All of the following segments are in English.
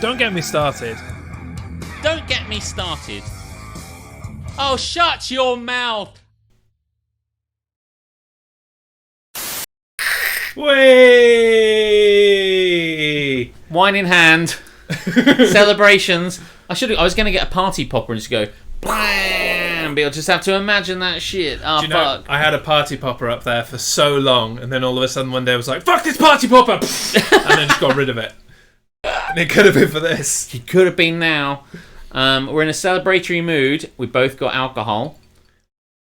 Don't get me started. Don't get me started. Oh, shut your mouth. Way. Wine in hand. Celebrations. I was going to get a party popper and just go, blam, but you'll just have to imagine that shit. Oh, Do you fuck. know, I had a party popper up there for so long, and then all of a sudden one day I was like, fuck this party popper! And then just got rid of it. And it could have been for this. It could have been now. We're in a celebratory mood. We both got alcohol.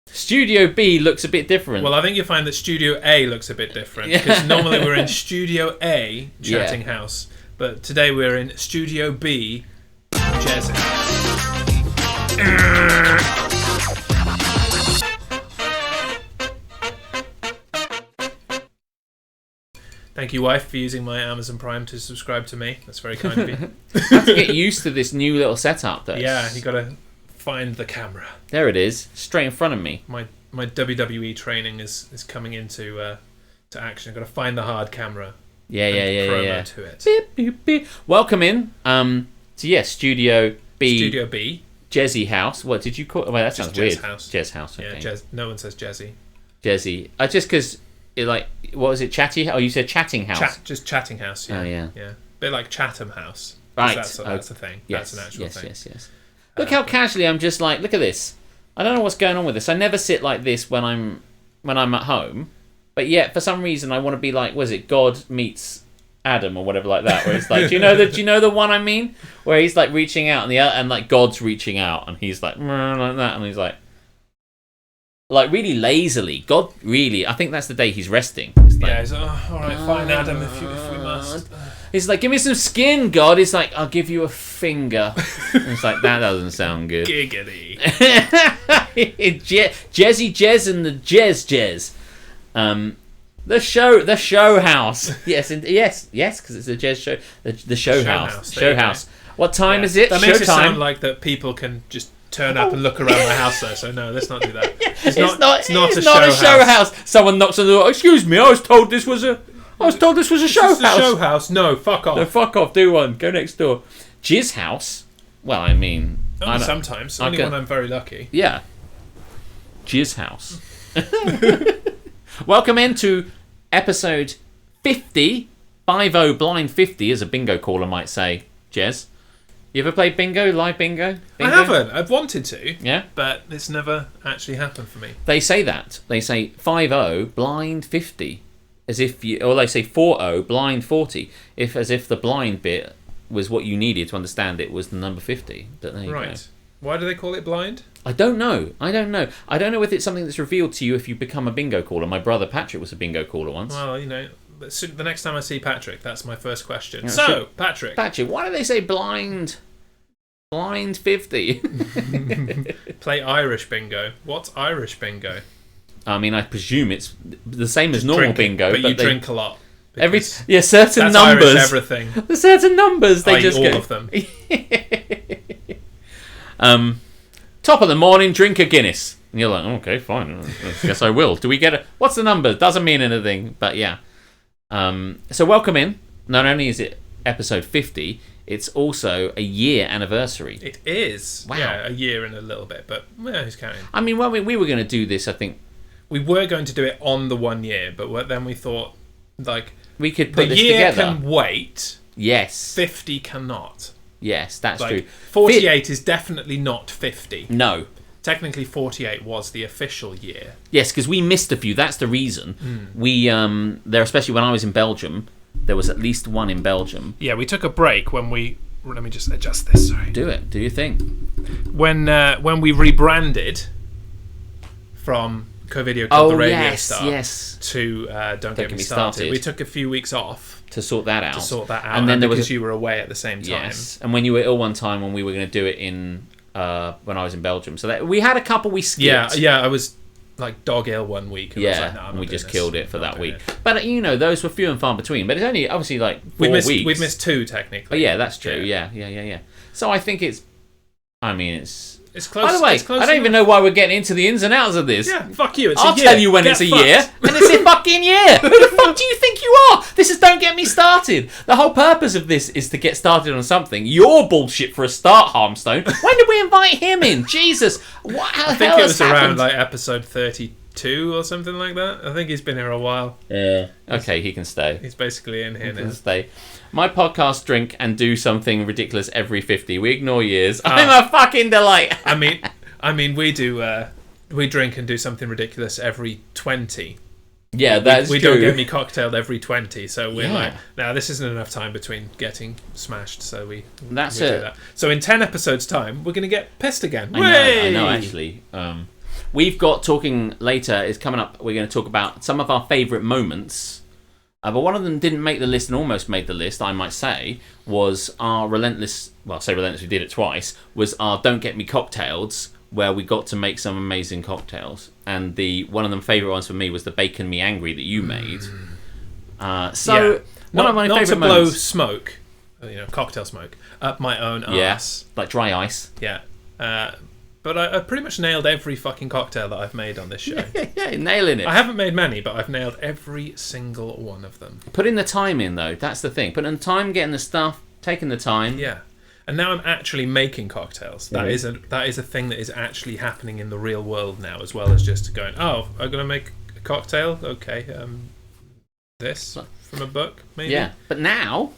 Studio B looks a bit different. Well, I think you'll find that Studio A looks a bit different, because normally we're in Studio A, Chatting House, but today we're in Studio B, Jazzing. Thank you, wife, for using my Amazon Prime to subscribe to me. That's very kind of you. I have to get used to this new little setup. Yeah, you got to find the camera. There it is, straight in front of me. My WWE training is coming into to action. I've got to find the hard camera. Yeah. To it. Beep, beep, beep. Welcome in. Studio B. Studio B. Jazzy House. What did you call it? Well, that sounds weird. House. Jazz House. Okay. Yeah, no one says Jazzy. Jazzy. Just because, what was it? Chatty? Oh, you said Chatting House. Just Chatting House. Yeah. Oh, yeah. Yeah. Bit like Chatham House. Right. That's a thing. Yes. That's an actual thing. Yes. Look how casually I'm just like, look at this. I don't know what's going on with this. I never sit like this when I'm at home, but yet for some reason I want to be like, was it God meets Adam or whatever like that? Where it's like, do you know the one I mean? Where he's like reaching out and like God's reaching out and he's like that and he's like really lazily. God really, I think that's the day he's resting. It's like, He's all right, fine, Adam, if we must. He's like, give me some skin, God. He's like, I'll give you a finger. And it's like, that doesn't sound good. Giggity. Jazzy Jez and the Jez. The show house. Yes, because it's a jazz show. The show house. Show house. What time is it? That makes it Showtime. sound like that people can just turn up and look around my house though. So no, let's not do that. It's not a show house. Someone knocks on the door. Excuse me, I was told this was a show Is house. this a show house? No, fuck off. No, fuck off. Do one. Go next door. Jizz house. Well, I mean, Only sometimes. Only when I'm very lucky. Yeah. Jizz house. Welcome into episode 50. 50 blind 50, as a bingo caller might say. Jez, you ever played bingo? Live bingo? I haven't. I've wanted to. Yeah. But it's never actually happened for me. They say that. They say 50 blind 50. As if or they say 40 blind 40. As if the blind bit was what you needed to understand it was the number 50. But there you go. Why do they call it blind? I don't know. I don't know if it's something that's revealed to you if you become a bingo caller. My brother Patrick was a bingo caller once. Well, the next time I see Patrick, that's my first question. Yeah, so, sure. Patrick, why do they say blind 50? play Irish bingo. What's Irish bingo? I mean, I presume it's the same as normal bingo, but you drink a lot. Certain that's numbers. Irish everything. The certain numbers they just all go. of them. Top of the morning, drink a Guinness. And you're like, okay, fine. I guess I will. Do we get it? What's the number? Doesn't mean anything, but yeah. So welcome in. Not only is it episode 50, it's also a year anniversary. It is. Wow. Yeah, a year and a little bit, but who's counting? I mean, when we were going to do this, I think we were going to do it on the 1 year, but then we thought, like, we could put the this year together. can wait. Yes. 50 cannot. Yes, that's like, true. 48 is definitely not 50. No. Technically, 48 was the official year. Yes, because we missed a few. That's the reason. We there, especially when I was in Belgium, there was at least one in Belgium. Yeah, we took a break when we. Let me just adjust this. Sorry. Do it. Do your thing. When we rebranded from Co-Video Club, the Radio Star, to Don't Get Me Started, we took a few weeks off to sort that out. And then because you were away at the same time. Yes, and when you were ill one time when we were going to do it in when I was in Belgium, so that we had a couple we skipped. Yeah, I was like dog ill one week. And I was like, no, and we just killed it for that week. But those were few and far between. But it's only obviously like 4 weeks. We've missed 2 technically. Oh, yeah, that's true. Yeah. So I think it's. I mean, it's close. By the way, I don't even know why we're getting into the ins and outs of this. Yeah, fuck you. I'll tell you when it's a year, and it's a fucking year. Who the fuck do you think you are? This is Don't Get Me Started. The whole purpose of this is to get started on something. You're bullshit for a start, Harmstone. When did we invite him in? Jesus. I think it was around like episode 32 or something like that. I think he's been here a while. Yeah. Okay, he can stay. He's basically in here now. He can stay. My podcast drink and do something ridiculous every 50. We ignore years. I'm a fucking delight. I mean, we do. We drink and do something ridiculous every 20. Yeah, that's we true. Don't Get Me cocktailed every 20, so we're like, now this isn't enough time between getting smashed, so we do that. So in 10 episodes' time, we're going to get pissed again. I know, actually. We've got Talking Later is coming up. We're going to talk about some of our favourite moments. But one of them didn't make the list and almost made the list, I might say, was our relentless, well, I say relentless, we did it twice, was our Don't Get Me Cocktails, where we got to make some amazing cocktails. And one of the favourite ones for me was the Bacon Me Angry that you made. One of my favourite moments. Not to blow smoke, cocktail smoke, up my own arse. Like dry ice. Yeah. But I pretty much nailed every fucking cocktail that I've made on this show. Yeah, nailing it. I haven't made many, but I've nailed every single one of them. Putting the time in, though, that's the thing. Putting the time, getting the stuff, taking the time. Yeah. And now I'm actually making cocktails. That is a thing that is actually happening in the real world now, as well as just going, oh, I'm going to make a cocktail? Okay. This from a book, maybe? Yeah. But now,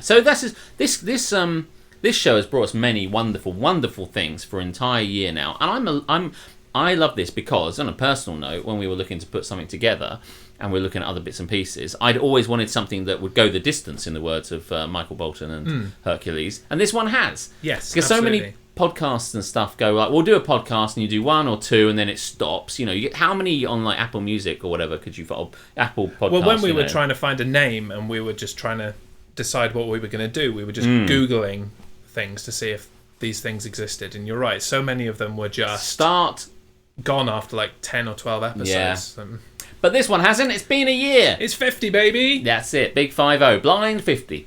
so this show has brought us many wonderful, wonderful things for an entire year now, and I love this because, on a personal note, when we were looking to put something together and we were looking at other bits and pieces, I'd always wanted something that would go the distance, in the words of Michael Bolton and Hercules, and this one has. Yes, because absolutely. So many podcasts and stuff go like, we'll do a podcast and you do one or two and then it stops. You get how many on like Apple Music or whatever could you follow? Apple Podcasts. Well, when we were trying to find a name and we were just trying to decide what we were going to do, we were just Googling things to see if these things existed, and you're right, so many of them were just gone after like 10 or 12 episodes. But this one hasn't. It's been a year. It's 50, baby. That's it. Big 50. Blind 50.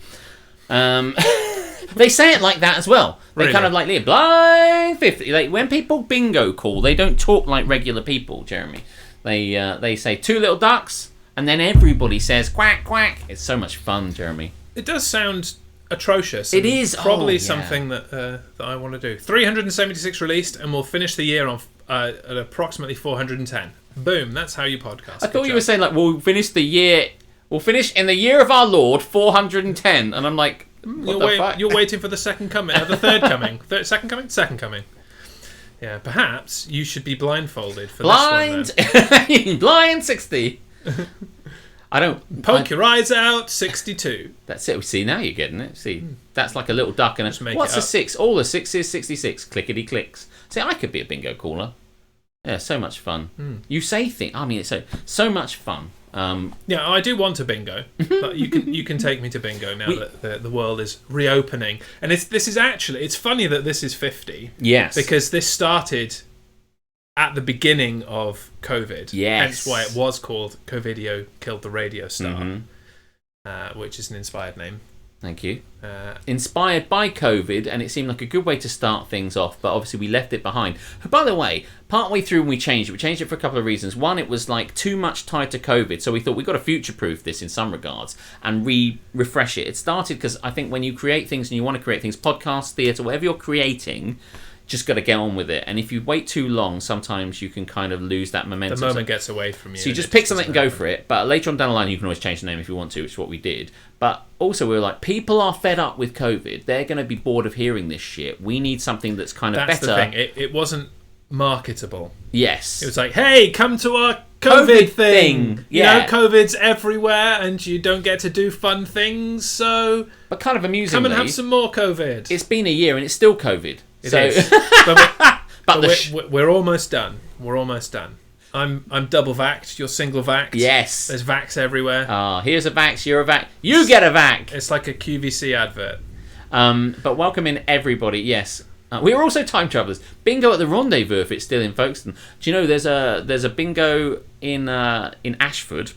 They say it like that as well. They kind of like blind 50. Like when people bingo call, they don't talk like regular people, Jeremy. They say 2 little ducks, and then everybody says quack quack. It's so much fun, Jeremy. It does sound atrocious. It is probably something that I want to do. 376 released, and we'll finish the year on at approximately 410. Boom! That's how you podcast. I thought you were saying like we'll finish in the year of our Lord 410, and I'm like, you're waiting for the second coming, the third coming, second coming. Yeah, perhaps you should be blindfolded for this one. Blind 60. I don't poke your eyes out. 62. That's it. See, now you're getting it. See, that's like a little duck and what's a 6? All the 6s, 66. Clickety clicks. See, I could be a bingo caller. Yeah, so much fun. You say things. I mean, it's so much fun. Yeah, I do want a bingo, but you can take me to bingo now that the world is reopening. And it's funny that this is 50. Yes, because this started at the beginning of COVID. Yes. Hence why it was called Covidio Killed the Radio Star, which is an inspired name. Thank you. Inspired by COVID, and it seemed like a good way to start things off, but obviously we left it behind. By the way, partway through when we changed it for a couple of reasons. One, it was like too much tied to COVID, so we thought we've got to future-proof this in some regards and refresh it. It started because I think when you create things and you want to create things, podcasts, theatre, whatever you're creating, just got to get on with it. And if you wait too long, sometimes you can kind of lose that momentum. The moment gets away from you. So you just pick something and go for it. But later on down the line, you can always change the name if you want to, which is what we did. But also we were like, people are fed up with COVID. They're going to be bored of hearing this shit. We need something that's kind of better. That's the thing. It wasn't marketable. Yes. It was like, hey, come to our COVID thing. Yeah. COVID's everywhere and you don't get to do fun things, so... But kind of amusingly... Come and have some more COVID. It's been a year and it's still COVID. It is. But we're almost done. We're almost done. I'm double vaxxed. You're single vaxxed. Yes. There's vax everywhere. Here's a vax. You're a vax. You get a vax. It's like a QVC advert. But welcome in everybody. Yes. We are also time travelers. Bingo at the Rendezvous if it's still in Folkestone. Do you know there's a bingo in Ashford,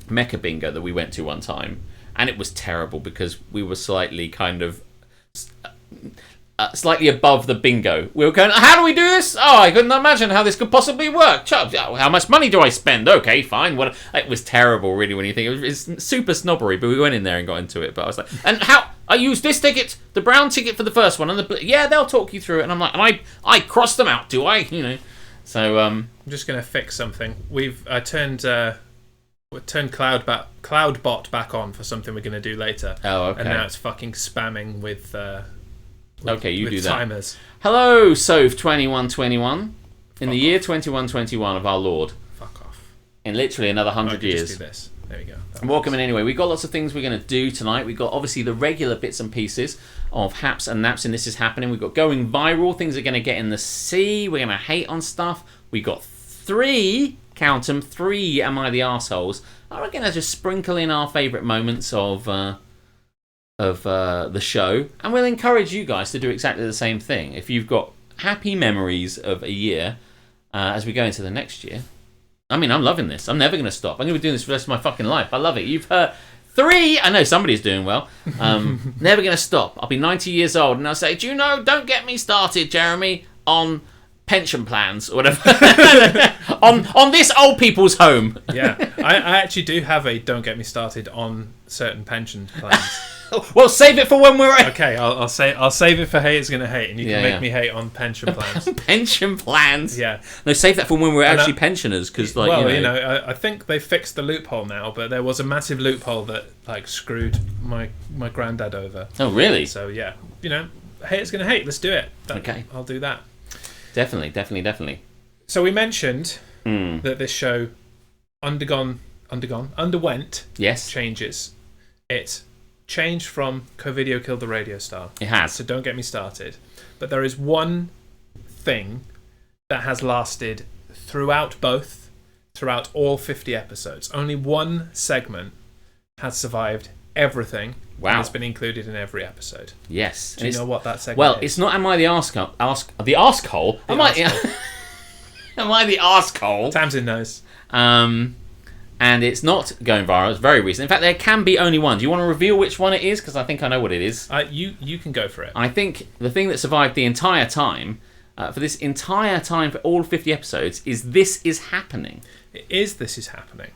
Mecca Bingo, that we went to one time, and it was terrible because we were slightly kind of slightly above the bingo. We were going, how do we do this? Oh, I couldn't imagine how this could possibly work. How much money do I spend? Okay, fine. What? It was terrible, really, when you think. It's super snobbery, but we went in there and got into it. But I was like, and how? I used this ticket, the brown ticket for the first one, and yeah, they'll talk you through it. And I'm like, and I crossed them out, do I? You know. So I'm just going to fix something. I turned Cloudbot back on for something we're going to do later. Oh, okay. And now it's fucking spamming with okay, you do that. Timers. Hello, Soph 2121. In the year 2121 of our Lord. Fuck off. In literally another 100 years. Just do this. There we go. Welcome in anyway. We've got lots of things we're going to do tonight. We've got obviously the regular bits and pieces of haps and naps, and this is happening. We've got going viral, things are going to get in the sea. We're going to hate on stuff. We've got 3, count them, 3 Am I the Arseholes. We're going to just sprinkle in our favourite moments of the show, and we'll encourage you guys to do exactly the same thing. If you've got happy memories of a year as we go into the next year, I mean, I'm loving this. I'm never going to stop. I'm going to be doing this for the rest of my fucking life. I love it. You've heard 3. I know somebody's doing well. Never going to stop. I'll be 90 years old and I'll say, do you know, don't get me started, Jeremy, on pension plans or whatever. on this old people's home. Yeah. I actually do have a don't get me started on certain pension plans. Well, save it for when we're... Okay, I'll save it for Haters Gonna Hate, and you can make me hate on pension plans. Pension plans? Yeah. No, save that for when we're actually pensioners, because, like, I think they fixed the loophole now, but there was a massive loophole that, like, screwed my granddad over. Oh, really? So, yeah. Haters Gonna Hate, let's do it. Okay. I'll do that. Definitely. So we mentioned that this show underwent changes. It changed from Covideo killed the radio star. It has. So don't get me started. But there is one thing that has lasted throughout all 50 episodes. Only one segment has survived everything. Wow. And it's been included in every episode. Yes. Do you know what that segment is? Well, it's not Am I the Arsehole? Am I the Arsehole? Tamsin knows. And it's not going viral. It's very recent. In fact, there can be only one. Do you want to reveal which one it is? Because I think I know what it is. You can go for it. I think the thing that survived the entire time, for this entire time, for all 50 episodes, is This Is Happening. It is This Is Happening.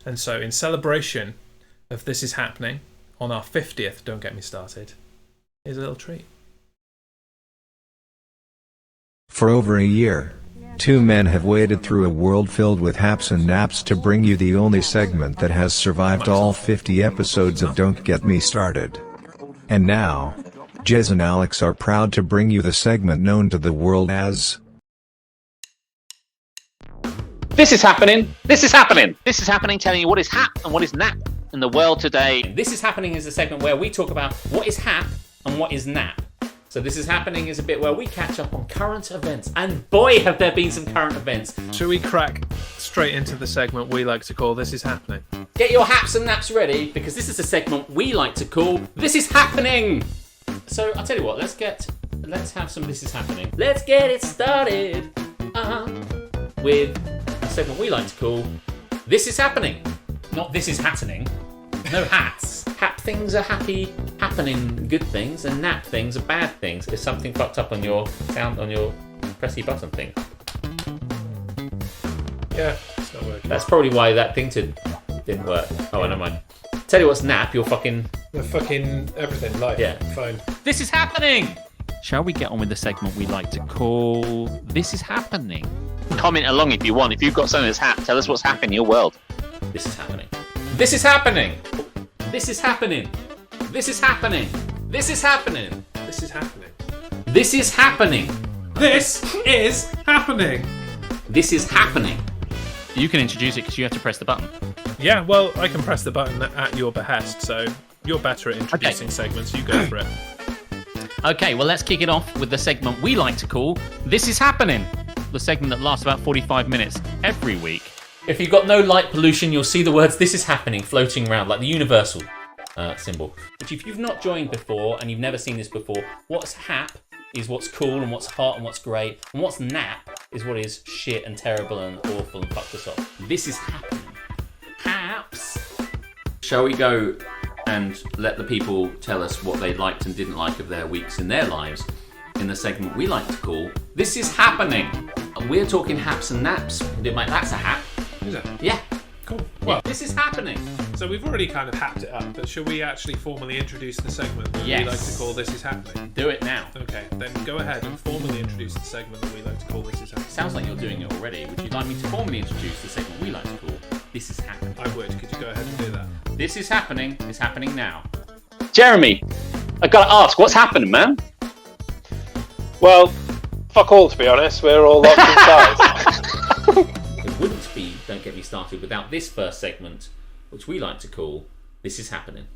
And so in celebration of This Is Happening, on our 50th, don't get me started, here's a little treat. For over a year, 2 men have waded through a world filled with haps and naps to bring you the only segment that has survived all 50 episodes of Don't Get Me Started. And now, Jez and Alex are proud to bring you the segment known to the world as This Is Happening. This Is Happening. This Is Happening, telling you what is hap and what is nap in the world today. This Is Happening is a segment where we talk about what is hap and what is nap. So This Is Happening is a bit where we catch up on current events. And boy, have there been some current events. Should we crack straight into the segment we like to call This Is Happening? Get your haps and naps ready, because this is a segment we like to call This Is Happening. So I'll tell you what, let's have some This Is Happening. Let's get it started with a segment we like to call This Is Happening. Not This Is Happening. No hats. Hap things are happy, happening good things, and nap things are bad things. If something fucked up on your pressy button thing. Yeah, it's not working. That's probably why that thing didn't work. Oh, never mind. Tell you what's nap, you're fucking... The fucking everything, life, yeah. Phone. This is happening! Shall we get on with the segment we like to call This Is Happening? Comment along if you want. If you've got something that's hap, tell us what's happening in your world. This is happening. This is happening! This is happening! This is happening! This is happening! This is happening. This is happening! This is happening! This is happening! You can introduce it because you have to press the button. Yeah, well, I can press the button at your behest, so you're better at introducing segments. You go for it. Okay, well, let's kick it off with the segment we like to call This Is Happening. The segment that lasts about 45 minutes every week. If you've got no light pollution, you'll see the words This Is Happening floating around like the universal symbol. Which if you've not joined before and you've never seen this before, what's hap is what's cool and what's hot and what's great, and what's nap is what is shit and terrible and awful and fucked us off. This is happening. Haps. Shall we go and let the people tell us what they liked and didn't like of their weeks in their lives? in the segment we like to call This Is Happening. We're talking haps and naps. That's a hap. Is it? Yeah. Cool. Well, Well, this is happening. so we've already kind of happed it up, but should we actually formally introduce the segment that Yes. we like to call This Is Happening? Do it now. Okay, then go ahead and formally introduce the segment that we like to call This Is Happening. Sounds like you're doing it already. Would you like me to formally introduce the segment we like to call This Is Happening? I would. Could you go ahead and do that? This is happening now. Jeremy, I gotta ask, what's happening, man? Well, fuck all, to be honest. We're all locked inside. It wouldn't be Don't Get Me Started without this first segment, which we like to call This Is Happening.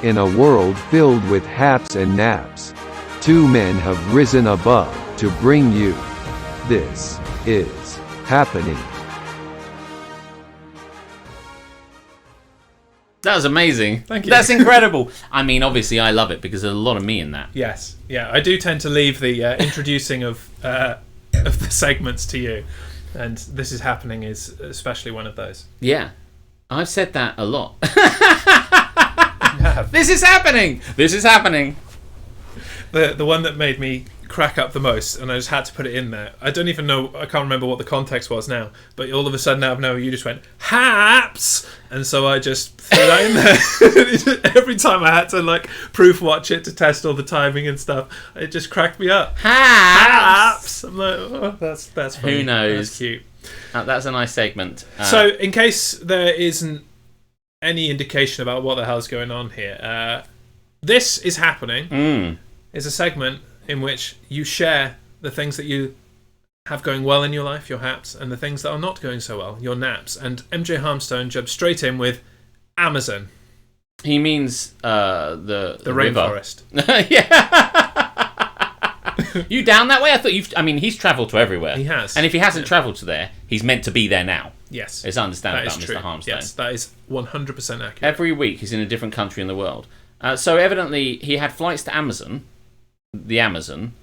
In a world filled with haps and naps, two men have risen above to bring you This Is Happening. That was amazing. Thank you. That's incredible. I mean, obviously, I love it because there's a lot of me in that. Yes. Yeah, I do tend to leave the introducing of the segments to you, and This Is Happening is especially one of those. Yeah. I've said that a lot. This is happening! This is happening! The one that made me crack up the most, and I just had to put it in there. I don't even know, I can't remember what the context was now, but all of a sudden out of nowhere you just went, haps! And so I just threw that in there. Every time I had to like proof watch it to test all the timing and stuff, it just cracked me up. Haps! I'm like, oh, that's funny. Who knows? That's cute. That's a nice segment. So in case there isn't any indication about what the hell's going on here, This Is Happening is a segment in which you share the things that you have going well in your life, your haps, and the things that are not going so well, your naps. And MJ Harmstone jumped straight in with Amazon, He means the river. rainforest. Yeah. You down that way? He's travelled to everywhere. He has. And if he hasn't travelled to there, he's meant to be there now. Yes, It's understandable that is about true. Mr. Harmstone. Yes, that is 100% accurate. Every week he's in a different country in the world. So evidently he had flights to Amazon, the Amazon,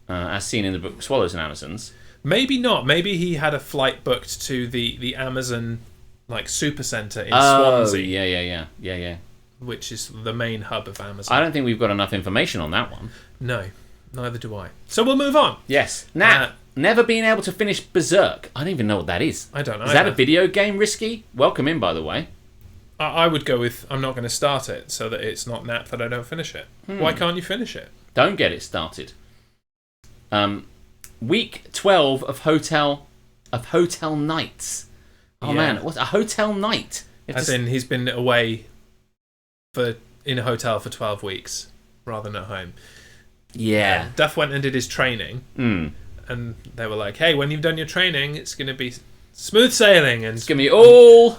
as seen in the book Swallows and Amazons. Maybe not. Maybe he had a flight booked to the Amazon like supercenter in Swansea, Yeah. which is the main hub of Amazon. I don't think we've got enough information on that one. No, neither do I. So we'll move on. Yes. Now, never being able to finish Berserk. I don't even know what that is. I don't know. Is that a video game, Risky? Welcome in, by the way. I would go with I'm not going to start it so that it's not nap that I don't finish it. Why can't you finish it? Don't get it started. Week 12 of Hotel Nights. Oh Yeah. man, what's a hotel night? As in he's been away in a hotel for 12 weeks rather than at home. Yeah. Duff went and did his training, and they were like, "Hey, when you've done your training, it's going to be smooth sailing and It's gonna be all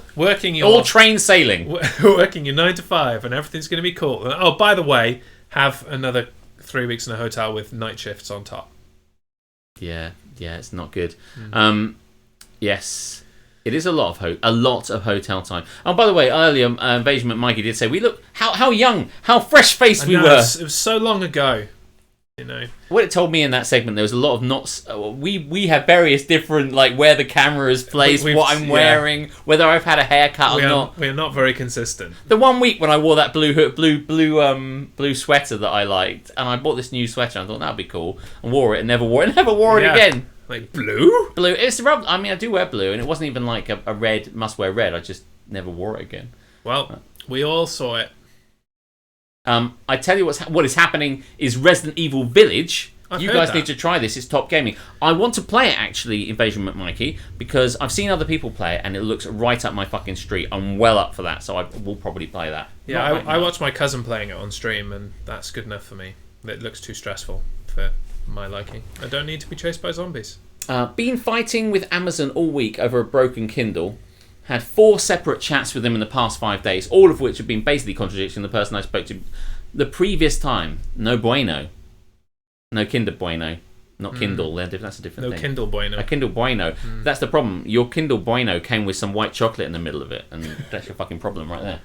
train sailing. working your 9 to 5, and everything's going to be cool." And, oh, by the way, have another 3 weeks in a hotel with night shifts on top. Yeah, it's not good. Yes, it is a lot of hotel time. Oh, by the way, earlier Invasion Mikey did say we look how young, how fresh faced we were. It was so long ago, you know. What it told me in that segment, there was a lot of knots. We have various different, like where the camera is placed, what I'm wearing, whether I've had a haircut or not. We are not very consistent. The one week when I wore that blue sweater that I liked, and I bought this new sweater, and I thought that'd be cool, and wore it, and never wore it again. Like blue? Blue. It's the rub. I mean, I do wear blue, and it wasn't even like a red must-wear red. I just never wore it again. Well, we all saw it. I tell you what is happening is Resident Evil Village. I've You heard guys that. need to try this. It's top gaming. I want to play it actually, Invasion McMikey, because I've seen other people play it, and it looks right up my fucking street. I'm well up for that, so I will probably play that. Yeah, Not right I now. watched my cousin playing it on stream, and that's good enough for me. It looks too stressful for my liking. I don't need to be chased by zombies. Been fighting with Amazon all week over a broken Kindle. Had 4 separate chats with them in the past 5 days, all of which have been basically contradicting the person I spoke to the previous time. No bueno. No Kinder Bueno. Not Kindle. That's a different No thing. Kindle Bueno. A Kindle Bueno. That's the problem. Your Kindle Bueno came with some white chocolate in the middle of it, and that's your fucking problem right there.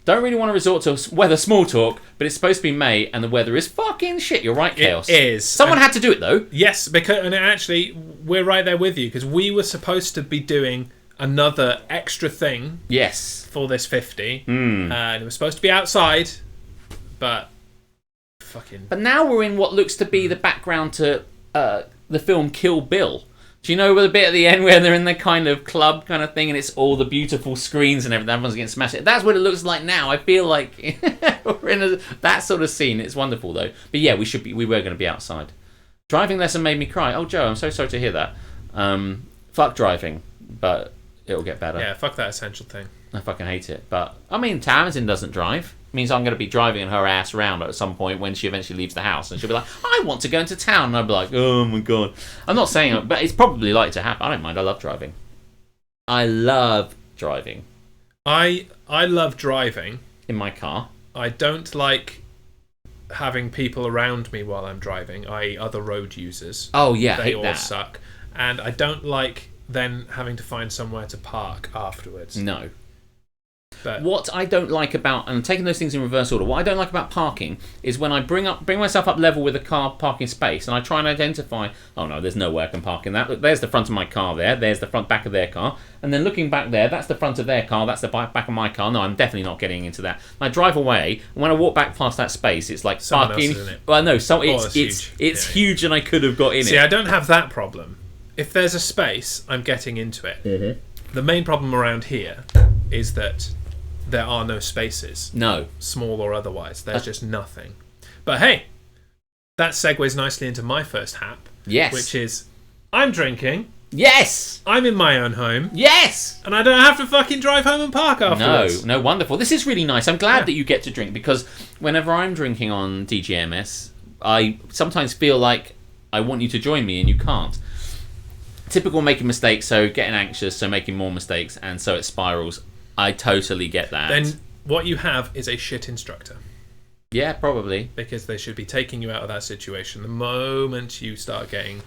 Don't really want to resort to weather small talk, but it's supposed to be May, and the weather is fucking shit. You're right, Chaos. It is. Someone had to do it, though. Yes, because and actually, we're right there with you, because we were supposed to be doing another extra thing Yes. for this 50, and it was supposed to be outside, but fucking. But now we're in what looks to be the background to the film Kill Bill. Do you know the bit at the end where they're in the kind of club kind of thing, and it's all the beautiful screens and everything? Everyone's getting smashed. That's what it looks like now. I feel like we're in that sort of scene. It's wonderful though. But yeah, we were going to be outside. Driving lesson made me cry. Oh, Joe, I'm so sorry to hear that. Fuck driving, but it'll get better. Yeah, fuck that essential thing. I fucking hate it. But I mean, Tamsin doesn't drive. It means I'm going to be driving her ass around at some point when she eventually leaves the house, and she'll be like, "I want to go into town," and I'll be like, "Oh my god." I'm not saying it, but it's probably like to happen. I don't mind. I love driving. I love driving I love driving. in my car. I don't like having people around me while I'm driving, i.e. other road users. Oh yeah, I They hate all that. suck. And I don't like then having to find somewhere to park afterwards. No. But What I don't like about, and I'm taking those things in reverse order, what I don't like about parking is when I bring myself up level with a car parking space, and I try and identify, oh no, there's no way I can park in that. Look, there's the front of my car there's the back of their car, and then looking back there, that's the front of their car, that's the back of my car. No, I'm definitely not getting into that. I drive away, and when I walk back past that space, it's like Someone parking. else is in it. Well, no, it's huge. It's Yeah. huge, and I could have got in see, it. I don't have that problem. If there's a space, I'm getting into it. Mm-hmm. The main problem around here is that there are no spaces, No. small or otherwise. There's just nothing. But hey, that segues nicely into my first hap, Yes. which is I'm drinking, Yes. I'm in my own home, Yes. and I don't have to fucking drive home and park afterwards. No, wonderful. This is really nice. I'm glad Yeah. that you get to drink, because whenever I'm drinking on DGMS, I sometimes feel like I want you to join me and you can't. Typical making mistakes, so getting anxious, so making more mistakes, and so it spirals. I totally get that. Then what you have is a shit instructor, yeah, probably. because they should be taking you out of that situation the moment you start getting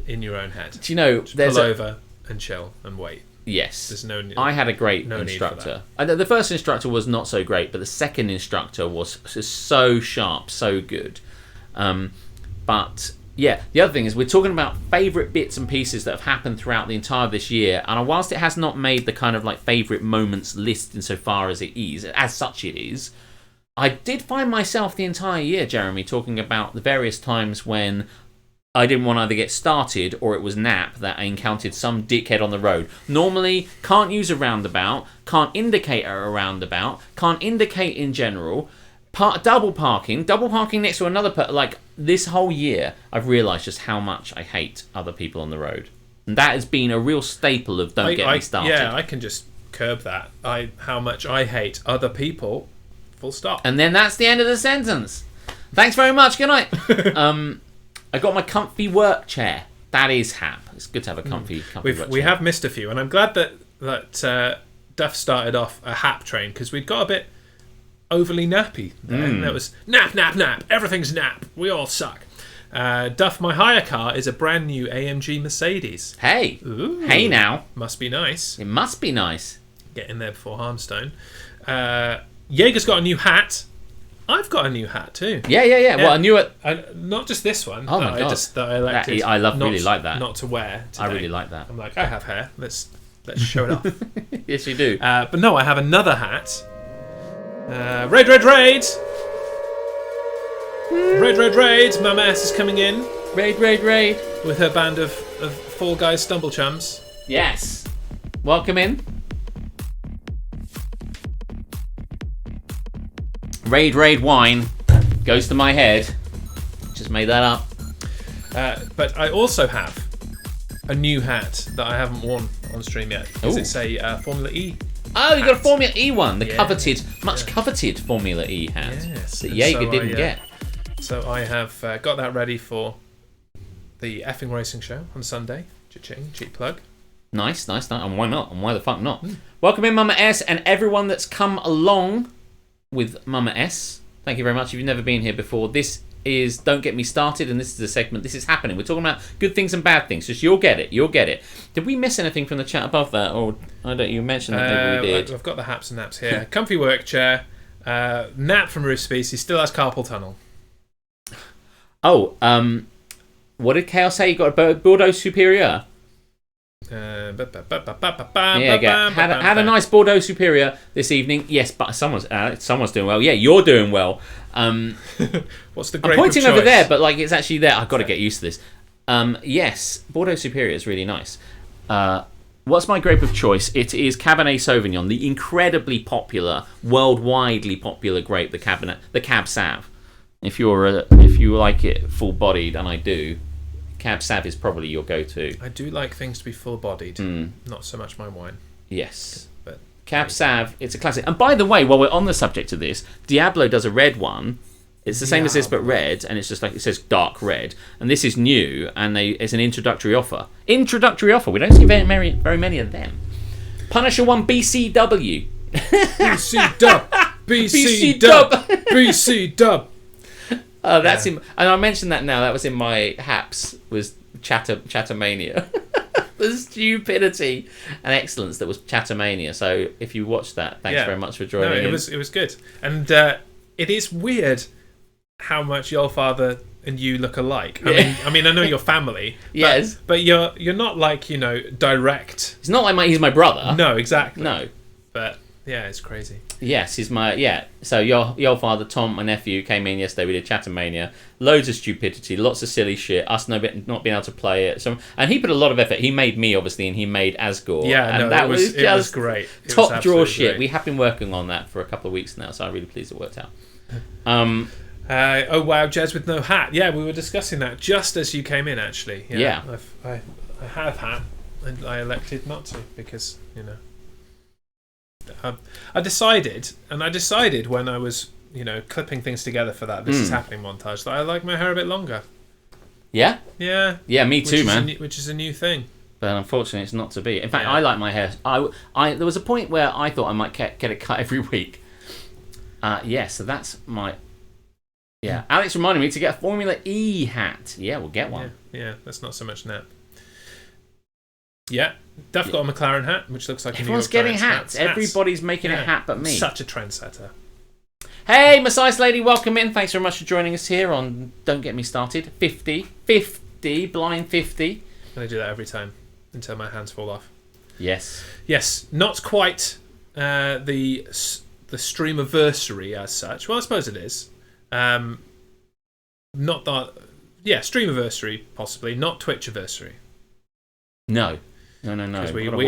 in your own head. Do you know, Just there's pull a... over and chill and wait. Yes. There's no need. I had a great no need for instructor. The first instructor was not so great, but the second instructor was so sharp, so good. But yeah, the other thing is we're talking about favourite bits and pieces that have happened throughout the entire this year, and whilst it has not made the kind of like favourite moments list insofar as it is, as such it is, I did find myself the entire year, Jeremy, talking about the various times when I didn't want to either get started or it was nap that I encountered some dickhead on the road. Normally, can't use a roundabout, can't indicate a roundabout, can't indicate in general. Double parking next to another like this whole year, I've realised just how much I hate other people on the road, and that has been a real staple of don't get me started. Yeah, I can just curb that. How much I hate other people. Full stop. And then that's the end of the sentence. Thanks very much. Good night. I got my comfy work chair. That is hap. It's good to have a comfy work chair. We have missed a few, and I'm glad that Duff started off a hap train, because we'd got a bit overly nappy. And that was nap. Everything's nap. We all suck. Duff, my hire car is a brand new AMG Mercedes. Hey. Ooh. Hey now. Must be nice. It must be nice. Get in there before Harmstone. Jaeger's got a new hat. I've got a new hat too. Yeah. Well, I knew it. Not just this one. Oh my God. That I elected. Really like that. Not to wear today. I really like that. I'm like, I have hair. Let's show it off. Yes, you do. But no, I have another hat. Raid! Raid! Mama S is coming in Raid. with her band of Fall Guys Stumble Chums. Yes. Welcome in. Raid wine goes to my head. Just made that up. But I also have a new hat that I haven't worn on stream yet. Because Ooh. it's a Formula E. Oh, you got a Formula E one, the Yeah. coveted Formula E hat Yes. that And Jaeger so didn't get. So I have got that ready for the effing racing show on Sunday. Cha-ching, cheap plug. Nice. And why not? And why the fuck not? Welcome in, Mama S, and everyone that's come along with Mama S. Thank you very much. If you've never been here before, this is Don't Get Me Started, and this is a segment. This is happening. We're talking about good things and bad things. Just you'll get it. Did we miss anything from the chat above that, or I don't? You mentioned that maybe we did. I've got the haps and naps here. Comfy work chair. Nap from Roof Species. He still has carpal tunnel. Oh, what did Chaos say? You got a Bordeaux Superior? Yeah, had a nice Bordeaux Superior this evening. Yes, but someone's doing well. Yeah, you're doing well. What's the grape I'm pointing of over choice? there, but like it's actually there. I've got to get used to this. Yes, Bordeaux Superior is really nice. What's my grape of choice? It is Cabernet Sauvignon, the incredibly popular, worldwidely popular grape, the Cab Sav. If you like it full-bodied, and I do, Cab Sav is probably your go-to. I do like things to be full-bodied, not so much my wine. Yes. But Cab Sav, it's a classic. And by the way, while we're on the subject of this, Diablo does a red one. It's the same as this, but red, and it's just like it says dark red. And this is new, and it's an introductory offer. Introductory offer. We don't see very many of them. Punisher 1 BCW. BC Dub, BC Dub, BC Dub. Oh, that's in, and I mentioned that now. That was in my Haps. Was Chattermania. The stupidity and excellence that was Chattermania. So if you watched that, thanks very much for joining. No, it was good, and it is weird how much your father and you look alike. I mean, I know you're family. Yes, but you're not like direct. It's not like he's my brother. No, exactly. No, but yeah, it's crazy. Yes, he's my So your father Tom, my nephew, came in yesterday. We did Chattermania. Loads of stupidity, lots of silly shit. Us not being able to play it. And he put a lot of effort. He made me obviously, and he made Asgore. Yeah, and no, that it was just great. Top drawer shit. Great. We have been working on that for a couple of weeks now, so I'm really pleased it worked out. Oh wow, Jez with no hat. Yeah, we were discussing that just as you came in. Actually, yeah. I have hat, and I elected not to because I decided when I was clipping things together for that This Is Happening montage that I like my hair a bit longer. Yeah. Yeah. Yeah, me too, man. Which is a new thing. But unfortunately, it's not to be. In fact, I like my hair. There was a point where I thought I might get it cut every week. So that's my. Yeah, Alex reminded me to get a Formula E hat. Yeah, we'll get one. Yeah, that's not so much nap. Yeah, Duff got a McLaren hat, which looks like everyone's a New York getting Giants hats. Everybody's making a hat but me. Such a trendsetter. Hey, Messiah's Lady, welcome in. Thanks very much for joining us here on Don't Get Me Started. 50, blind 50. I'm going to do that every time until my hands fall off. Yes. Yes, not quite the streamiversary as such. Well, I suppose it is. Not that. Yeah, streamiversary possibly, not Twitchiversary. No. We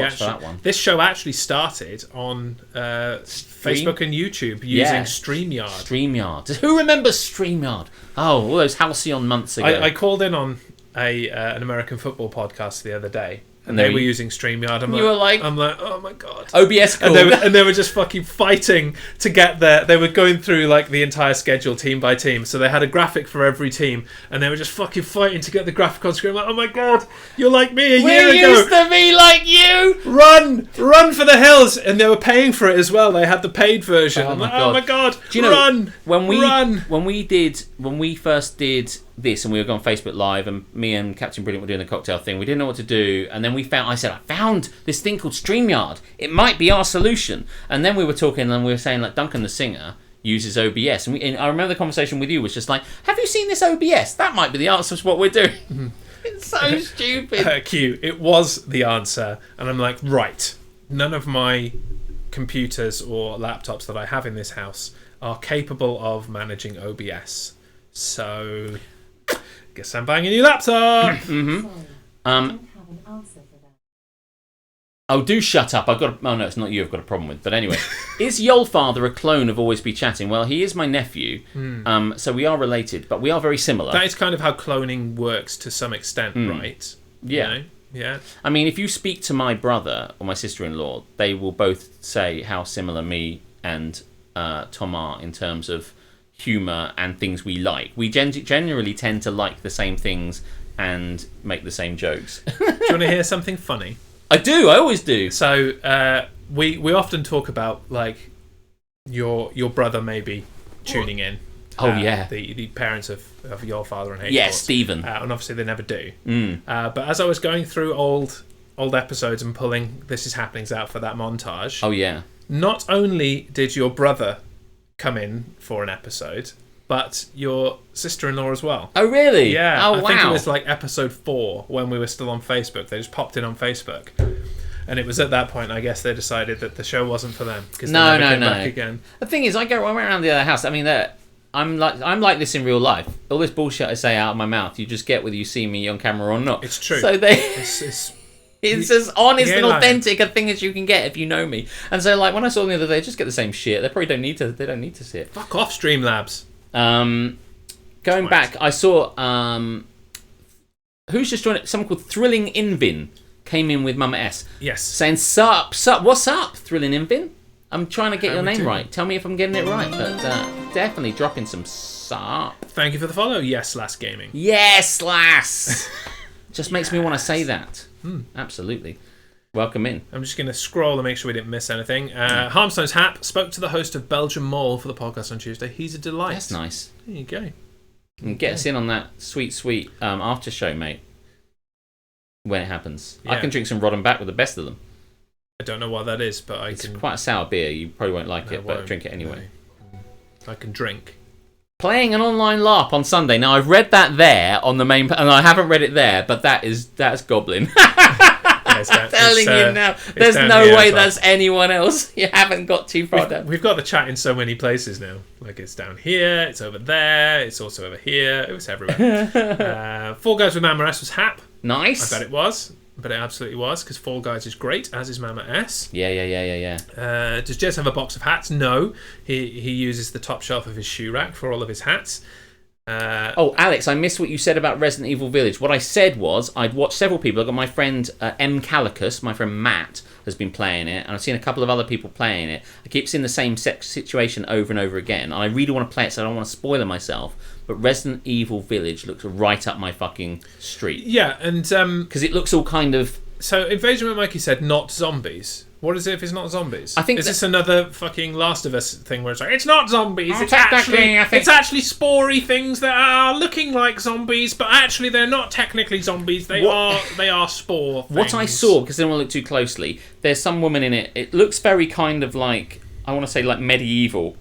actually, that one. This show actually started on Facebook and YouTube using StreamYard. Who remembers StreamYard? Oh, all those halcyon months ago. I called in on an American football podcast the other day. And they were using StreamYard. I'm like, oh my god. OBS call. And they were just fucking fighting to get there. They were going through like the entire schedule team by team. So they had a graphic for every team, and they were just fucking fighting to get the graphic on screen. I'm like, oh my god, you're like me a year ago. We used to be like you. Run for the hills, and they were paying for it as well. They had the paid version. Oh my god, do you know, run. When we first did this, and we were going Facebook Live, and me and Captain Brilliant were doing the cocktail thing. We didn't know what to do, and then I found this thing called StreamYard. It might be our solution. And then we were talking, and we were saying like Duncan the singer uses OBS, and I remember the conversation with you was just like, have you seen this OBS? That might be the answer to what we're doing. Mm-hmm. It's so stupid. Q, it was the answer, and I'm like, right. None of my computers or laptops that I have in this house are capable of managing OBS. So guess I'm buying a new laptop. Mm-hmm. Oh, do shut up. Oh no, it's not you I've got a problem with. But anyway, is Yolfather a clone of Always Be Chatting? Well, he is my nephew, so we are related, but we are very similar. That is kind of how cloning works to some extent, right? Yeah. Yeah. I mean, if you speak to my brother or my sister-in-law, they will both say how similar me and Tom are in terms of humour and things we like. We generally tend to like the same things and make the same jokes. Do you want to hear something funny? I do. I always do. So we often talk about like your brother maybe tuning in. Oh yeah. The parents of your father and Hayes. Yes, Stephen. And obviously they never do. But as I was going through old episodes and pulling This Is Happenings out for that montage. Oh yeah. Not only did your brother come in for an episode, but your sister-in-law as well. Oh, really? Yeah. Oh, I wow. think it was like episode 4 when we were still on Facebook. They just popped in on Facebook. And it was at that point, I guess, they decided that the show wasn't for them because they never came back again. The thing is, I go around the other house. I mean, I'm like this in real life. All this bullshit I say out of my mouth, you just get whether you see me on camera or not. It's true. So it's as honest and authentic a thing as you can get if you know me. And so, like, when I saw them the other day, just get the same shit. They probably don't need to. They don't need to see it. Fuck off, Streamlabs. Going back, I saw who's just joined it? Someone called Thrilling Invin came in with Mama S. Yes. Saying sup, what's up, Thrilling Invin? I'm trying to get your name doing? right. Tell me if I'm getting it right. But definitely dropping some sup. Thank you for the follow. Yes, Last Gaming. Yes, lass. Just makes me want to say that. Absolutely. Welcome in. I'm just going to scroll and make sure we didn't miss anything. Harmstone's Hap spoke to the host of Belgian Mall for the podcast on Tuesday. He's a delight. That's nice. There you go. And get us in on that sweet after show, mate. When it happens. Yeah. I can drink some Rodden back with the best of them. I don't know what that is, but It's quite a sour beer. You probably won't like it, but won't. drink it anyway. No. I can drink. Playing an online LARP on Sunday. Now, I've read that there on the main... And I haven't read it there, but that's Goblin. I'm telling you now. There's no way that's anyone else. You haven't got too far down. We've got the chat in so many places now. Like, it's down here, it's over there, it's also over here. It was everywhere. Fall Guys with Mama S was Hap. Nice. I bet it was. But it absolutely was, because Fall Guys is great, as is Mama S. Yeah. Does Jez have a box of hats? No. He uses the top shelf of his shoe rack for all of his hats. Alex, I missed what you said about Resident Evil Village. What I said was I'd watched several people. I've got my friend M. Calicus, my friend Matt, has been playing it, and I've seen a couple of other people playing it. I keep seeing the same situation over and over again, and I really want to play it, so I don't want to spoil it myself. But Resident Evil Village looks right up my fucking street. Yeah, and... because it looks all kind of... So, Invasion with Mikey said not zombies. What is it if it's not zombies? I think is this another fucking Last of Us thing where it's like, it's not zombies, Oh, it's technically, I think- it's actually spory things that are looking like zombies, but actually they're not technically zombies, they are spore things. What I saw, because I don't want to look too closely, there's some woman in it. It looks very kind of like, I want to say like medieval.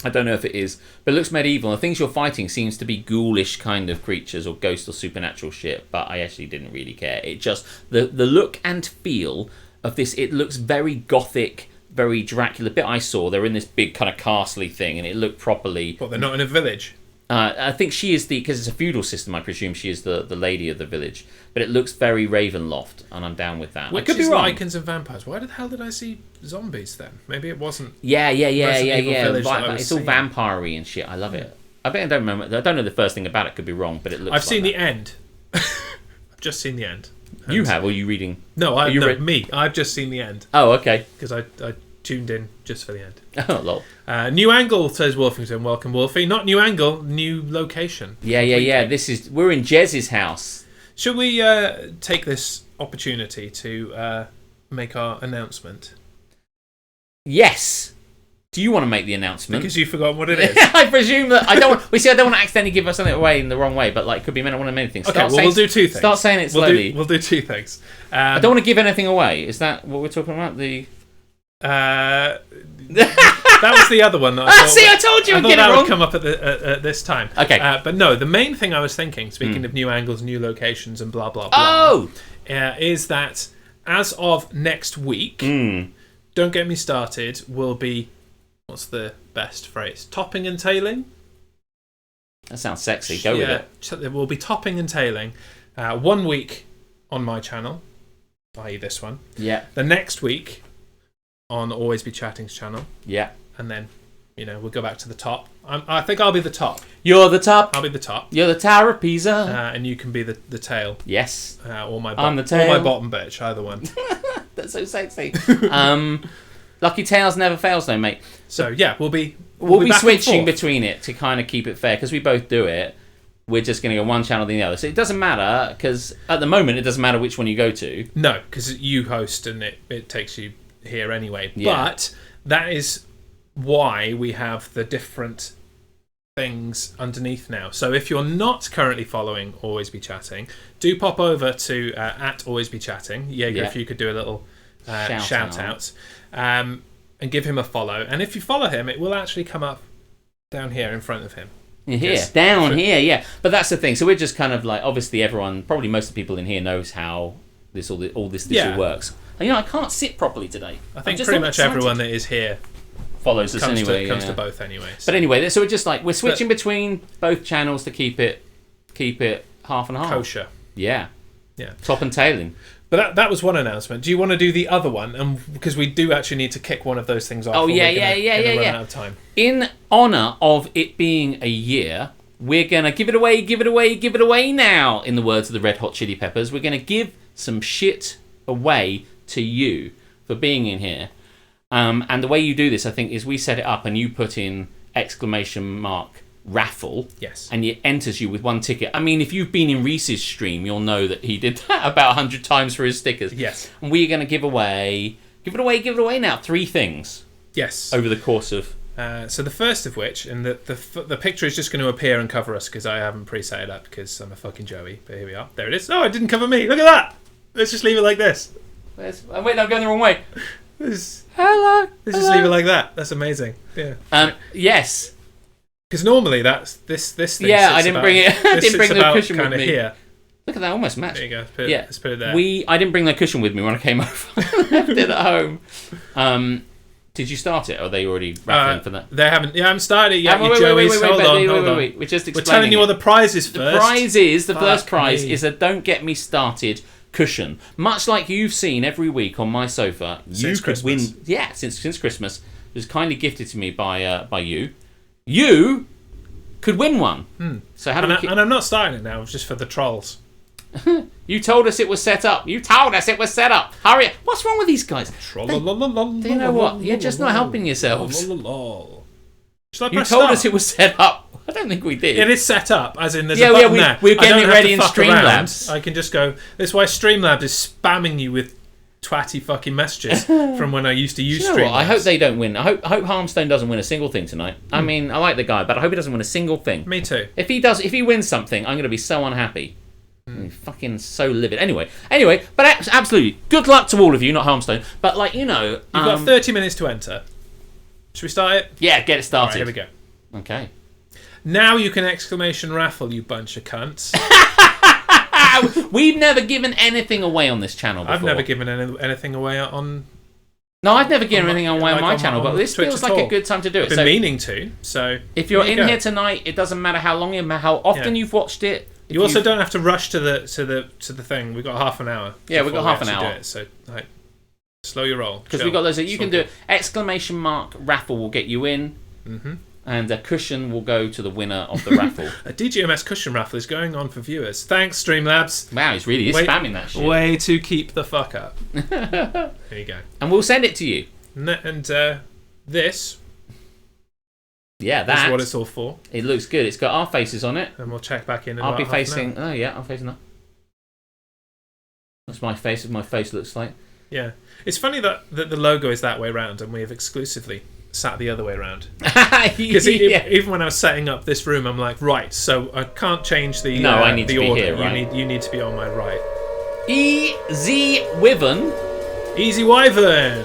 I don't know if it is, but it looks medieval. The things you're fighting seems to be ghoulish kind of creatures or ghost or supernatural shit, but I actually didn't really care. It just, the look and feel of this, it looks very gothic, very Dracula. The bit I saw, they're in this big kind of castle-y thing, and it looked properly... But they're not in a village. I think she is because it's a feudal system, I presume she is the lady of the village. But it looks very Ravenloft, and I'm down with that. Which I could be is wrong. Lycans and vampires. Why the hell did I see zombies then? Maybe it wasn't... Yeah. Village that I Right, was it's all seeing. vampire-y and shit. I love it. I bet I don't remember. I don't know the first thing about it. Could be wrong, but it looks. I've seen like the end. I've just seen the end. that. You have, or are you reading? No, read- me. I've just seen the end. Oh, okay. Because I tuned in just for the end. Oh, lol. New angle, says Wolfington. Welcome, Wolfie. Not new angle, new location. Yeah. We're in Jez's house. Should we take this opportunity to make our announcement? Yes. Do you want to make the announcement? Because you've forgotten what it is. I presume that I don't. We see. I don't want to accidentally give us something away in the wrong way, but like could be one of many things. Okay, well, we'll do two things. Start saying it slowly. We'll do two things. I don't want to give anything away. Is that what we're talking about? That was the other one. That I thought, See, I told you I I'd thought get it that wrong. would come up at this time. Okay. But no, the main thing I was thinking, speaking of new angles, new locations, and blah blah blah, Oh. is that as of next week, Don't Get Me Started will be, what's the best phrase? Topping and tailing. That sounds sexy. Go with it. So it will be topping and tailing 1 week on my channel, i.e. this one. Yeah. The next week on Always Be Chatting's channel. Yeah. And then, we'll go back to the top. I think I'll be the top. You're the top. I'll be the top. You're the Tower of Pisa. And you can be the tail. Yes. Or my I'm the tail. Or my bottom bitch, either one. That's so sexy. Lucky Tails never fails, though, mate. So yeah, we'll be back switching and forth. between it to kind of keep it fair because we both do it. We're just going to go one channel than the other, so it doesn't matter because at the moment it doesn't matter which one you go to. No, because you host and it takes you here anyway. Yeah. But that is why we have the different things underneath now. So if you're not currently following Always Be Chatting, do pop over to at Always Be Chatting. Jaeger, if you could do a little shout out. And give him a follow. And if you follow him, it will actually come up down here in front of him. Here, Yes. down here, yeah. But that's the thing. So we're just kind of like, obviously, everyone, probably most of the people in here knows how this all Yeah. works. And, I can't sit properly today. I think I'm just pretty not much excited. everyone that is here Follows us comes anyway. to yeah. both anyway. But anyway, so we're just like we're switching between both channels to keep it half and half. kosher. Yeah. Yeah. Top and tailing. But that was one announcement. Do you want to do the other one? And because we do actually need to kick one of those things off. Oh, or yeah, we're gonna yeah. run out of time. In honor of it being a year, we're gonna give it away now. In the words of the Red Hot Chili Peppers, we're gonna give some shit away to you for being in here. And the way you do this, I think, is we set it up and you put in ! Raffle. Yes. And it enters you with one ticket. I mean, if you've been in Reese's stream, you'll know that he did that about 100 times for his stickers. Yes. And we're going to give it away now. 3 things Yes. over the course of... So the first of which, and the picture is just going to appear and cover us because I haven't pre-set it up because I'm a fucking Joey. But here we are. There it is. No, it didn't cover me. Look at that. Let's just leave it like this. Wait, I'm going the wrong way. Hello. Let's just leave it like that. That's amazing. Yeah. Yes. Because normally that's this thing. Yeah, sits I didn't about- bring it. I this didn't bring sits the about cushion with kinda me. Here. Look at that, almost matched. There you go. Let's put it there. I didn't bring the cushion with me when I came over. I left it at home. Did you start it, or are they already raffling for that? They haven't. Yeah, I haven't started it yet. Wait, Joey's. Hold on. Wait. We're just We're explaining. telling you what the prize is first. The prize is, the first Fuck prize me. is a Don't Get Me Started cushion. Much like you've seen every week on my sofa, Since you could Christmas. win. Yeah, since Christmas. It was kindly gifted to me by you. You could win one. So how do we And I'm not starting it now. It's just for the trolls. You told us it was set up. Hurry up. What's wrong with these guys? Do you know what? You're just not helping yourselves. Shall I You press told start? us it was set up. I don't think we did. It is set up, as in there's Yeah, a button yeah, there. we're I getting don't it have ready to in fuck around. Streamlabs. I can just go. That's why Streamlabs is spamming you with twatty fucking messages from when I used to use You know Streamlabs. what? I hope they don't win. I hope Harmstone doesn't win a single thing tonight. I mean, I like the guy, but I hope he doesn't win a single thing. Me too. If he wins something, I'm going to be so unhappy. I'm fucking so livid. Anyway, but absolutely, good luck to all of you, not Harmstone. But You've got 30 minutes to enter. Should we start it? yeah, get it All started. right, here we go. Okay. Now you can exclamation raffle, you bunch of cunts. We've never given anything away on this channel before. I've never given anything away on. No, I've never given anything away on like my on- channel, on but this Twitch feels at like a all. good time to do it. I've been So meaning to. So if you're there you in go. here tonight, it doesn't matter how long, how often Yeah. you've watched it. You also don't have to rush to the thing. We've got half an hour. Yeah, we've before got half we an actually hour. do it, so like, slow your roll. Because Chill. we've got those. It's You all can do good. it. ! Raffle will get you in. Mm-hmm. And a cushion will go to the winner of the raffle. A DGMS cushion raffle is going on for viewers. Thanks, Streamlabs. Wow, he's spamming that shit. Way to keep the fuck up. There you go. And we'll send it to you. And this Yeah, is that. what it's all for. It looks good. It's got our faces on it. And we'll check back in. I'll about be half an facing. hour. Oh yeah, I'm facing that. That's my face. What my face looks like. Yeah, it's funny that the logo is that way round, and we have exclusively sat the other way around. Because Yeah. even when I was setting up this room, I'm like, right, so I can't change the No, I need the to be order. here, right? You need to be on my right. Easy Wyvern. Easy Wyvern.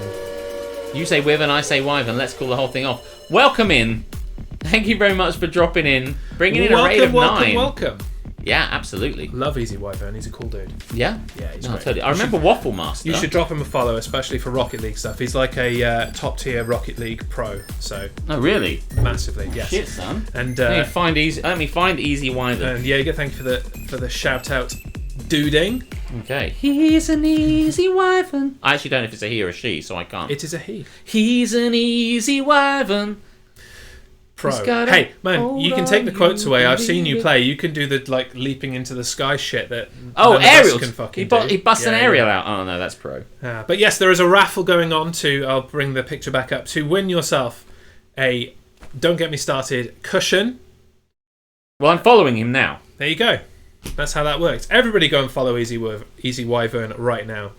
You say Wyvern, I say Wyvern. Let's call the whole thing off. Welcome in. Thank you very much for dropping in. Bringing in a rate of 9. Welcome. Yeah, absolutely. Love Easy Wyvern. He's a cool dude. Yeah? Yeah, he's No, great. totally. I remember Waffle Master. You should drop him a follow, especially for Rocket League stuff. He's like a top tier Rocket League pro, so Oh, really? massively, yes. Shit, son. And Let me find Easy Wyvern. and Jaeger, thank you for the shout out, duding. Okay. He's an easy wyvern. I actually don't know if it's a he or a she, so I can't. It is a he. He's an easy wyvern. Pro. He's got a Hey, man, hold you can take the on quotes you, away. I've seen you baby. play. You can do the like leaping into the sky shit that Oh, none of us aerials. can fucking He busts an Yeah, aerial yeah. out. Oh, no, that's pro. But yes, there is a raffle going on to. I'll bring the picture back up to win yourself a. Don't get me started. Cushion. Well, I'm following him now. There you go. That's how that works. Everybody go and follow Easy Wyvern right now.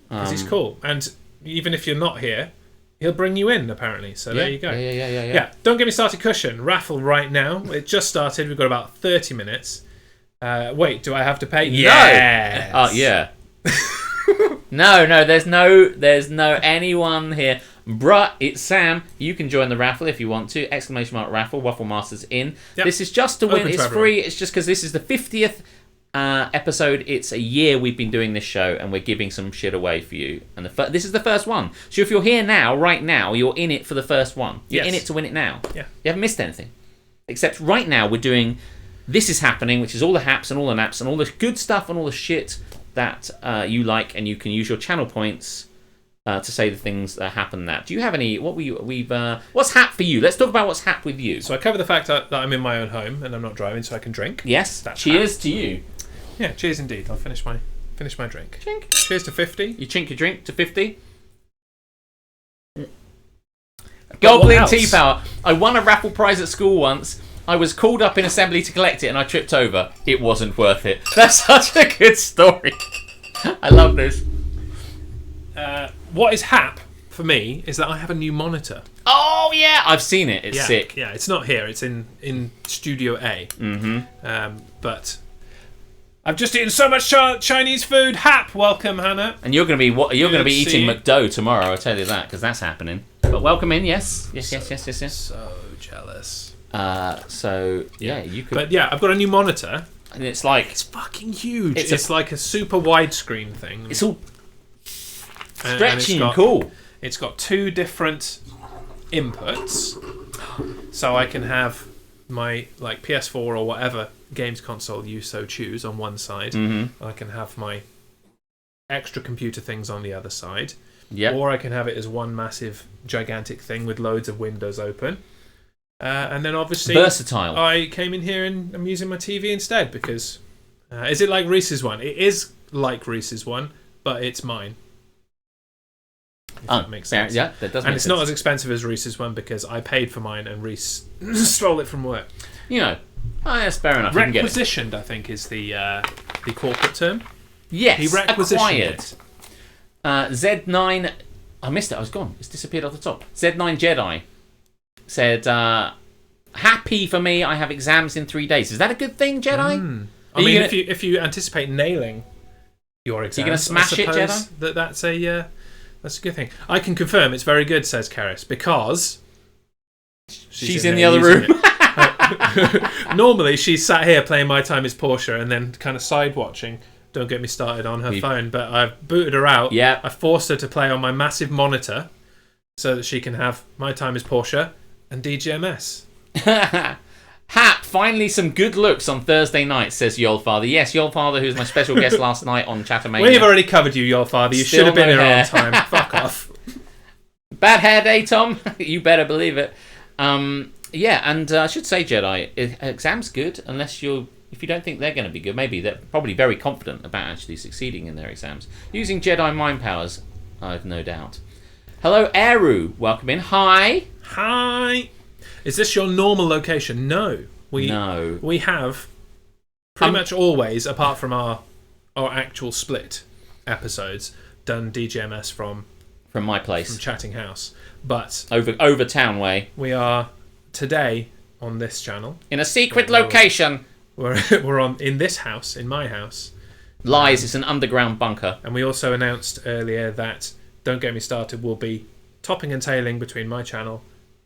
Because he's cool. And even if you're not here, he'll bring you in, apparently. So there you go. Yeah. Don't get me started cushion. Raffle right now. It just started. We've got about 30 minutes. Wait, do I have to pay? Yeah. No, there's no anyone here. Bruh, it's Sam. You can join the raffle if you want to. ! Raffle. Waffle Masters in. Yep. This is just to win. Open to It's everyone. free. It's just because this is the 50th episode. It's a year we've been doing this show, and we're giving some shit away for you. And this is the first one. So if you're here now, right now, you're in it for the first one. You're in Yes. it to win it now. Yeah. You haven't missed anything. Except right now we're doing This Is Happening, which is all the haps and all the naps and all the good stuff and all the shit that you like, and you can use your channel points to say the things that happen. That do you have any? What's hap for you? Let's talk about what's hap with you. So I cover the fact that I'm in my own home and I'm not driving, so I can drink. Yes. That's Cheers to you. Yeah, cheers indeed. I'll finish my drink. Chink. Cheers to 50. You chink your drink to 50. Goblin else? Tea Power. I won a raffle prize at school once. I was called up in assembly to collect it and I tripped over. It wasn't worth it. That's such a good story. I love this. What is hap for me is that I have a new monitor. Oh yeah, I've seen it. It's Yeah, sick. Yeah, it's not here. It's in Studio A. Mm-hmm. But I've just eaten so much Chinese food. Hap, welcome, Hannah. And you're gonna be You're gonna be Good to see eating you. McDo tomorrow. I'll tell you that because that's happening. But welcome in. Yes. So jealous. So yeah, you could. But yeah, I've got a new monitor. And it's like It's fucking huge. It's It's like a super widescreen thing. it's all And stretchy and got- cool. It's got two different inputs, so I can have my like PS4 or whatever games console you so choose on one side. Mm-hmm. I can have my extra computer things on the other side, Yeah. or I can have it as one massive, gigantic thing with loads of windows open. And then obviously, Versatile. I came in here and I'm using my TV instead because is it like Reese's one? It is like Reese's one, but it's mine. If that makes sense. Yeah, that does. And make it's sense. not as expensive as Reese's one because I paid for mine and Reese stole it from work. You know, that's fair enough. You can get it. Requisitioned, I think, is the corporate term. Yes, He requisitioned acquired. it. Z9. I missed it. I was gone. It's disappeared off the top. Z9 Jedi said, "Happy for me. I have exams in 3 days. Is that a good thing, Jedi? I Are mean, you gonna- if you anticipate nailing your exams, gonna smash I it, suppose Jedi? That's a good thing. I can confirm it's very good, says Karis, because She's in the there other using room. it. Normally, she's sat here playing My Time is Portia and then kind of side watching. Don't get me started on her phone, but I've booted her out. Yeah. I forced her to play on my massive monitor so that she can have My Time is Portia and DGMS. Hap, finally some good looks on Thursday night, says Yolfather. Yes, Yolfather, who's my special guest last night on Chattermania. We've already covered you, your father. You Still should have been no here hair. on time. Fuck off. Bad hair day, Tom. You better believe it. Yeah, and I should say, Jedi, exams good unless if you don't think they're going to be good. Maybe they're probably very confident about actually succeeding in their exams. Using Jedi mind powers, I've no doubt. Hello, Eru. Welcome in. Hi. Hi. Is this your normal location? No. No. We have pretty much always, apart from our actual split episodes, done DGMS from From my place. Chatting House. But Over town way. we are today on this channel. In a secret location. We're on in this house, in my house. Lies, it's an underground bunker. And we also announced earlier that Don't Get Me Started will be topping and tailing between my channel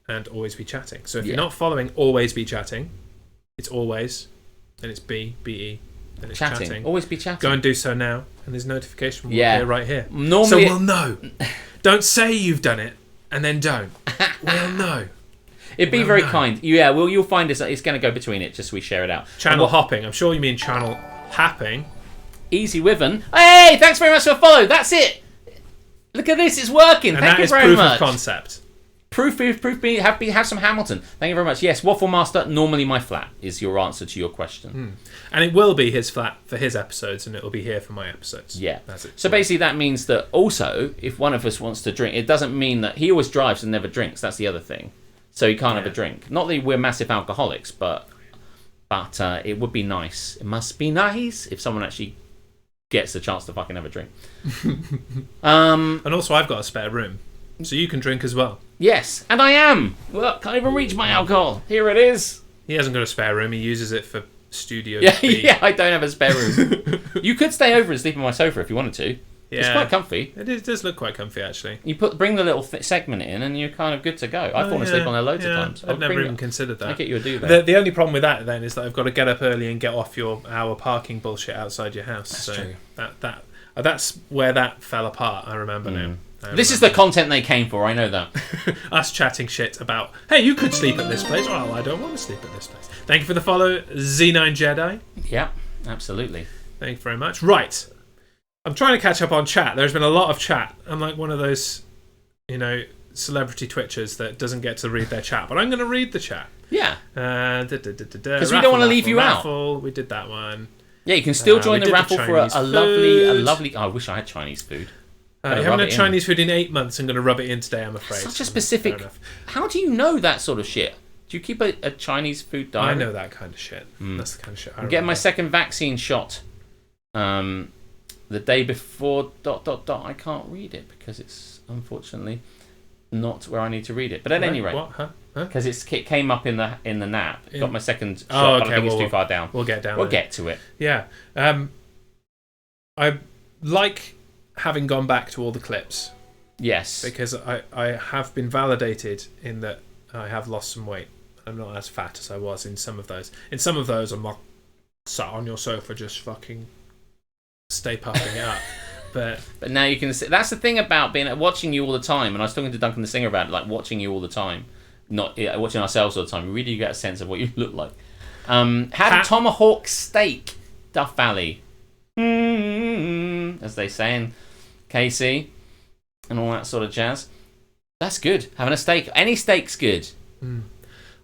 and Always Be Chatting. So if you're not following Always Be Chatting, it's always, then it's BE, then it's chatting. Always be chatting. Go and do so now, and there's notification will Yeah. appear right here. Normally- so we'll know. Don't say you've done it and then don't. We'll know. It'd be Well, very no. kind. Yeah, well, you'll find it's going to go between it, just so we share it out. Channel hopping. I'm sure you mean channel happing. Easy Wyvern. Hey, thanks very much for the follow. That's it. Look at this, it's working. And Thank that you is very proof much. of concept. Proof. Have some Hamilton. Thank you very much. Yes, Waffle Master. Normally my flat is your answer to your question. And it will be his flat for his episodes, and it will be here for my episodes. Yeah. That's it. So basically, that means that also, if one of us wants to drink, it doesn't mean that he always drives and never drinks. That's the other thing. So he can't have a drink. Not that we're massive alcoholics, but it would be nice. It must be nice if someone actually gets the chance to fucking have a drink. And also, I've got a spare room, so you can drink as well. Yes, and I am. Look, can't even reach my alcohol. Here it is. He hasn't got a spare room. He uses it for studio. Yeah, speak. yeah. I don't have a spare room. You could stay over and sleep on my sofa if you wanted to. Yeah. It's quite comfy. It does look quite comfy, actually. You bring the little segment in, and you're kind of good to go. I've fallen asleep on there loads of times. I've never even considered that. I'll get you a duvet. The only problem with that then is that I've got to get up early and get off your hour parking bullshit outside your house. That's so true. That's where that fell apart. I remember now. This is the content they came for. I know that. Us chatting shit about, hey, you could sleep at this place. Well, I don't want to sleep at this place. Thank you for the follow, Z9 Jedi. Yeah, absolutely. Thank you very much. Right. I'm trying to catch up on chat. There's been a lot of chat. I'm like one of those, celebrity Twitchers that doesn't get to read their chat, but I'm going to read the chat. Yeah. Because we don't want to leave you out. We did that one. Yeah, you can still join the raffle for a lovely. I wish I had Chinese food. You haven't had Chinese food in 8 months. I'm going to rub it in today, I'm afraid. Such a specific. How do you know that sort of shit? Do you keep a Chinese food diary? I know that kind of shit. That's the kind of shit I'm getting my second vaccine shot. The day before ... I can't read it because it's unfortunately not where I need to read it. But at any rate, what? Huh? Because it came up in the nap. Got my second shot, Oh, okay. but I think it's too far down. We'll get down. We'll get to it. Yeah. I like having gone back to all the clips. Yes. Because I have been validated in that I have lost some weight. I'm not as fat as I was in some of those. In some of those, I'm like sat on your sofa just fucking stay puffing it up. But now you can see. That's the thing about watching you all the time. And I was talking to Duncan the Singer about it, like watching you all the time, not watching ourselves all the time. We really get a sense of what you look like. Had a tomahawk steak, Duff Valley, as they say in KC, and all that sort of jazz. That's good. Having a steak, any steak's good.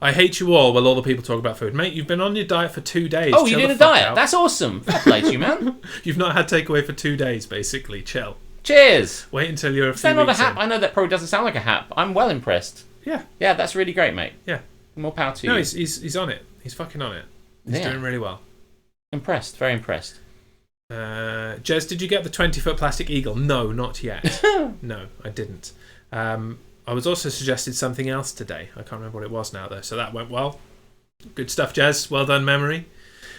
I hate you all while all the people talk about food. Mate, you've been on your diet for 2 days. Oh, you Chill did the a fuck diet? out. That's awesome. Fair play to you, man. You've not had takeaway for 2 days, basically. Chill. Cheers. Wait until you're a Is few that not a weeks hap? in. I know that probably doesn't sound like a hap. I'm well impressed. Yeah. Yeah, that's really great, mate. Yeah. More power to you. No, he's on it. He's fucking on it. He's doing really well. Impressed. Very impressed. Jez, did you get the 20-foot plastic eagle? No, not yet. No, I didn't. I was also suggested something else today. I can't remember what it was now, though. So that went well. Good stuff, Jez. Well done, memory.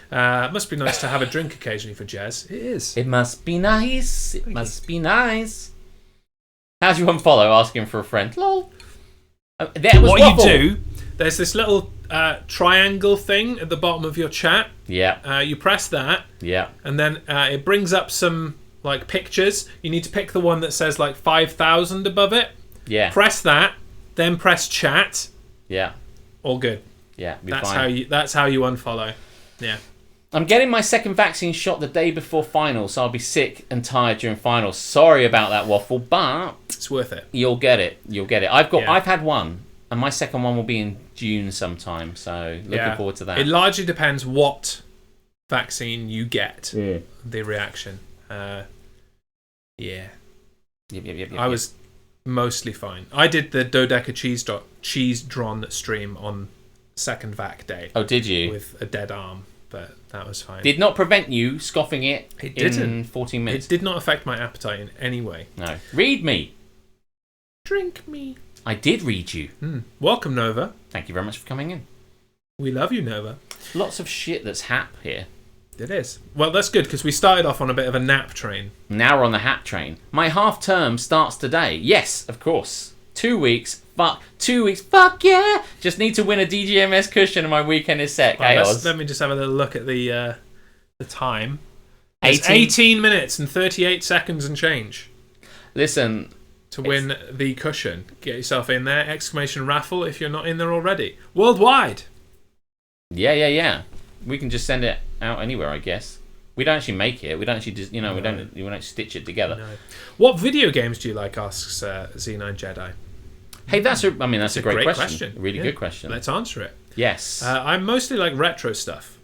Must be nice to have a drink occasionally for Jez. It is. It must be nice. It must be nice. How do you unfollow? Asking for a friend. Lol. That was what waffle. you do, there's this little triangle thing at the bottom of your chat. Yeah. You press that. Yeah. And then it brings up some like pictures. You need to pick the one that says like 5,000 above it. Yeah. Press that, then press chat. Yeah. All good. Yeah. That's how you unfollow. Yeah. I'm getting my second vaccine shot the day before finals, so I'll be sick and tired during finals. Sorry about that, Waffle, but it's worth it. You'll get it. I've had one, and my second one will be in June sometime. So looking forward to that. It largely depends what vaccine you get. The reaction. Yeah. Yep. I was mostly fine. I did the Dodeca cheese drawn stream on second vac day. Oh, did you? With a dead arm, but that was fine. Did not prevent you scoffing it, didn't. in 14 minutes. It did not affect my appetite in any way. No. Read me. Drink me. I did read you. Welcome, Nova. Thank you very much for coming in. We love you, Nova. Lots of shit that's hap here. It is. Well, that's good, because we started off on a bit of a nap train. Now we're on the hat train. My half term starts today. Yes, of course. 2 weeks. 2 weeks. Fuck yeah! Just need to win a DGMS cushion and my weekend is set. Chaos. Let me just have a little look at the time. It's 18 minutes and 38 seconds and change. Listen. To win the cushion. Get yourself in there. Exclamation raffle if you're not in there already. Worldwide. Yeah. We can just send it out anywhere, I guess. We don't actually make it. We don't actually just, we don't stitch it together. No. What video games do you like? Asks Z9 Jedi. Hey, that's a great question. Really good question. Let's answer it. Yes. I'm mostly like retro stuff.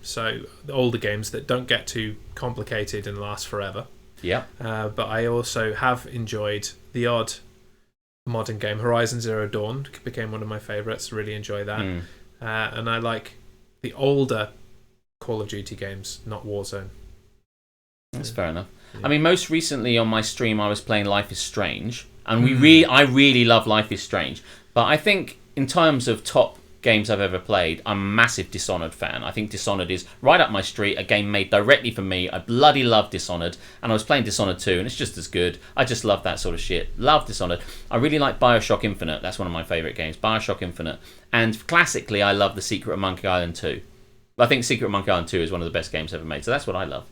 So the older games that don't get too complicated and last forever. Yeah. But I also have enjoyed the odd modern game. Horizon Zero Dawn became one of my favourites. Really enjoy that. And I like the older Call of Duty games, not Warzone. That's fair enough. Yeah. I mean, most recently on my stream, I was playing Life is Strange, and I really love Life is Strange. But I think in terms of top games I've ever played. I'm a massive Dishonored fan. I think Dishonored is right up my street, a game made directly for me. I bloody love Dishonored, and I was playing Dishonored 2, and it's just as good. I just love that sort of shit. Love Dishonored. I really like Bioshock Infinite. That's one of my favourite games, Bioshock Infinite. And classically, I love The Secret of Monkey Island 2. I think Secret of Monkey Island 2 is one of the best games ever made, so that's what I love.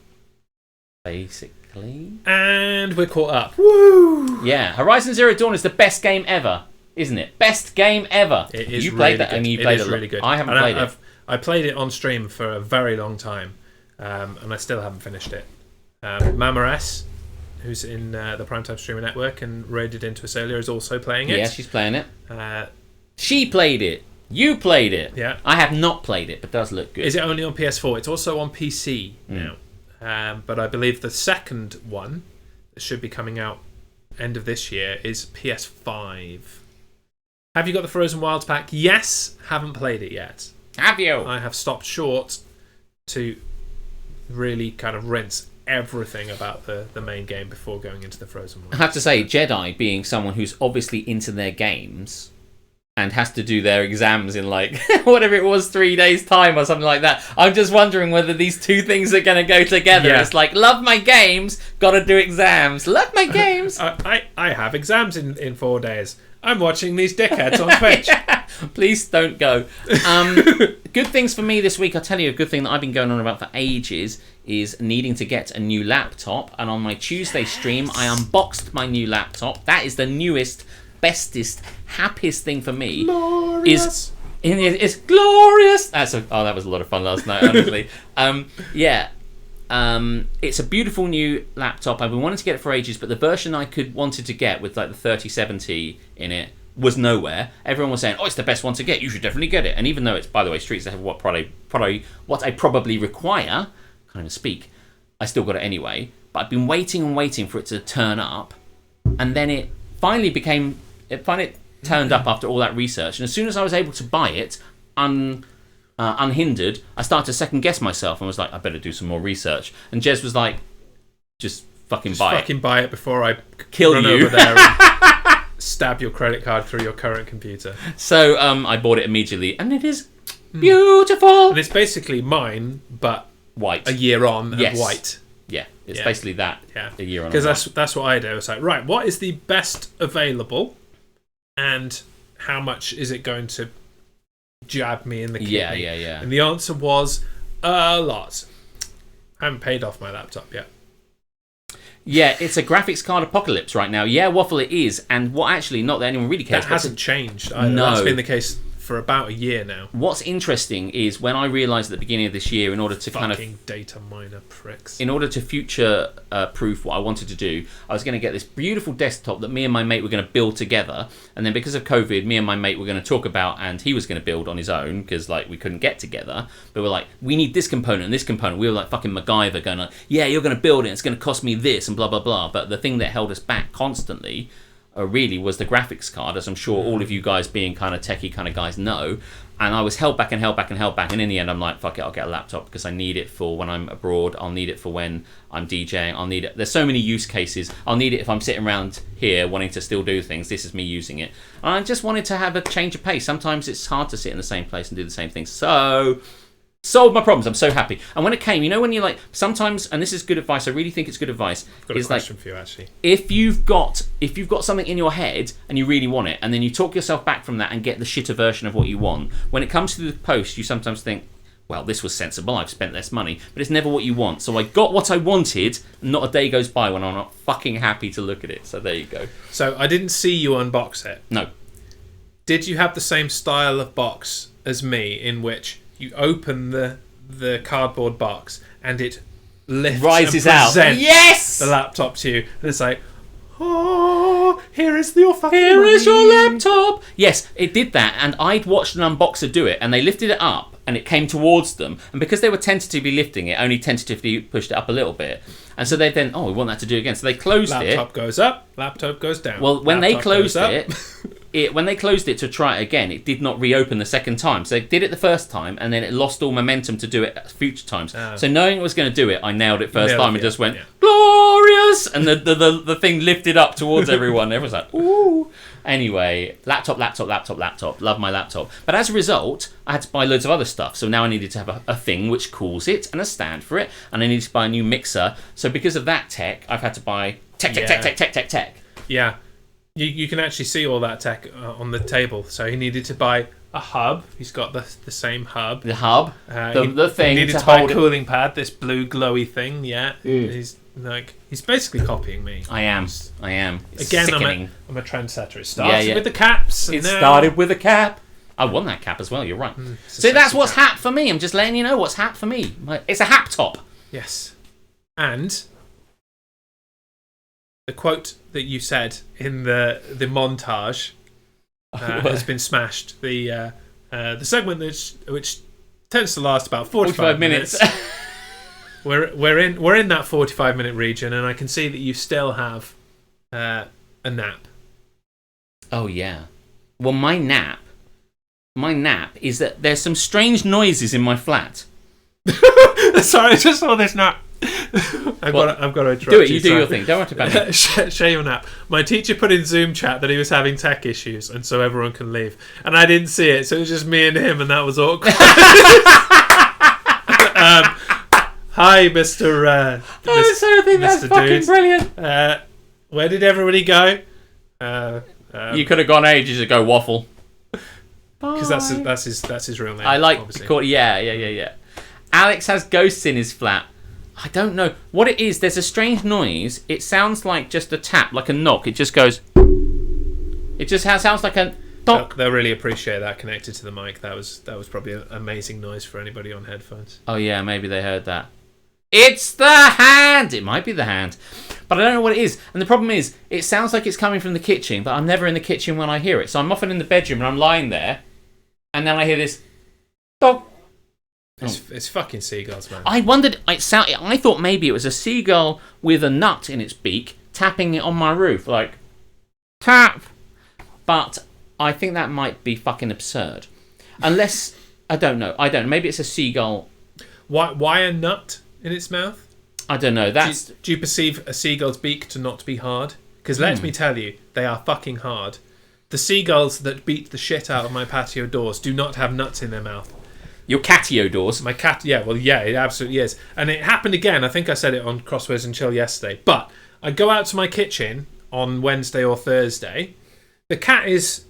Basically. And we're caught up. Woo! Yeah, Horizon Zero Dawn is the best game ever, isn't it? Best game ever. It is you really played that, good. and you It played is it. really good. I haven't And played it. I played it on stream for a very long time, and I still haven't finished it. Mama S, who's in the Primetime Streamer Network and raided into us earlier, is also playing it. Yeah, she's playing it. Uh, She played it. You played it. Yeah. I have not played it, but does look good. Is it only on PS4? It's also on PC now. But I believe the second one that should be coming out end of this year is PS5. Have you got the Frozen Wilds pack? Yes. Haven't played it yet. Have you? I have stopped short to really kind of rinse everything about the main game before going into the Frozen I Wilds. have to say, Jedi being someone who's obviously into their games and has to do their exams in like whatever it was, 3 days time or something like that. I'm just wondering whether these two things are going to go together. Yeah. It's like, love my games, gotta do exams. Love my games. I have exams in 4 days. I'm watching these dickheads on Twitch. Please don't go. Good things for me this week. I'll tell you a good thing that I've been going on about for ages is needing to get a new laptop. And on my Tuesday stream, I unboxed my new laptop. That is the newest, bestest, happiest thing for me. Glorious. It's glorious. That was a lot of fun last night, honestly. It's a beautiful new laptop. I've been wanting to get it for ages, but the version I wanted to get with like the 3070 in it was nowhere. Everyone was saying, "Oh, it's the best one to get. You should definitely get it." And even though it's, by the way, Streets have what I probably require, can't even speak, I still got it anyway. But I've been waiting and waiting for it to turn up, and then it finally turned up after all that research. And as soon as I was able to buy it, unhindered, I started to second guess myself and was like, I better do some more research. And Jez was like, just fucking buy it before I Kill run you. over there and stab your credit card through your current computer. So I bought it immediately, and it is beautiful. And it's basically mine, but White. a year on and Yes. white. Yeah, it's Yeah. basically that. Yeah, A year on. because that's what I do. It's like, right, what is the best available, and how much is it going to jab me in the kidney? Yeah. And the answer was a lot. I haven't paid off my laptop yet. Yeah, it's a graphics card apocalypse right now. Yeah, Waffle, it is. And what actually, not that anyone really cares. That hasn't changed either. No. That's been the case for about a year now. What's interesting is when I realised at the beginning of this year, in order to Fucking data miner pricks. in order to future proof what I wanted to do, I was going to get this beautiful desktop that me and my mate were going to build together. And then because of COVID, me and my mate were going to talk about, and he was going to build on his own because like we couldn't get together. But we're like, we need this component and this component. We were like fucking MacGyver going like, yeah, you're going to build it. It's going to cost me this and blah, blah, blah. But the thing that held us back constantly really was the graphics card, as I'm sure all of you guys being kind of techie kind of guys know. And I was held back. And in the end, I'm like, fuck it, I'll get a laptop because I need it for when I'm abroad. I'll need it for when I'm DJing. I'll need it. There's so many use cases. I'll need it if I'm sitting around here wanting to still do things. This is me using it. And I just wanted to have a change of pace. Sometimes it's hard to sit in the same place and do the same thing. So solved my problems. I'm so happy. And when it came, you know, when you're like, sometimes, and this is good advice, I really think it's good advice. I've got a is question like, for you, actually. if you've got something in your head and you really want it, and then you talk yourself back from that and get the shitter version of what you want, when it comes to the post, you sometimes think, well, this was sensible, I've spent less money, but it's never what you want. So I got what I wanted, and not a day goes by when I'm not fucking happy to look at it. So there you go. So I didn't see you unbox it. No. Did you have the same style of box as me, in which you open the cardboard box and it lifts Rises and out. presents Yes! the laptop to you, and it's like, oh, here is your fucking Here is your money. laptop. Yes, it did that, and I'd watched an unboxer do it, and they lifted it up, and it came towards them, and because they were tentatively lifting it, only tentatively pushed it up a little bit, and so they then, we want that to do again, so they closed it. Laptop goes up, laptop goes down. Well, when they Laptop closed goes up. it, when they closed it to try it again, it did not reopen the second time. So they did it the first time, and then it lost all momentum to do it at future times. So knowing it was going to do it, I nailed it first time and just went, glorious! And the thing lifted up towards everyone. Everyone's like, ooh. Anyway, laptop. Love my laptop. But as a result, I had to buy loads of other stuff. So now I needed to have a thing which cools it and a stand for it. And I needed to buy a new mixer. So because of that tech, I've had to buy tech. Yeah. You can actually see all that tech on the table. So he needed to buy a hub. He's got the same hub. The hub. The thing. He needed to buy a cooling pad, this blue glowy thing. Yeah. He's basically copying me. I am. It's again, sickening. I'm a trendsetter. It started with the caps. It started with a cap. I won that cap as well. You're right. So that's what's hap for me. I'm just letting you know what's hap for me. It's a hap top. Yes. And the quote that you said in the montage has been smashed. The segment which tends to last about 45 minutes. We're in that 45-minute region, and I can see that you still have a nap. Oh yeah. Well, my nap is that there's some strange noises in my flat. Sorry, I just saw this nap. I've got to interrupt you. Do it. You do your thing. Don't worry about it. Share your nap. My teacher put in Zoom chat that he was having tech issues, and so everyone can leave. And I didn't see it, so it was just me and him, and that was awkward. Hi, Mr. I think that's fucking brilliant. Where did everybody go? You could have gone ages ago, Waffle. Because that's his real name. I like obviously. Yeah. Alex has ghosts in his flat. I don't know what it is. There's a strange noise. It sounds like just a tap, like a knock. It just goes. It just sounds like a knock. They'll really appreciate that connected to the mic. That was probably an amazing noise for anybody on headphones. Oh yeah, maybe they heard that. It's the hand! It might be the hand. But I don't know what it is. And the problem is, it sounds like it's coming from the kitchen, but I'm never in the kitchen when I hear it. So I'm often in the bedroom and I'm lying there, and then I hear this dog. It's fucking seagulls, man. I wondered, I thought maybe it was a seagull with a nut in its beak tapping it on my roof, like, tap. But I think that might be fucking absurd. Unless, I don't know. Maybe it's a seagull. Why a nut in its mouth? I don't know. Do you perceive a seagull's beak to not be hard? Because let me tell you, they are fucking hard. The seagulls that beat the shit out of my patio doors do not have nuts in their mouth. Your catio doors? My cat, it absolutely is. And it happened again. I think I said it on Crosswords and Chill yesterday. But I go out to my kitchen on Wednesday or Thursday. The cat is,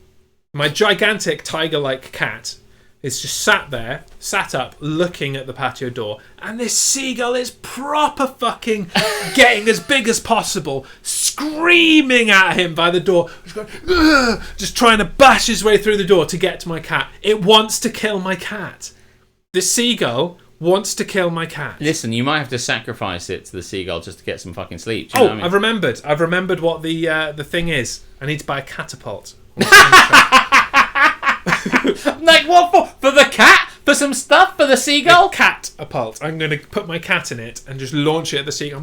my gigantic tiger-like cat, is just sat up, looking at the patio door, and this seagull is proper fucking getting as big as possible, screaming at him by the door, just trying to bash his way through the door to get to my cat. It wants to kill my cat. This seagull wants to kill my cat. Listen, you might have to sacrifice it to the seagull just to get some fucking sleep. Do you know what I mean? I've remembered what the thing is. I need to buy a catapult. Like what for the cat? For some stuff? For the seagull? Catapult. I'm going to put my cat in it and just launch it at the seagull.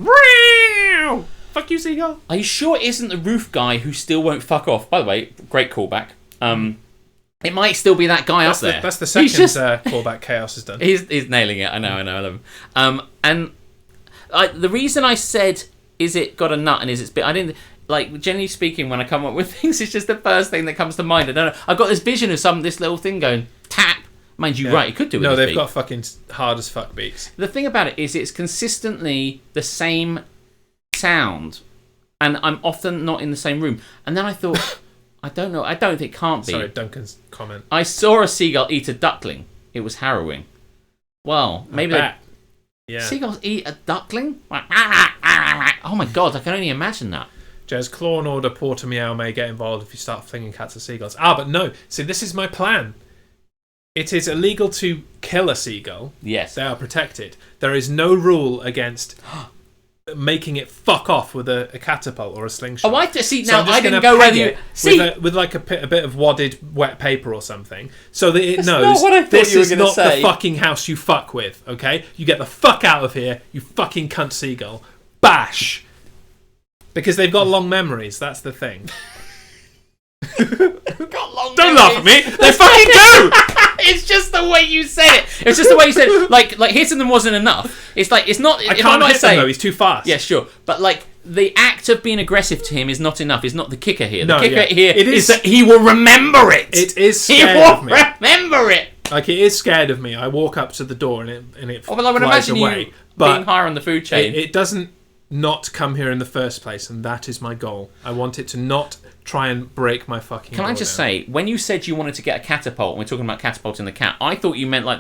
Fuck you, seagull. Are you sure it isn't the roof guy who still won't fuck off? By the way, great callback. It might still be that guy up there. That's the second callback Chaos has done. He's nailing it. I know. I love him. And the reason I said, is it got a nut and is it spit? I didn't... Like, generally speaking, when I come up with things, it's just the first thing that comes to mind. I don't know. I've got this vision of this little thing going, tap. Mind you, right, it could do it. No, they've got fucking hard as fuck beats. The thing about it is it's consistently the same sound, and I'm often not in the same room. And then I thought, I don't know, I don't think it can't be. Sorry, Duncan's comment. I saw a seagull eat a duckling. It was harrowing. Well, maybe seagulls eat a duckling? Oh my god, I can only imagine that. Jez, Claw and Order, Porter Meow may get involved if you start flinging cats at seagulls. But no. See, this is my plan. It is illegal to kill a seagull. Yes. They are protected. There is no rule against making it fuck off with a catapult or a slingshot. Oh, I didn't go whether you... With like a bit of wadded wet paper or something, so that it knows not what I thought this you were is gonna not say. the fucking house you fuck with, okay? You get the fuck out of here, you fucking cunt seagull. Bash! Because they've got long memories, that's the thing. Got long Don't laugh at me. They fucking do. It's just the way you said it. It's just the way you said it. Like hitting them wasn't enough. It's like it's not. I can't hit him though. He's too fast. Yeah, sure. But like the act of being aggressive to him is not enough. He's not the kicker here. The No, kicker yeah. here It is is- that he will remember it. It is He scared will of me. remember it. Like it is scared of me. I walk up to the door and it Oh, well, I would flies imagine away. you But being higher on the food chain. it doesn't not come here in the first place, and that is my goal. I want it to not try and break my fucking. Can I door just down. say, when you said you wanted to get a catapult, and we're talking about catapulting the cat, I thought you meant like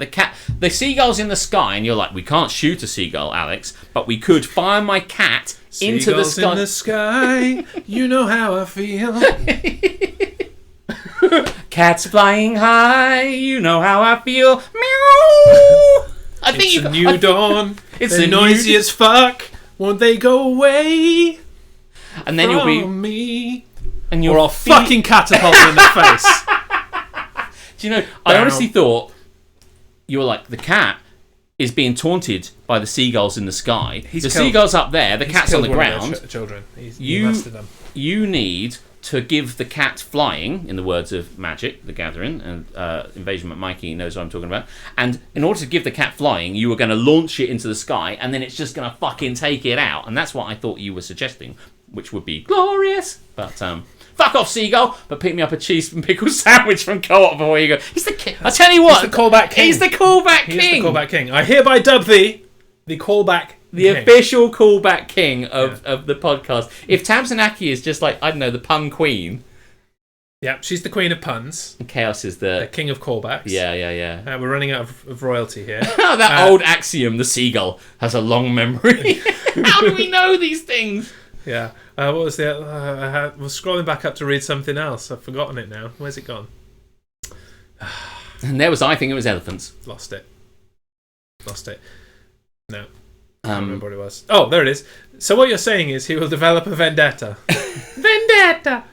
the seagulls in the sky, and you're like, we can't shoot a seagull, Alex, but we could fire my cat into the Seagulls sky. in the sky, you know how I feel. Cats flying high, you know how I feel. Meow. I think It's you a new dawn. It's They're a new- noisy as fuck. Won't they go away and then from you'll be, me? and Or you'll I'll fucking catapult you in the face. Do you know? I Bow. honestly thought you were like the cat is being taunted by the seagulls in the sky. The killed- seagulls up there, the cat's on the Killed one of ground. their children. He You- molested them. You need to give the cat flying, in the words of Magic the Gathering, and Invasion McMikey knows what I'm talking about. And in order to give the cat flying, you were going to launch it into the sky, and then it's just going to fucking take it out. And that's what I thought you were suggesting, which would be glorious. But fuck off, seagull! But pick me up a cheese and pickle sandwich from Co-op before you go. He's the king. I tell you what, He's the callback king. He's the callback He king. is the callback king. I hereby dub thee the callback The king. official callback king of the podcast. If Tamsinaki is just like, I don't know, the pun queen, Yeah, she's the queen of puns. and Chaos is The the... king of callbacks. Yeah. We're running out of royalty here. That old axiom, the seagull has a long memory. How do we know these things? Yeah. What was the? I was scrolling back up to read something else. I've forgotten it now. Where's it gone? And there was, I think it was elephants. Lost it. No. I don't remember what it was. Um, Oh, there it is. So what you're saying is he will develop a vendetta. Vendetta.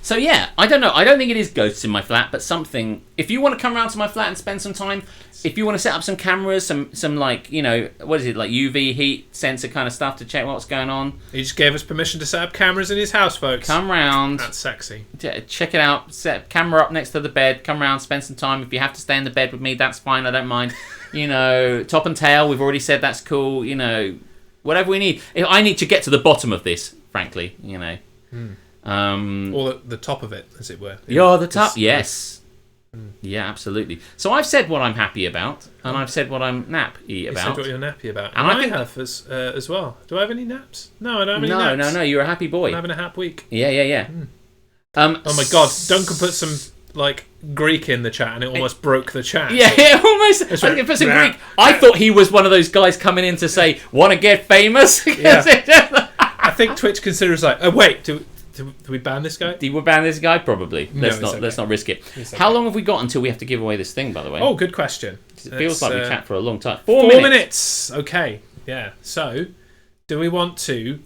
So yeah, I don't know. I don't think it is ghosts in my flat, but something. If you want to come around to my flat and spend some time, if you want to set up some cameras, some like, you know, what is it, like UV heat sensor kind of stuff to check what's going on, He just gave us permission to set up cameras in his house, folks. come round, That's sexy. check it out. Set a camera up next to the bed. Come round, spend some time. If you have to stay in the bed with me, that's fine. I don't mind. You know, top and tail. We've already said that's cool. You know, whatever we need. If I need to get to the bottom of this, frankly. You know. Or the top of it, as it were. You're the top. This- Yes. Yeah, absolutely. So I've said what I'm happy about, and I've said what I'm nappy You said about. what you're nappy about. And And I think- have as well. Do I have any naps? No, I don't have any naps. No. You're a happy boy. I'm having a hap week. Yeah. Oh my god, Duncan put some like Greek in the chat and it almost broke the chat. Yeah, almost. I right. think for some Greek. I thought he was one of those guys coming in to say, "Want to get famous?" Yeah. I think Twitch considers like, oh wait, do we ban this guy? Do we ban this guy? Probably. No, Let's it's not. okay. Let's not risk it. It's How okay. long have we got until we have to give away this thing? By the way, Oh, good question. it feels like we chat for a long time. 4 4 minutes. Okay, yeah. So, do we want to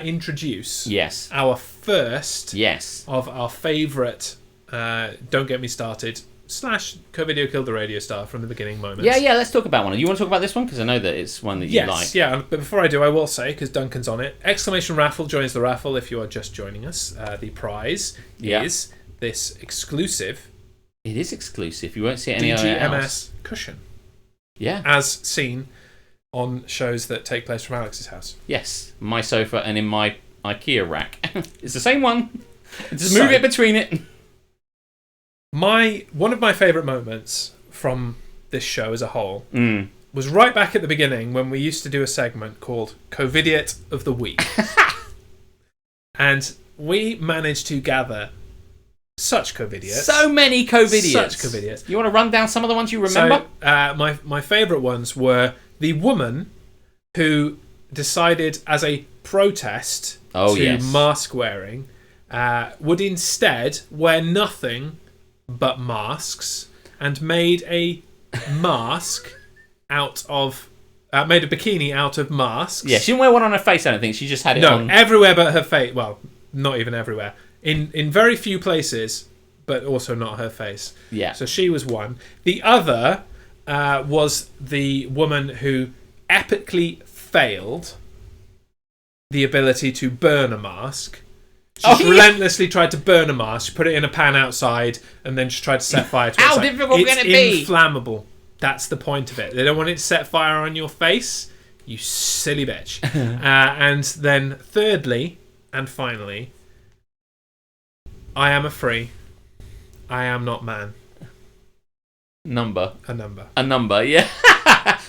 introduce Yes. our first Yes. of our favourite Don't Get Me Started / Co-Video Killed the Radio Star from the beginning moments? Yeah. Let's talk about one. You want to talk about this one because I know that it's one that you Yes, like. yeah, but before I do, I will say, because Duncan's on it, exclamation raffle joins the raffle if you are just joining us. The prize Yeah. is this exclusive It is exclusive. You won't see it anywhere else. DGMS cushion, Yeah. as seen on shows that take place from Alex's house. Yes. My sofa and in my IKEA rack. It's the same one. Just So- move it between it. One of my favourite moments from this show as a whole Mm. was right back at the beginning when we used to do a segment called Covidiot of the Week. And we managed to gather such Covidiots. So many Covidiots. Such Covidiots. You want to run down some of the ones you remember? So, my favourite ones were the woman who decided as a protest Oh, to yes. mask wearing would instead wear nothing but masks and made a mask out of... made a bikini out of masks. Yeah, she didn't wear one on her face, I don't think. She just had it No, on. everywhere but her face. Well, not even everywhere. In very few places, but also not her face. Yeah. So she was one. The other was the woman who epically failed the ability to burn a mask. She Oh, yeah. relentlessly tried to burn a mask. She put it in a pan outside and then just tried to set fire to it. How It's difficult can it be? It's inflammable. That's the point of it. They don't want it to set fire on your face. You silly bitch. And then thirdly and finally, I am a free. I am not man. Number. A number. A number, yeah.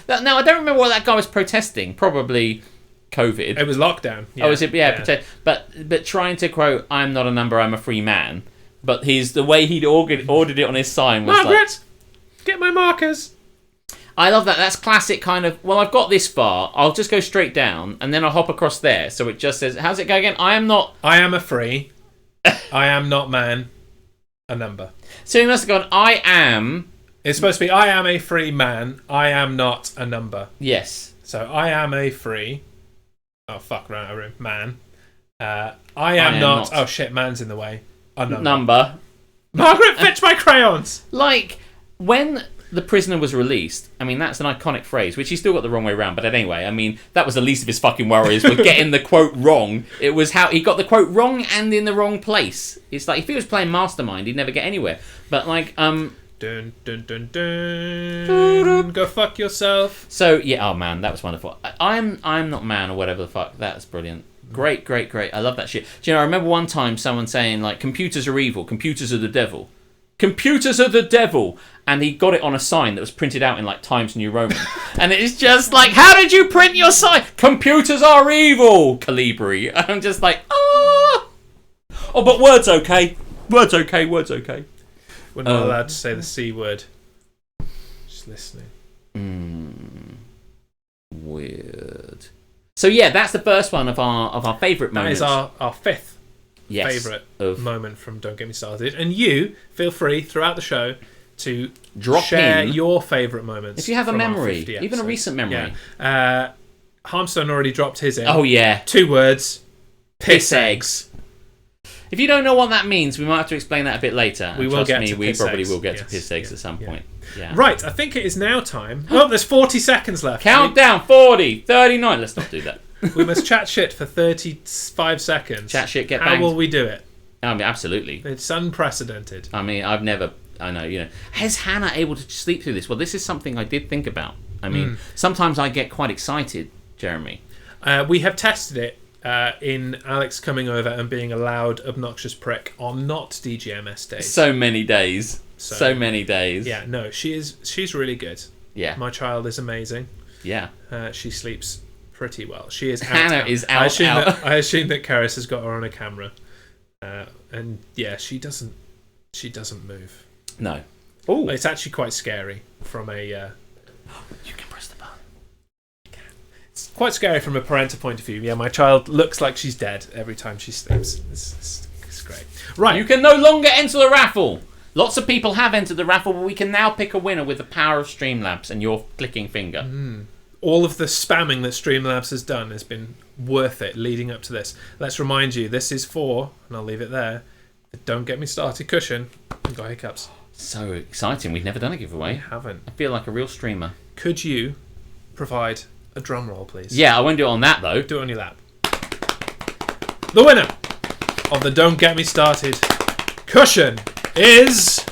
No, I don't remember what that guy was protesting. Probably COVID. It was lockdown. Oh, is it? Yeah, but trying to quote, "I'm not a number, I'm a free man." But the way he'd ordered it on his sign was Margaret, get my markers. I love that. That's classic kind of, well, I've got this far, I'll just go straight down, and then I'll hop across there. So it just says, how's it go again? I am a free. I am not man. A number. So he must have gone, I am... It's supposed to be, I am a free man. I am not a number. Yes. So I am a free... Oh, fuck, right, I wrote man. I am not... Oh, shit, man's in the way. A number. Margaret, fetch my crayons! Like, when the prisoner was released, I mean, that's an iconic phrase, which he still got the wrong way around, but anyway, I mean, that was the least of his fucking worries, was getting the quote wrong. It was how he got the quote wrong and in the wrong place. It's like, if he was playing Mastermind, he'd never get anywhere. But, like, Dun, dun, dun, dun. Go fuck yourself. So, yeah, oh man, that was wonderful. I'm not man, or whatever the fuck. That's brilliant. Great. I love that shit. Do you know, I remember one time someone saying, like, computers are evil, computers are the devil. Computers are the devil! And he got it on a sign that was printed out in, like, Times New Roman. And it's just like, how did you print your sign? Computers are evil! Calibri. And I'm just like, ah! Oh, but word's okay. Word's okay. We're not allowed to say the C word. Just listening. Weird. So yeah, that's the first one of our favourite moments. That is our fifth favourite of moment from Don't Get Me Started. And you, feel free throughout the show to Drop share in. your favourite moments. If you have a from our memory, 50 even a episodes. recent memory. Yeah. Harmstone already dropped his in. Oh yeah. 2 words. Piss eggs. If you don't know what that means, we might have to explain that a bit later. We And will trust get me, to we piss probably eggs. will get to Yes. piss eggs Yeah. at some Yeah. point. Yeah. Right, I think it is now time. Oh, there's 40 seconds left. Countdown 40, 39. Let's not do that. We must chat shit for 35 seconds. Chat shit, get How banged. will we do it? I mean, absolutely. It's unprecedented. I mean, I know, you know. Is Hannah able to sleep through this? Well, this is something I did think about. I mean, sometimes I get quite excited, Jeremy. We have tested it in Alex coming over and being a loud, obnoxious prick on not DGMS days. So many days. So many days. Yeah, no, she's really good. Yeah. My child is amazing. Yeah. She sleeps pretty well. She is out. Hannah is out. I assume that Karis has got her on a camera. And yeah, she doesn't move. No. Oh. It's actually quite scary from a... You can press the button. It's quite scary from a parental point of view. Yeah, my child looks like she's dead every time she sleeps. It's great. Right. You can no longer enter the raffle. Lots of people have entered the raffle, but we can now pick a winner with the power of Streamlabs and your clicking finger. All of the spamming that Streamlabs has done has been worth it leading up to this. Let's remind you, this is for, and I'll leave it there, the Don't Get Me Started cushion. I've got hiccups. So exciting. We've never done a giveaway. I haven't. I feel like a real streamer. Could you provide a drum roll, please? Yeah, I won't do it on that, though. Do it on your lap. The winner of the Don't Get Me Started cushion is...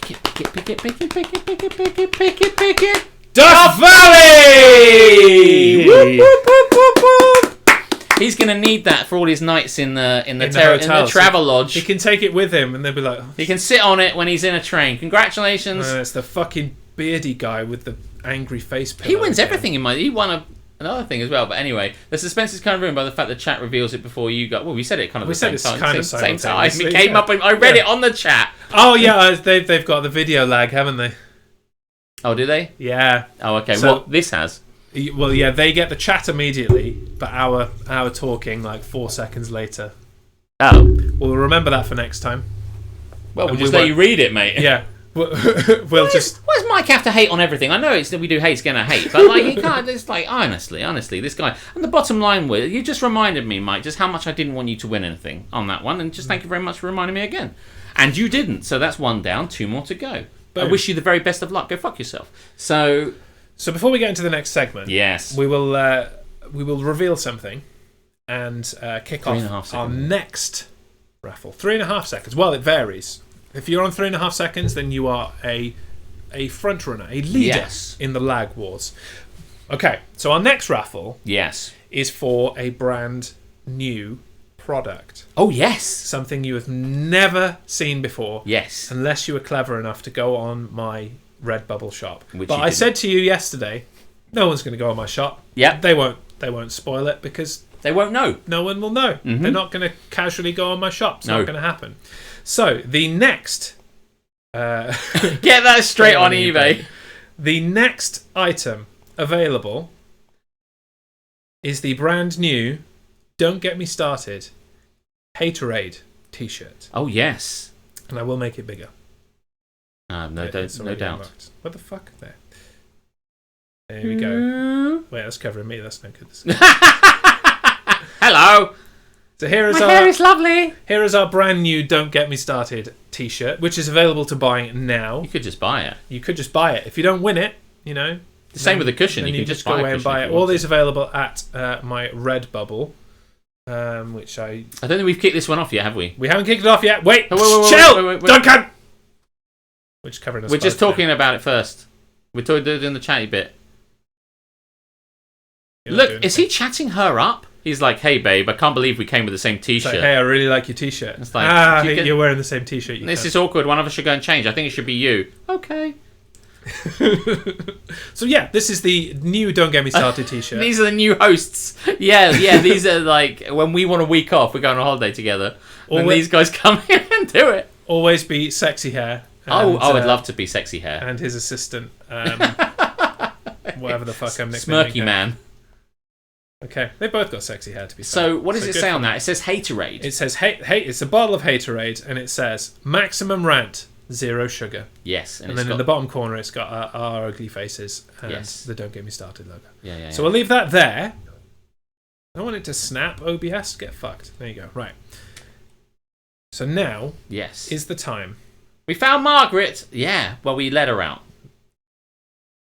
Pick it. Duff Valley! Whoop, whoop, whoop, whoop, whoop. He's going to need that for all his nights in the hotel. travel lodge. He can take it with him and they'll be like... Oh, He can sit on it when he's in a train. Congratulations. it's the fucking beardy guy with the angry face pillow. He wins again. everything in my... He won another thing as well. But anyway, the suspense is kind of ruined by the fact that chat reveals it before you got... Well, we said it kind of We the same said time. it's kind of same time. simultaneously, It came yeah. up and I read Yeah. it on the chat. Oh, yeah, they've got the video lag, haven't they? Oh, do they? Yeah. Oh, okay. So- Well, this has. Well, yeah, they get the chat immediately, but our talking like 4 seconds later. Oh. We'll remember that for next time. Well, we'll And just we let you read it, mate. Yeah. We'll just... Why does Mike have to hate on everything? I know it's that we do hate's gonna hate, but like you can't. It's like honestly, this guy. And the bottom line was, you just reminded me, Mike, just how much I didn't want you to win anything on that one, and just thank you very much for reminding me again. And you didn't, so that's 1 down, 2 more to go. I Boom. wish you the very best of luck. Go fuck yourself. So So before we get into the next segment, yes, we will reveal something, and kick 3.5 off our seconds. next raffle. 3.5 seconds. Well, it varies. If you're on 3.5 seconds, then you are a front runner, a leader Yes. in the lag wars. Okay, so our next raffle Yes. is for a brand new product. Oh, yes. Something you have never seen before. Yes. Unless you were clever enough to go on my Redbubble shop. Which But you I didn't. said to you yesterday, no one's going to go on my shop. Yep. They won't spoil it because They won't know. no one will know. They're not going to casually go on my shop. It's No. not going to happen. So the next Get that straight on eBay. the next item available is the brand new Don't Get Me Started Haterade t-shirt. Oh, yes. And I will make it bigger. It's No already doubt. unlocked. What the fuck? There we go. Wait, that's covering me. That's no good. Hello. So here is My our hair is lovely. here is our brand new Don't Get Me Started t-shirt, which is available to buy now. You could just buy it. You could just buy it. If you don't win it, you know. The same with the cushion. Then You you can just buy go a away and cushion buy if it. you All want these to. available at my Redbubble, which I don't think we've kicked this one off yet, have we? we haven't kicked it off yet. Wait, Oh, wait, chill, wait. Duncan. Which covering us. We're just both talking about it first. We're doing the chatty bit. now. You're not doing Look, is he chatting her up? He's like, hey, babe, I can't believe we came with the same It's t-shirt. like, hey, I really like your t-shirt. It's like, you can- you're wearing the same t-shirt. This is awkward. One of us should go and change. I think it should be you. Okay. So yeah, this is the new Don't Get Me Started t-shirt. These are the new hosts. Yeah. These are like when we want a week off, we're going on a holiday together. And Always- these guys come in and do it. Always be sexy hair. Oh, and, I would love to be sexy hair. And his assistant, whatever the fuck I'm nicknaming Smirky him. man. Okay, they both got sexy hair to be fair. So what does it good say for on them. that? It says Haterade. It says hey, it's a bottle of Haterade, and it says maximum rant, 0 sugar. Yes. And it's then in got- the bottom corner, it's got our ugly faces and Yes. the Don't Get Me Started logo. Yeah. So we'll leave that there. I don't want it to snap. OBS, get fucked. There you go. Right. So now Yes. is the time. We found Margaret. Yeah. Well, we let her out.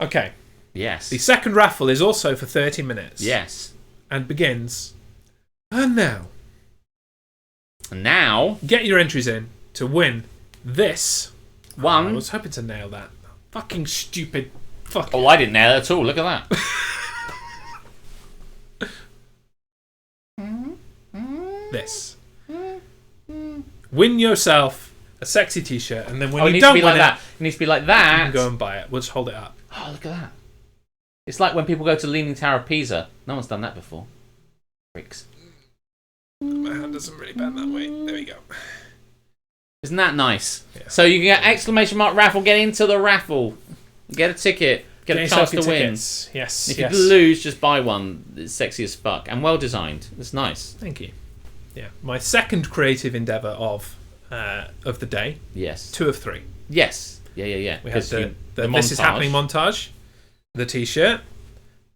Okay. Yes. The second raffle is also for 30 minutes. Yes. And begins. And now, And now, get your entries in to win this. I one. was hoping to nail that. Fucking stupid. Fuck. Oh, I didn't nail it at all. Look at that. This. Win yourself a sexy t-shirt, and then when Oh, it you needs to don't be win like that. It needs to be like you that. can go and buy it. We'll just hold it up. Oh, look at that. It's like when people go to Leaning Tower of Pisa. No one's done that before. Freaks. My hand doesn't really bend that way. There we go. Isn't that nice? Yeah. So you can get exclamation mark raffle, get into the raffle. Get a ticket. Get a yourself chance to your win. tickets. Yes. If yes. you lose, just buy one. It's sexy as fuck and well designed. It's nice. Thank you. Yeah. My second creative endeavour of the day. Yes. 2 of 3. Yes. Yeah. We had 'Cause the the This Is montage. Happening montage, the t-shirt,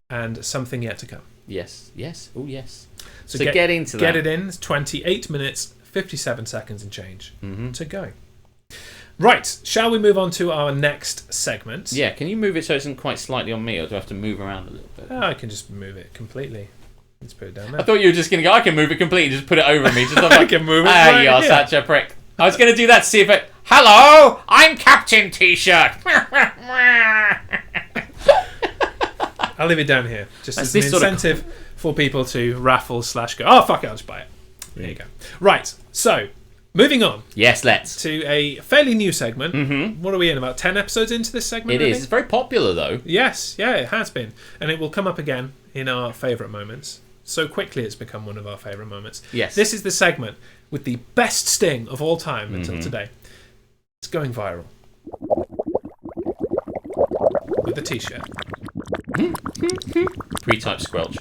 and Something Yet to Come. Yes. So, So get into that. Get it in. It's 28 minutes, 57 seconds and change Mm-hmm. to go. Right. Shall we move on to our next segment? Yeah. Can you move it so it's quite slightly on me, or do I have to move around a little bit? Oh, I can just move it completely. Let's put it down I there. thought you were just going to go, I can move it completely, just put it over me. Just I can move it Ah, right you're here." such a prick. I was going to do that to see if it... Hello, I'm Captain T-shirt. I'll leave it down here. Just That's as an this sort of- incentive for people to raffle / go, oh, fuck it, I'll just buy it. There you go. Right. So, moving on Yes, let's. to a fairly new segment. Mm-hmm. What are we in? About 10 episodes into this segment? It I is. think? It's very popular, though. Yes, yeah, it has been. And it will come up again in our favourite moments. So quickly it's become one of our favourite moments. Yes. This is the segment with the best sting of all time until Mm-hmm. today. It's going viral. With the t-shirt. Pre-type squelch.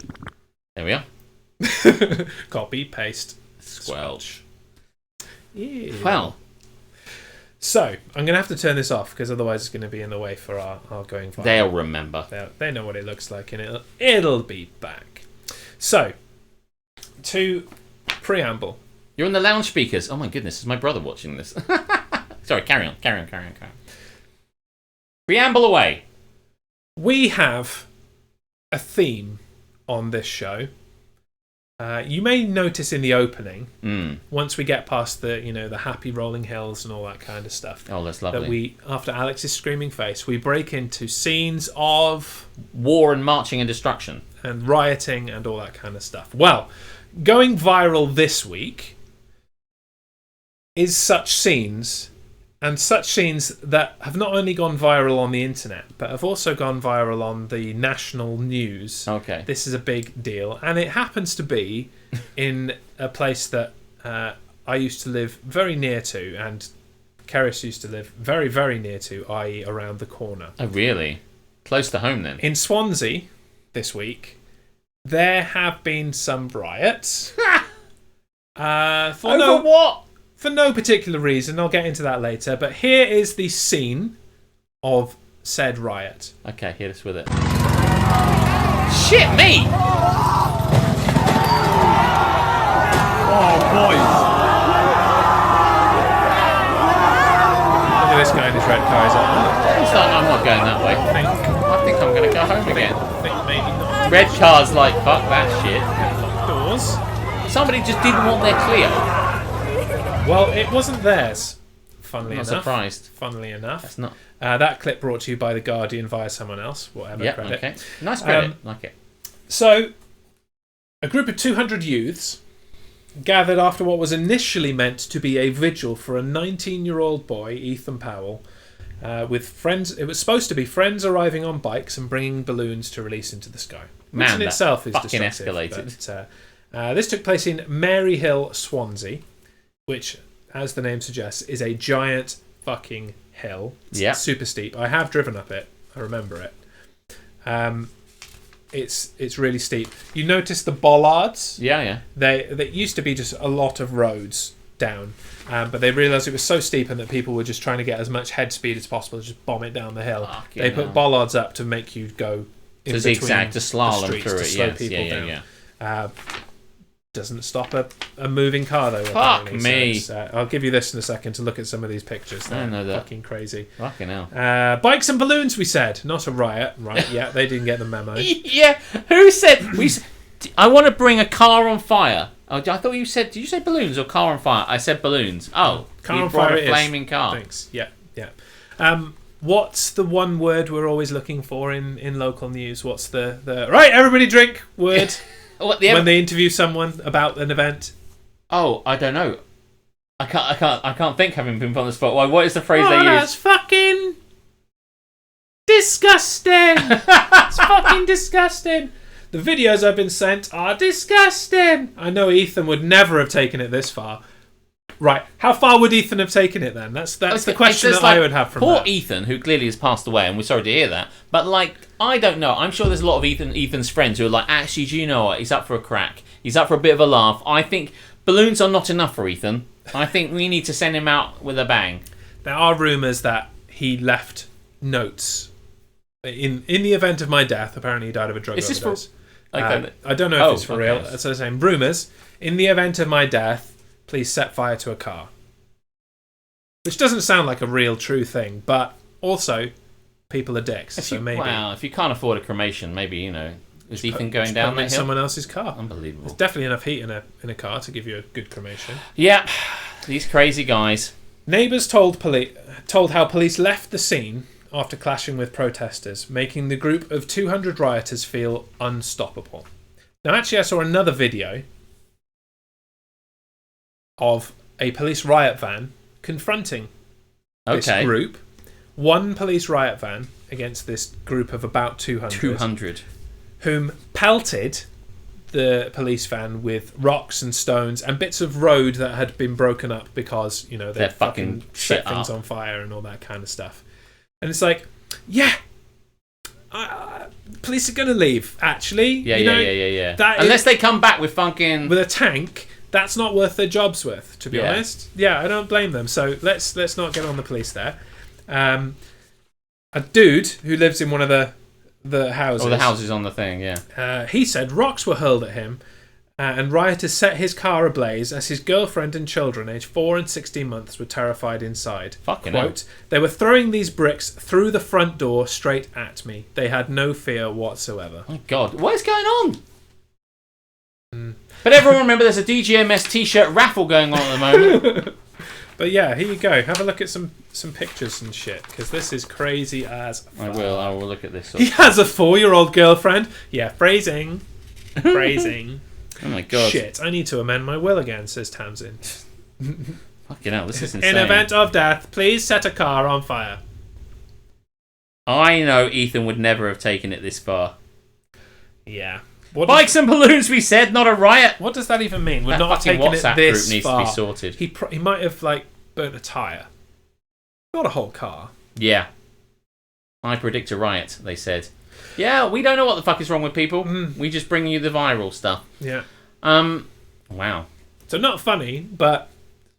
There we are. Copy, paste, Squelch. Yeah. Well, So, I'm going to have to turn this off because otherwise it's going to be in the way for our going viral. they'll remember. They know what it looks like and it'll be back. So, to preamble. You're on the lounge speakers. Oh my goodness, is my brother watching this? Sorry, carry on. Preamble away. We have a theme on this show. You may notice in the opening, once we get past the happy rolling hills and all that kind of stuff. Oh, that's lovely. That after Alex's screaming face, we break into scenes of war and marching and destruction. And rioting and all that kind of stuff. Well, going viral this week is such scenes that have not only gone viral on the internet, but have also gone viral on the national news. Okay. This is a big deal. And it happens to be in a place that I used to live very near to, and Keris used to live very, very near to, i.e. around the corner. Oh, really? Close to home, then? In Swansea, this week, there have been some riots. Over what? For no particular reason. I'll get into that later. But here is the scene of said riot. Okay, hit us with it. Shit me! Oh, boys. Look at this guy in his red car. He's like, I'm not going that way. I think I'm going to go home again. I think maybe not. Red car's like, fuck that shit. Lock doors. Somebody just didn't want their Clio. Well, it wasn't theirs, funnily I'm not enough. surprised. Funnily enough. That's not... that clip brought to you by The Guardian via someone else, whatever Yeah, credit. okay. Nice credit. Like it. So, a group of 200 youths gathered after what was initially meant to be a vigil for a 19-year-old boy, Ethan Powell, with friends. It was supposed to be friends arriving on bikes and bringing balloons to release into the sky. Which in itself is fucking destructive. escalated. But, this took place in Maryhill, Swansea, which, as the name suggests, is a giant fucking hill. It's super steep. I have driven up it. I remember it. It's really steep. You notice the bollards? Yeah. They used to be just a lot of roads down, but they realised it was so steep and that people were just trying to get as much head speed as possible to just bomb it down the hill. They put bollards up to make you go in to between zigzag, to slalom the streets through to it. slow people down. Doesn't stop a moving car though. Fuck me. So I'll give you this in a second to look at some of these pictures. They're fucking crazy. Fucking hell. Bikes and balloons, we said, not a riot. Right? Yeah, they didn't get the memo. Yeah. Who said I want to bring a car on fire? Oh, I thought you said. Did you say balloons or car on fire? I said balloons. Oh, car on brought fire. A flaming car. Thanks. Yeah. What's the one word we're always looking for in local news? What's the right? Everybody drink word. When they interview someone about an event. Oh, I don't know. I can't think, having been put on the spot. Why? What is the phrase they use? That's fucking disgusting. It's fucking disgusting. The videos I've been sent are disgusting. I know Ethan would never have taken it this far. Right, how far would Ethan have taken it then? That's the question that I would have from poor that. Ethan, who clearly has passed away, and we're sorry to hear that. But I don't know. I'm sure there's a lot of Ethan's friends who are like, actually, do you know what? He's up for a crack. He's up for a bit of a laugh. I think balloons are not enough for Ethan. I think we need to send him out with a bang. There are rumours that he left notes in the event of my death. Apparently, he died of a drug overdose. I don't know if it's for real. That's what I'm saying. Rumours. In the event of my death, please set fire to a car. Which doesn't sound like a real true thing, but also people are dicks. Well, if you can't afford a cremation, maybe, is Ethan going down that hill? Someone else's car. Unbelievable. There's definitely enough heat in a car to give you a good cremation. Yeah, these crazy guys. Neighbours told how police left the scene after clashing with protesters, making the group of 200 rioters feel unstoppable. Now, actually, I saw another video of a police riot van confronting this group. One police riot van against this group of about 200. Whom pelted the police van with rocks and stones and bits of road that had been broken up because, they fucking set things on fire and all that kind of stuff. And it's like, police are going to leave, actually. Yeah. Unless they come back with a tank. That's not worth their jobs with, to be honest. Yeah, I don't blame them. So let's not get on the police there. A dude who lives in one of the houses. Oh, the houses on the thing, yeah. He said rocks were hurled at him, and rioters set his car ablaze as his girlfriend and children, aged 4 and 16 months, were terrified inside. Fucking quote, they were throwing these bricks through the front door straight at me. They had no fear whatsoever. Oh, God. What is going on? But everyone remember there's a DGMS t-shirt raffle going on at the moment. But yeah, here you go. Have a look at some pictures and shit, because this is crazy as fuck. I will look at this. He has a 4-year-old girlfriend. Yeah, phrasing. Phrasing. Oh my god. Shit, I need to amend my will again, says Tamsin. Fucking hell, this is insane. In event of death, please set a car on fire. I know Ethan would never have taken it this far. Yeah. Bikes and balloons, we said, not a riot. What does that even mean? We're That not fucking taking WhatsApp it this group needs far. to be sorted. He might have burnt a tyre. Not a whole car. Yeah. I predict a riot, they said. Yeah, we don't know what the fuck is wrong with people. We just bring you the viral stuff. Yeah. Wow. So not funny, but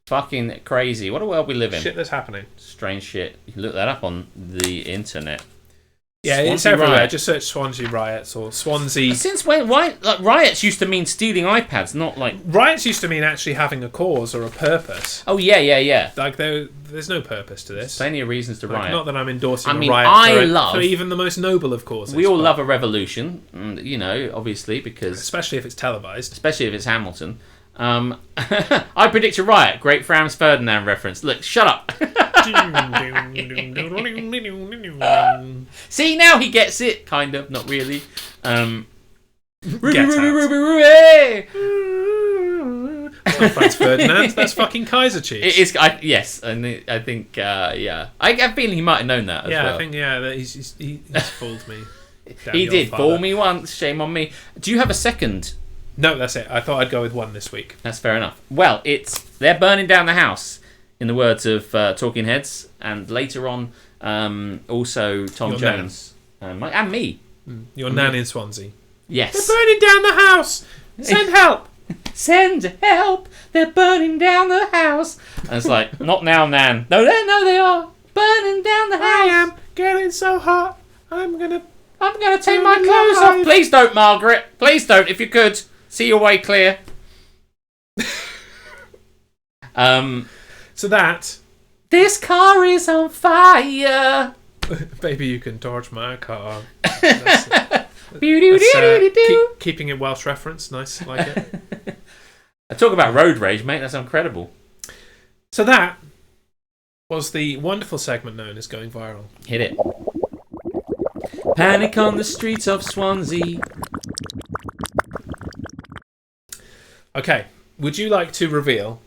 Fucking crazy. What a world we live in. shit that's happening. Strange shit. You can look that up on the internet. Yeah, it's Swansea everywhere. riot. Just search Swansea riots or Swansea. Since when? Why? Like, riots used to mean stealing iPads, not like. Riots used to mean actually having a cause or a purpose. Oh yeah. Like there's no purpose to this. Plenty of reasons to riot. Not that I'm endorsing I mean, a riot I for, love- for even the most noble of causes. We all but love a revolution, you know, obviously, because especially if it's televised. especially if it's Hamilton. I predict a riot. Great Franz Ferdinand reference. Look, shut up. See, now he gets it. Kind of, not really. Get It That's not Franz Ferdinand. That's fucking Kaiser Chiefs. is. Yes, and I think. Yeah, I have a feeling he might have known that as Yeah, well. I think that he's fooled me. Damn He your did father. fool me once. Shame on me. Do you have a second? No, that's it. I thought I'd go with one this week. That's fair enough. Well, they're burning down the house, in the words of Talking Heads, and later on, also Tom Your Jones and me. Your nan in Swansea. Yes. They're burning down the house. Send help. Send help! They're burning down the house. And it's like, not now, Nan. No, they are burning down the house. I am getting so hot. I'm gonna take my clothes off. Please don't, Margaret. Please don't. If you could, see your way clear. So that, This car is on fire. baby, you can torch my car. Keeping it Welsh reference, nice, like it. I talk about road rage, mate. That's incredible. So that was the wonderful segment known as Going Viral. Hit it. Panic on the streets of Swansea. Okay, would you like to reveal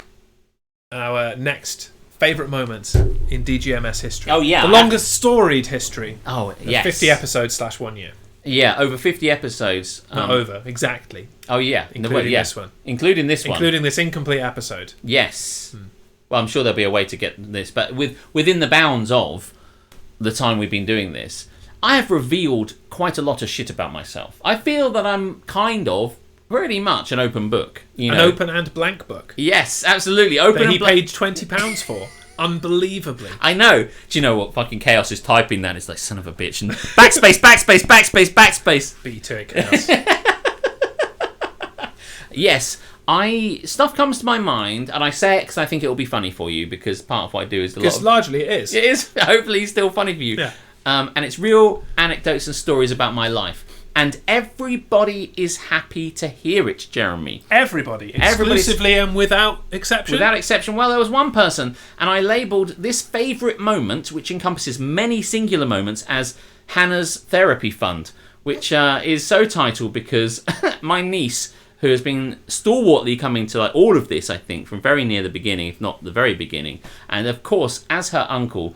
our next favourite moments in DGMS history? Oh, yeah. The longest storied history. Oh, Of yes. 50 episodes / 1 year. Yeah, over 50 episodes. Not over, exactly. Oh, yeah. Including yeah. this one. Including this one. Including this incomplete episode. Yes. Well, I'm sure there'll be a way to get this, but within the bounds of the time we've been doing this, I have revealed quite a lot of shit about myself. I feel that I'm kind of pretty much an open book. You know? An open and blank book. Yes, absolutely. Open That and he blank. paid £20 for. Unbelievably. I know. Do you know what fucking Chaos is typing that? It's like, son of a bitch. And backspace, backspace, backspace, backspace. Beat you to it, Chaos. Yes, stuff comes to my mind, and I say it because I think it will be funny for you, because part of what I do is a lot Because of... largely it is. It is hopefully still funny for you. Yeah. And it's real anecdotes and stories about my life. And everybody is happy to hear it, Jeremy. Everybody. Everybody's- Exclusively and without exception. Without exception, well, there was one person, and I labelled this favourite moment, which encompasses many singular moments, as Hannah's Therapy Fund, which is so titled because my niece, who has been stalwartly coming to like all of this, I think, from very near the beginning, if not the very beginning, and of course, as her uncle,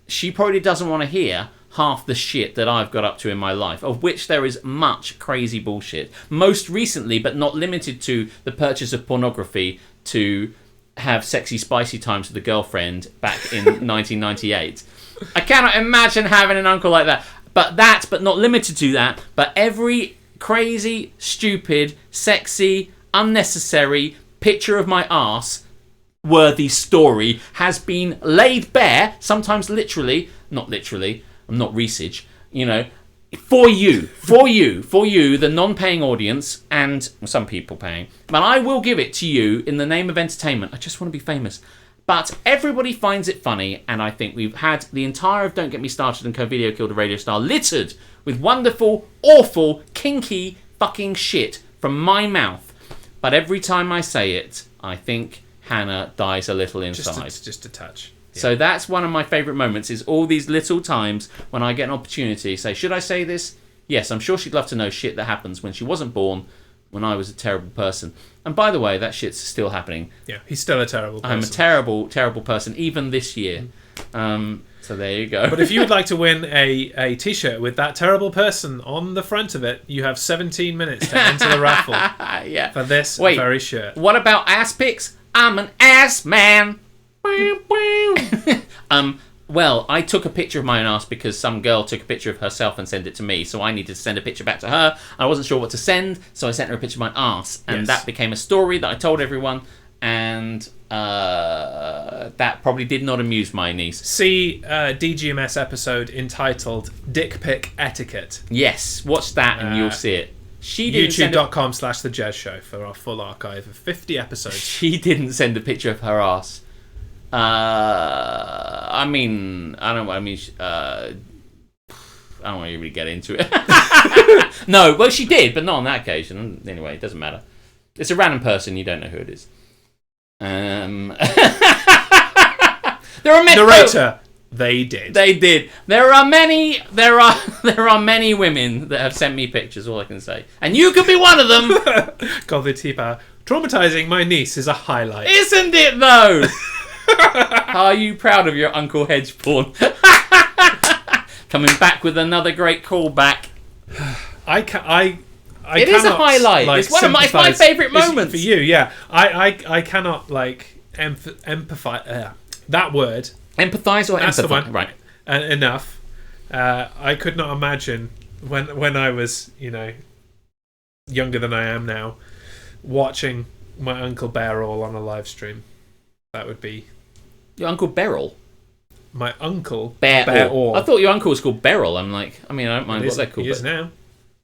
she probably doesn't want to hear half the shit that I've got up to in my life, of which there is much crazy bullshit. Most recently, but not limited to, the purchase of pornography to have sexy, spicy times with a girlfriend back in 1998. I cannot imagine having an uncle like that. But not limited to that, but every crazy, stupid, sexy, unnecessary picture of my arse worthy story has been laid bare, sometimes literally, not literally, I'm not Reesage, you know, for you, the non-paying audience, and some people paying. But I will give it to you in the name of entertainment. I just want to be famous. But everybody finds it funny, and I think we've had the entire of Don't Get Me Started and Co-Video Killed a Radio Star littered with wonderful, awful, kinky fucking shit from my mouth. But every time I say it, I think Hannah dies a little inside. Just a touch. Yeah. So that's one of my favourite moments, is all these little times when I get an opportunity to say, should I say this? Yes, I'm sure she'd love to know shit that happens when she wasn't born, when I was a terrible person. And by the way, that shit's still happening. Yeah, he's still a terrible person. I'm a terrible, terrible person, even this year. So there you go. But if you would like to win a t-shirt with that terrible person on the front of it, you have 17 minutes to enter the raffle for this very shirt. What about ass pics? I'm an ass man. Well, I took a picture of my own ass because some girl took a picture of herself and sent it to me, so I needed to send a picture back to her. I wasn't sure what to send, so I sent her a picture of my ass, and that became a story that I told everyone, and that probably did not amuse my niece. See DGMS episode entitled Dick Pic Etiquette. Yes, watch that and you'll see it. YouTube.com/The Jez Show for our full archive of 50 episodes. She didn't send a picture of her ass. I don't want to really get into it. No, well, she did, but not on that occasion. Anyway, it doesn't matter. It's a random person. You don't know who it is. There are many. Narrator. They did. They did. There are many women that have sent me pictures. All I can say, and you could be one of them. Golvitipa. Traumatizing my niece is a highlight. Isn't it though? Are you proud of your Uncle Hedgepawn? Coming back with another great callback. It is a highlight. It's one of my favourite moments for you. Yeah, I cannot empathize. That word. Empathise or that's empathize? The one. Right. Enough. I could not imagine when I was younger than I am now, watching my Uncle Beryl on a live stream. That would be your Uncle Beryl. My uncle Beryl. I thought your uncle was called Beryl. I don't mind what they're called. He is now.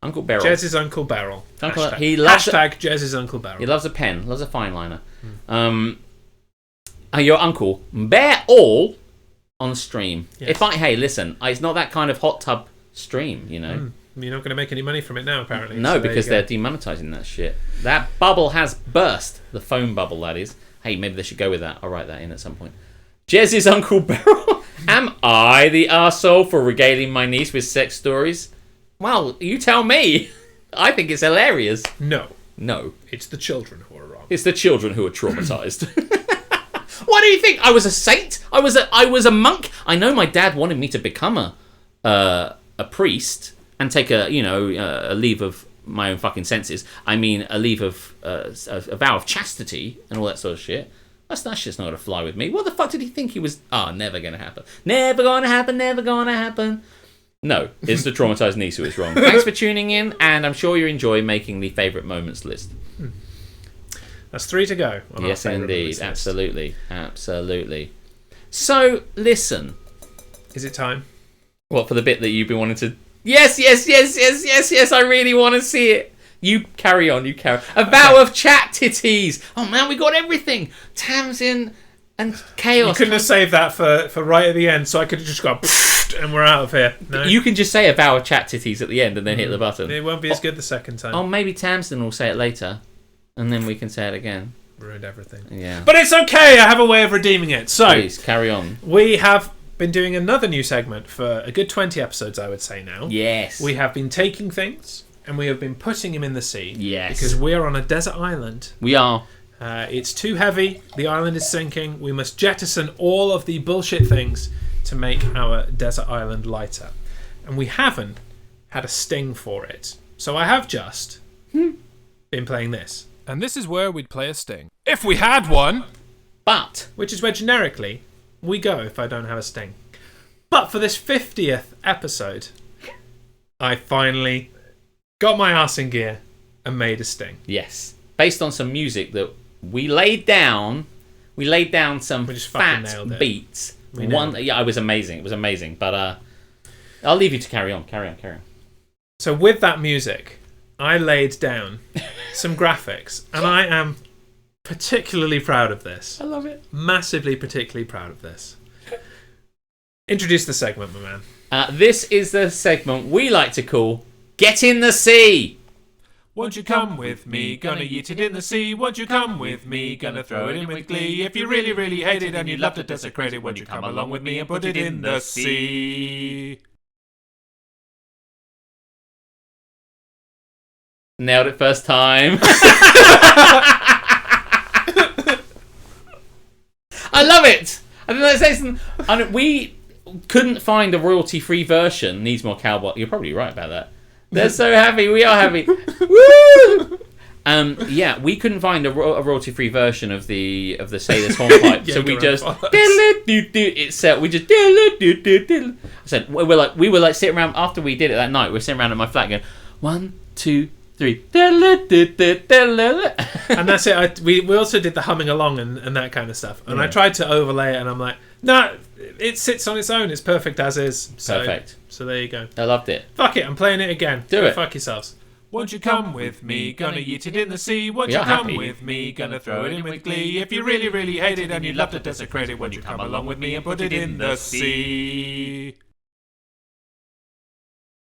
Uncle Beryl. Jez's Uncle Beryl. Hashtag Jez's Uncle Beryl. He loves a pen. Loves a fine liner. Your uncle Beryl on stream. Yes. Listen, it's not that kind of hot tub stream, You're not going to make any money from it now, apparently. No, because they're demonetizing that shit. That bubble has burst. The phone bubble, that is. Hey, maybe they should go with that. I'll write that in at some point. Jez's Uncle Beryl. Am I the arsehole for regaling my niece with sex stories? Well, you tell me. I think it's hilarious. No. It's the children who are wrong. It's the children who are traumatized. What do you think? I was a saint? I was a monk? I know my dad wanted me to become a priest and take a leave of my own fucking senses. I mean, a leave of a vow of chastity and all that sort of shit. That shit's not gonna fly with me. What the fuck did he think he was? Never gonna happen. Never gonna happen. Never gonna happen. No, it's the traumatized niece who is wrong. Thanks for tuning in, and I'm sure you enjoy making the favourite moments list. That's 3 to go. Yes, indeed. Absolutely. So, listen. Is it time? What, for the bit that you've been wanting to... Yes, I really want to see it. You carry on. A vow of chat titties. Oh, man, we got everything. Tamsin and Chaos. You couldn't have saved that for right at the end, so I could have just gone... and we're out of here. No? You can just say a vow of chat titties at the end and then hit the button. It won't be as good the second time. Oh, maybe Tamsin will say it later. And then we can say it again. Ruined everything. Yeah. But it's okay. I have a way of redeeming it. So, please, carry on. We have been doing another new segment for a good 20 episodes, I would say now. Yes. We have been taking things and we have been putting them in the sea. Yes. Because we're on a desert island. We are. It's too heavy. The island is sinking. We must jettison all of the bullshit things to make our desert island lighter. And we haven't had a sting for it. So I have just been playing this. And this is where we'd play a sting. If we had one! But! Which is where generically we go if I don't have a sting. But for this 50th episode, I finally got my arse in gear and made a sting. Yes. Based on some music that we laid down. We laid down some fat beats. It was amazing. It was amazing. But I'll leave you to carry on. Carry on. So with that music, I laid down some graphics, and I am particularly proud of this. I love it. Massively, particularly proud of this. Introduce the segment, my man. This is the segment we like to call Get in the Sea. Won't you come with me? Gonna eat it in the sea. Won't you come with me? Gonna throw it in with glee. If you really, really hate it and you'd love to desecrate it, won't you come along with me and put it in the sea? Nailed it first time. I love it. I think that's excellent. And we couldn't find a royalty-free version. Needs more cowboy. You're probably right about that. They're so happy. We are happy. Woo! Yeah, we couldn't find a royalty-free version of the Sailor's hornpipe, so we just itself. We just I said we were like sitting around after we did it that night. We were sitting around at my flat going 1, 2, 3. And that's it. We also did the humming along and that kind of stuff. And I tried to overlay it, and I'm like, no, it sits on its own. It's perfect as is. Perfect. So there you go. I loved it. Fuck it. I'm playing it again. Do it. Fuck yourselves. Won't you come with me? Gonna eat it in the sea. Won't We you are come happy. with me? Gonna throw it in with glee. If you really, really hate it and you'd love to desecrate it, won't you come along with me and put it in the sea?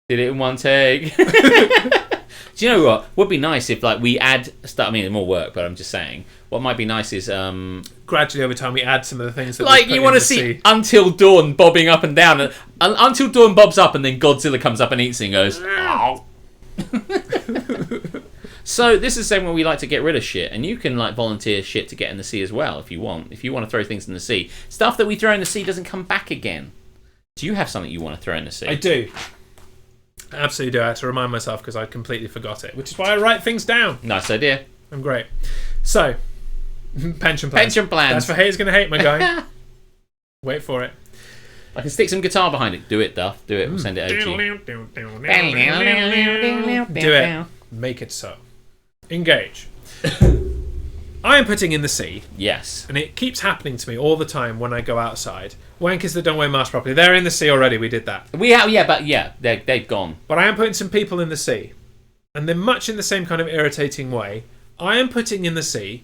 Did it in one take. Do you know what? Would be nice if like we add stuff. I mean, more work, but I'm just saying. What might be nice is gradually over time we add some of the things that like we put you want in to the see sea. Until Dawn bobbing up and down, and Until Dawn bobs up, and then Godzilla comes up and eats it and goes. Ow. So this is the same when we like to get rid of shit, and you can like volunteer shit to get in the sea as well if you want. If you want to throw things in the sea, stuff that we throw in the sea doesn't come back again. Do you have something you want to throw in the sea? I do. I absolutely do. I had to remind myself because I completely forgot it, which is why I write things down. Nice idea. I'm great. So, pension plans. Pension plans. That's for Hayes Gonna Hate, my guy. Wait for it. I can stick some guitar behind it. Do it, Duff. Do it. We'll send it over to you. Do it. Make it so. Engage. I am putting in the sea, Yes. and it keeps happening to me all the time when I go outside. Wankers that don't wear masks properly, they're in the sea already. We did that. We have, they've gone. But I am putting some people in the sea. And then much in the same kind of irritating way, I am putting in the sea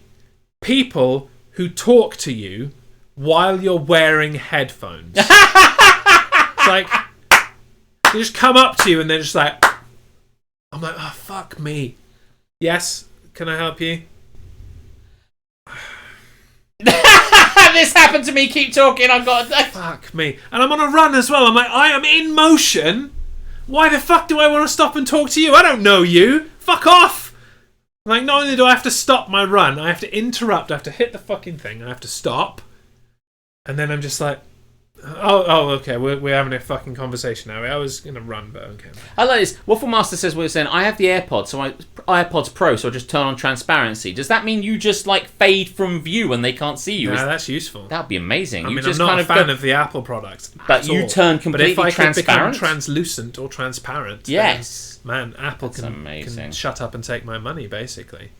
people who talk to you while you're wearing headphones. It's like, they just come up to you and they're just like, I'm like, oh, fuck me. Yes, can I help you? This happened to me. Keep talking. I've got. Fuck me. And I'm on a run as well. I'm like, I am in motion. Why the fuck do I want to stop and talk to you? I don't know you. Fuck off. Like, not only do I have to stop my run, I have to interrupt. I have to hit the fucking thing. I have to stop. And then I'm just like, oh, okay. We're having a fucking conversation now. I was going to run, but okay. I like this. Waffle Master says what you're saying. I have the AirPods, AirPods Pro, so I just turn on transparency. Does that mean you just like fade from view and they can't see you? Yeah, that's useful. That'd be amazing. I you mean, just I'm not kind a of fan go, of the Apple products. but you turn completely But if I could become transparent. translucent or transparent, Yes. then, man, Apple That's can amazing. shut up and take my money, basically.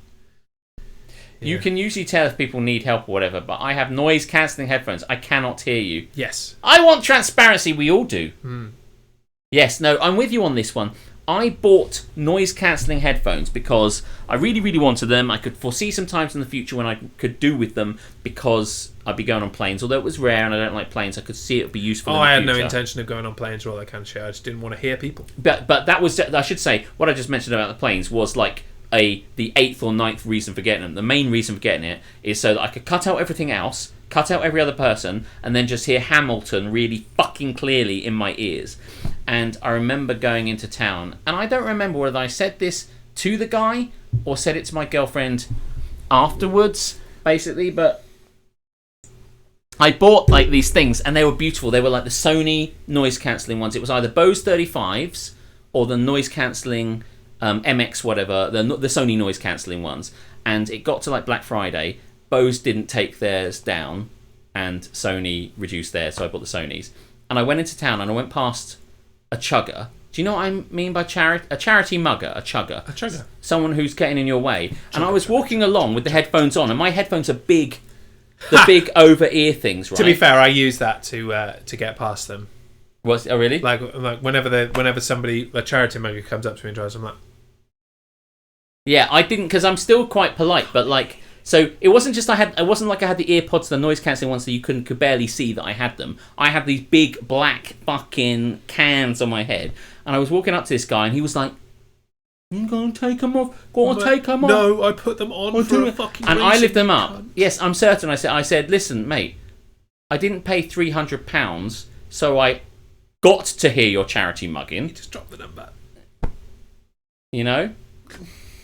You Yeah. can usually tell if people need help or whatever, but I have noise cancelling headphones. I cannot hear you. Yes. I want transparency. We all do. Yes, no, I'm with you on this one. I bought noise cancelling headphones because I really, really wanted them. I could foresee some times in the future when I could do with them because I'd be going on planes. Although it was rare and I don't like planes, I could see it would be useful. Oh, in the I had no future. intention of going on planes or all that kind of shit. I just didn't want to hear people. But that was, I should say, what I just mentioned about the planes was like the 8th or 9th reason for getting them. The main reason for getting it is so that I could cut out everything else, cut out every other person, and then just hear Hamilton really fucking clearly in my ears. And I remember going into town, and I don't remember whether I said this to the guy or said it to my girlfriend afterwards, basically, but I bought like these things and they were beautiful. They were like the Sony noise cancelling ones. It was either Bose 35s or the noise cancelling MX whatever, the Sony noise cancelling ones. And it got to like Black Friday. Bose didn't take theirs down and Sony reduced theirs, so I bought the Sonys. And I went into town and I went past a chugger. Do you know what I mean by a charity mugger? A chugger. A chugger. Someone who's getting in your way. And I was walking along with the headphones on, and my headphones are big, the big over-ear things, right? To be fair, I use that to get past them. Oh, really? Like whenever somebody, a charity mugger comes up to me and tries, I'm like, Yeah, I didn't, because I'm still quite polite, but like, so it wasn't just it wasn't like I had the earpods, the noise cancelling ones that you could barely see that I had them. I had these big black fucking cans on my head, and I was walking up to this guy, and he was like, You go and take them off. Go on, take them off. No, I put them on for a fucking And I reason, lift them you up. cunt. Yes, I'm certain. I said, listen, mate, I didn't pay £300, so I got to hear your charity mugging. You just drop the number. You know?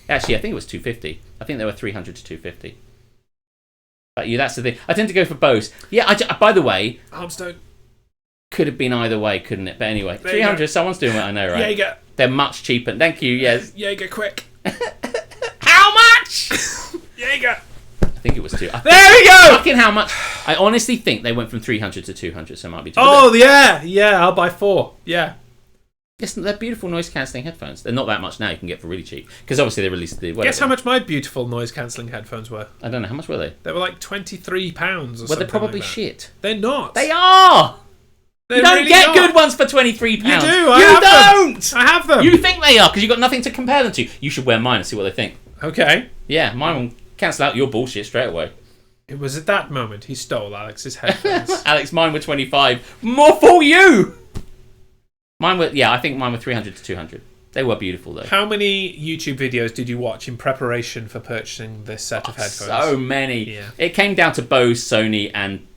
Actually, I think it was 250. I think they were 300 to 250. But yeah, that's the thing. I tend to go for Bose. Yeah, by the way, Arms don't. could have been either way, couldn't it? But anyway, There you 300, go. someone's doing what I know, right? Jaeger. They're much cheaper. Thank you, yes. Jaeger, quick. How much? Jaeger. I think it was 2. There we go. Fucking how much? I honestly think they went from 300 to 200, so it might be 2. Oh, yeah. I'll buy 4. Yeah. Listen, they're beautiful noise-cancelling headphones. They're not that much now. You can get for really cheap. Because obviously they released the... Guess how much my beautiful noise-cancelling headphones were? I don't know. How much were they? They were like £23 or something. Well, they're probably like that. shit. They're not. They are! They're You don't really get not. good ones for £23. You do. You don't! I have them. You think they are because you've got nothing to compare them to. You should wear mine and see what they think. Okay. Yeah, mine will cancel out your bullshit straight away. It was at that moment he stole Alex's headphones. Alex, mine were 25. More for you! I think mine were 300 to 200. They were beautiful though. How many YouTube videos did you watch in preparation for purchasing this set of headphones? So many. Yeah. It came down to Bose, Sony, and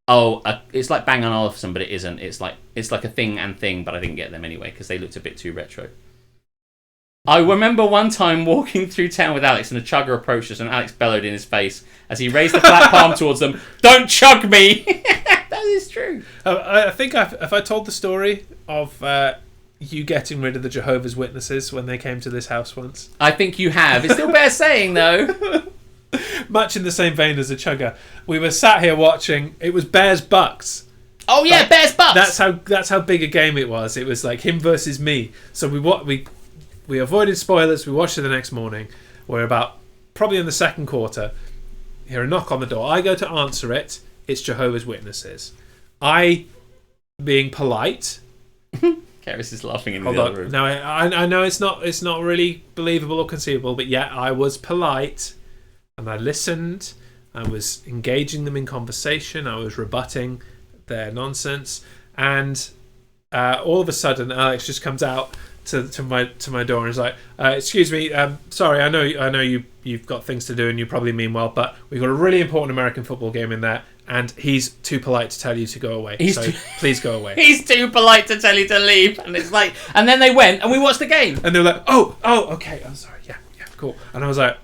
it's like Bang & Olufsen, but it isn't. It's like a thing, but I didn't get them anyway because they looked a bit too retro. I remember one time walking through town with Alex and a chugger approached us and Alex bellowed in his face as he raised the flat palm towards them, "Don't chug me!" That is true. I think if I told the story of you getting rid of the Jehovah's Witnesses when they came to this house once. I think you have. It still bears saying though. Much in the same vein as a chugger. We were sat here watching, it was Bears Bucks. Oh yeah, Like, Bears Bucks. That's how big a game it was. It was like him versus me. So we avoided spoilers. We watched it the next morning. We're about probably in the second quarter. Hear a knock on the door. I go to answer it. It's Jehovah's Witnesses. I, being polite. Karis is laughing in Hold the other on. room. Now I know it's not really believable or conceivable, but yet I was polite and I listened. I was engaging them in conversation. I was rebutting their nonsense, and all of a sudden, Alex just comes out to my door and is like, "Excuse me, sorry, I know you've got things to do and you probably mean well, but we've got a really important American football game in there, and he's too polite to tell you to go away. Please go away." He's too polite to tell you to leave, and it's like, and then they went and we watched the game. And they were like, "Oh, okay, I'm sorry, yeah, cool." And I was like,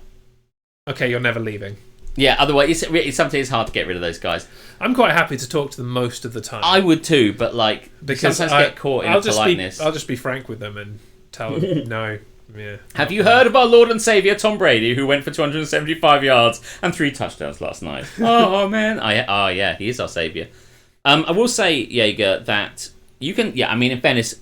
"Okay, you're never leaving." Yeah, otherwise it's sometimes hard to get rid of those guys. I'm quite happy to talk to them most of the time. I would too, but like because sometimes get caught in politeness. I'll just be frank with them and tell them no. Yeah. Have you heard of our Lord and Saviour Tom Brady, who went for 275 yards and 3 touchdowns last night? Oh man, yeah, he is our saviour. I will say, Jaeger, that you can. Yeah, I mean, in fairness,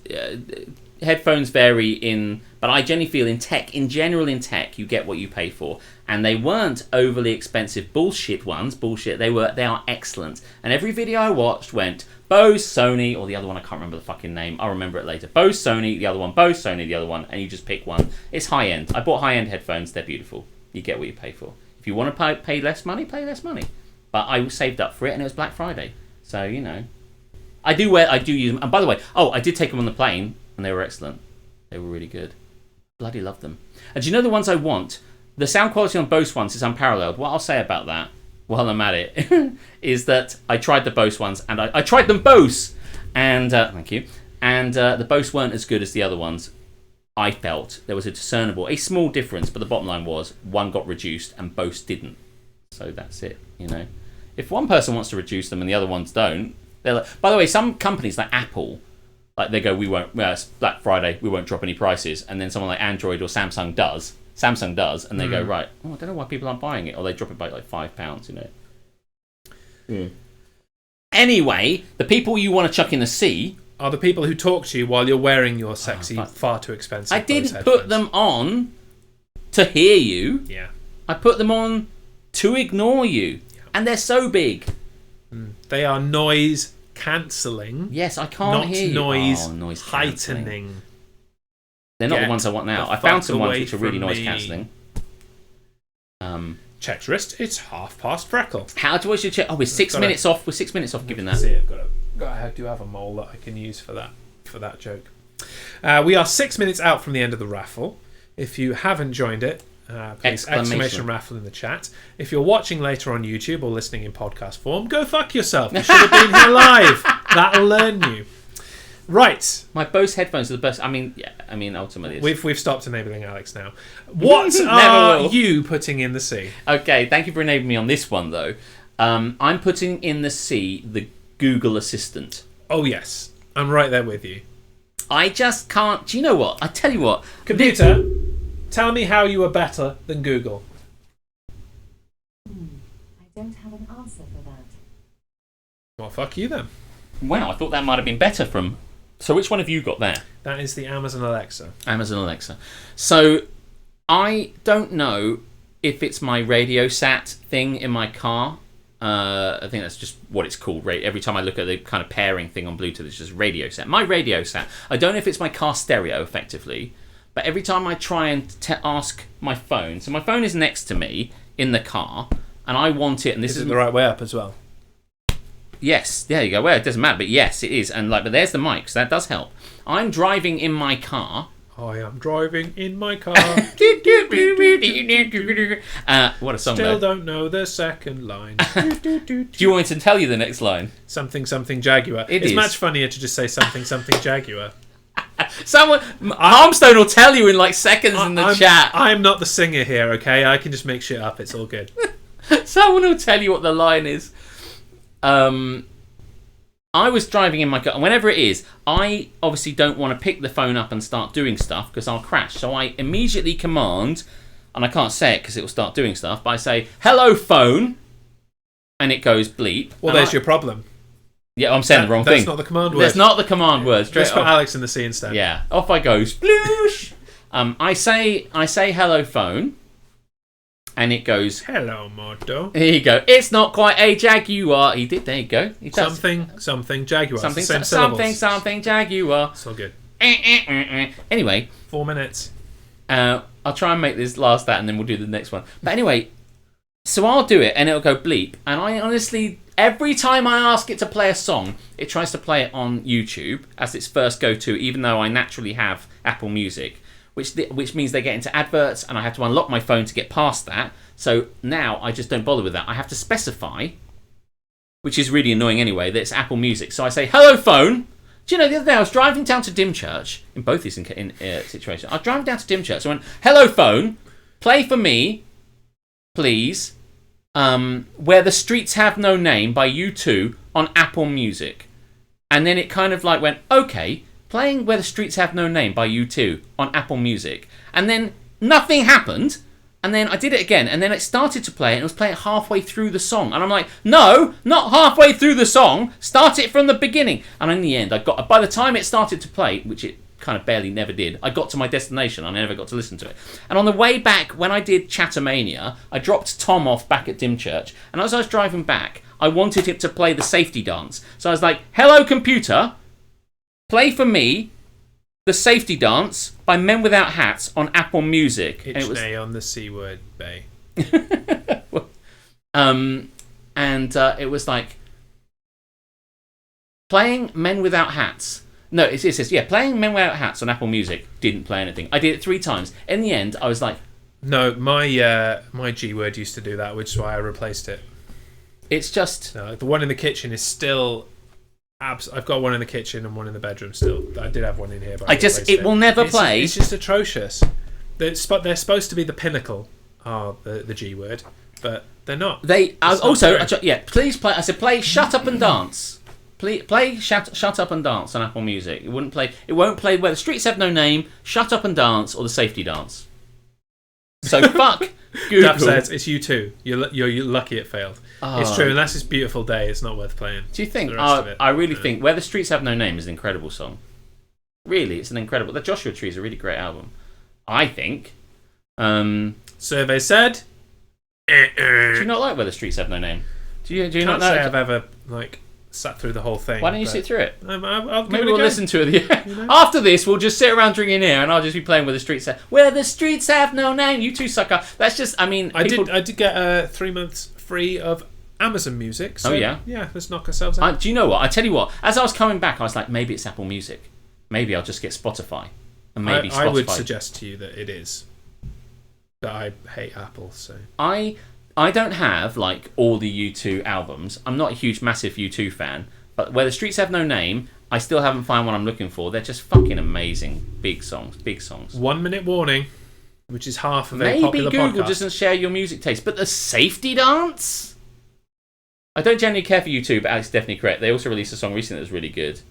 headphones vary but I generally feel in general in tech, you get what you pay for. And they weren't overly expensive bullshit ones. They are excellent. And every video I watched went Bose, Sony, or the other one, I can't remember the fucking name. I'll remember it later. Bose, Sony, the other one. Bose, Sony, the other one. And you just pick one. It's high end. I bought high end headphones. They're beautiful. You get what you pay for. If you want to pay less money, pay less money. But I saved up for it, and it was Black Friday. So, you know. I do use them. And by the way, I did take them on the plane, and they were excellent. They were really good. Bloody love them. And do you know the ones I want? The sound quality on Bose ones is unparalleled. What I'll say about that, while I'm at it, is that I tried the Bose ones, and I tried them Bose, and thank you. And the Bose weren't as good as the other ones. I felt there was a small difference, but the bottom line was one got reduced and Bose didn't. So that's it. You know, if one person wants to reduce them and the other ones don't, they're like. By the way, some companies like Apple. Like they go, it's Black Friday, we won't drop any prices, and then someone like Android or Samsung does, and they go, right, I don't know why people aren't buying it, or they drop it by like £5, you know. Anyway, the people you want to chuck in the sea are the people who talk to you while you're wearing your sexy, far too expensive. I didn't put them on to hear you. Yeah. I put them on to ignore you, and they're so big. They are noise cancelling. Yes, I can't hear you. Noise heightening. They're not the ones I want now. I found some ones which are really noise cancelling. Check's wrist. It's 3:30 Freckle. How do I check? Oh, we're 6 minutes off. We're 6 minutes off giving that. See, I do have a mole that I can use for that joke. We are 6 minutes out from the end of the raffle. If you haven't joined it, please exclamation raffle in the chat. If you're watching later on YouTube or listening in podcast form, go fuck yourself. You should have been here live. That'll learn you. Right. My Bose headphones are the best. Ultimately, We've stopped enabling Alex now. What are you putting in the sea? Okay, thank you for enabling me on this one, though. I'm putting in the sea the Google Assistant. Oh, yes. I'm right there with you. I just can't... Do you know what? I tell you what. Computer, tell me how you are better than Google. I don't have an answer for that. Well, fuck you then. Wow, I thought that might have been better from... So which one have you got there? That is the Amazon Alexa. Amazon Alexa. So I don't know if it's my Radio Sat thing in my car. I think that's just what it's called. Every time I look at the kind of pairing thing on Bluetooth, it's just Radio Sat. My Radio Sat. I don't know if it's my car stereo, effectively, but every time I try and ask my phone, so my phone is next to me in the car, and I want it, and this is it the right way up as well? Yes, there you go. Well, it doesn't matter, but yes, it is. And but there's the mic, so that does help. I'm driving in my car. I am driving in my car. What a song! Still don't know the second line. Do you want me to tell you the next line? Something Jaguar. It's much funnier to just say something Jaguar. Someone, Armstone will tell you in like seconds in the chat. I'm not the singer here, okay? I can just make shit up. It's all good. Someone will tell you what the line is. I was driving in my car, and whenever it is, I obviously don't want to pick the phone up and start doing stuff because I'll crash. So I immediately command, and I can't say it because it will start doing stuff, but I say, "Hello, phone," and it goes bleep. Well, there's your problem. Yeah, I'm saying the wrong thing. That's not the command word. That's not the command word. Just put Alex in the sea instead. Yeah, off I go. Sploosh. I say, "Hello, phone." And it goes, "Hello, Moto." Here you go. It's not quite a Jaguar. He did. There you go. He does. Something Jaguar. Something Jaguar. It's all good. Anyway, 4 minutes. I'll try and make this last that, and then we'll do the next one. But anyway, so I'll do it, and it'll go bleep. And I honestly, every time I ask it to play a song, it tries to play it on YouTube as its first go-to, even though I naturally have Apple Music. Which means they get into adverts, and I have to unlock my phone to get past that. So now I just don't bother with that. I have to specify, which is really annoying anyway, that it's Apple Music. So I say, "Hello, phone." Do you know, the other day I was driving down to Dymchurch, in both these situations. I was driving down to Dymchurch, so I went, "Hello, phone, play for me, please, Where the Streets Have No Name by U2 on Apple Music." And then it kind of like went, okay, playing Where the Streets Have No Name by U2 on Apple Music. And then nothing happened. And then I did it again. And then it started to play. And it was playing halfway through the song. And I'm like, no, not halfway through the song. Start it from the beginning. And in the end, by the time it started to play, which it kind of barely never did, I got to my destination. I never got to listen to it. And on the way back, when I did Chattermania, I dropped Tom off back at Dymchurch. And as I was driving back, I wanted it to play the safety dance. So I was like, "Hello, computer. Play for me the safety dance by Men Without Hats on Apple Music." Ichnay on the C word, Bay. It was like playing Men Without Hats. No, it says, playing Men Without Hats on Apple Music. Didn't play anything. I did it 3 times. In the end, I was like, no, my G word used to do that, which is why I replaced it. It's just the one in the kitchen is still. I've got one in the kitchen and one in the bedroom still. I did have one in here, but it will never play. It's just atrocious. They're supposed to be the pinnacle, the G word, but they're not. Please play. I said play "Shut Up and Dance." Play "Shut Up and Dance" on Apple Music. It won't play "Where the Streets Have No Name," "Shut Up and Dance," or the safety dance. So fuck Google. Duff says it's U2. You're lucky it failed. It's true. Unless it's "Beautiful Day," it's not worth playing. Do you think? I really think "Where the Streets Have No Name" is an incredible song. Really, it's an incredible. The Joshua Tree is a really great album. I think. Survey said. Do you not like "Where the Streets Have No Name"? Do you not know? I've ever sat through the whole thing. Why don't you sit through it? Maybe we'll listen to it. After this, we'll just sit around drinking here, and I'll just be playing "Where the Streets Have No Name." You two sucker. That's just. I mean, I did get 3 months free of Amazon Music. So, yeah, let's knock ourselves out. Do you know what? I tell you what. As I was coming back, I was like, maybe it's Apple Music. maybe I'll just get Spotify. And maybe Spotify. I would suggest to you that it is. But I hate Apple, so... I don't have, like, all the U2 albums. I'm not a huge, massive U2 fan. But Where the Streets Have No Name, I still haven't found what I'm looking for. They're just fucking amazing. Big songs. 1 minute warning, which is half of a Maybe popular Google podcast. doesn't share your music taste. But the Safety Dance? I don't generally care for U2, but Alex is definitely correct. They also released a song recently that was really good.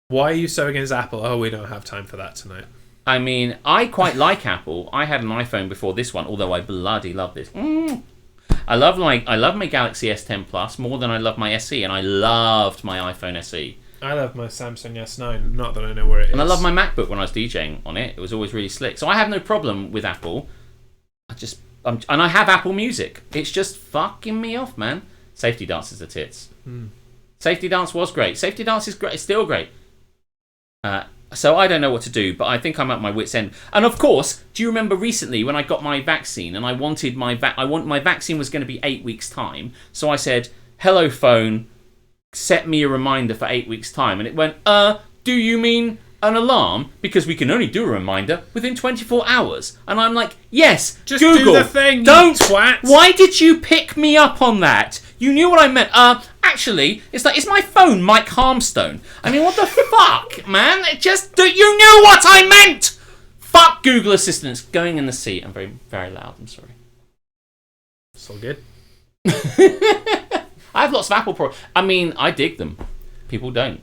Why are you so against Apple? Oh, we don't have time for that tonight. I mean, I quite like Apple. I had an iPhone before this one, although I bloody love this. I love my Galaxy S10 Plus more than I love my SE, and I loved my iPhone SE. I love my Samsung S9, not that I know where it is. And I love my MacBook when I was DJing on it. It was always really slick. So I have no problem with Apple. And I have Apple Music. It's just fucking me off, man. Safety Dance is the tits. Safety Dance was great. Safety Dance is great. It's still great. So I don't know what to do, but I think I'm at my wit's end. And of course, do you remember recently when I got my vaccine and I wanted my vaccine was going to be 8 weeks time. So I said, "Hello phone, set me a reminder for 8 weeks time." And it went, do you mean an alarm? Because we can only do a reminder within 24 hours. And I'm like, yes, Just Google, do the thing, don't you twat. Why did you pick me up on that? You knew what I meant. Actually, it's like, is my phone Mike Harmstone? I mean, what the fuck, man? You knew what I meant! Fuck Google Assistants going in the sea. I'm very, very loud. I'm sorry. It's all good. I have lots of Apple products. I mean, I dig them. People don't.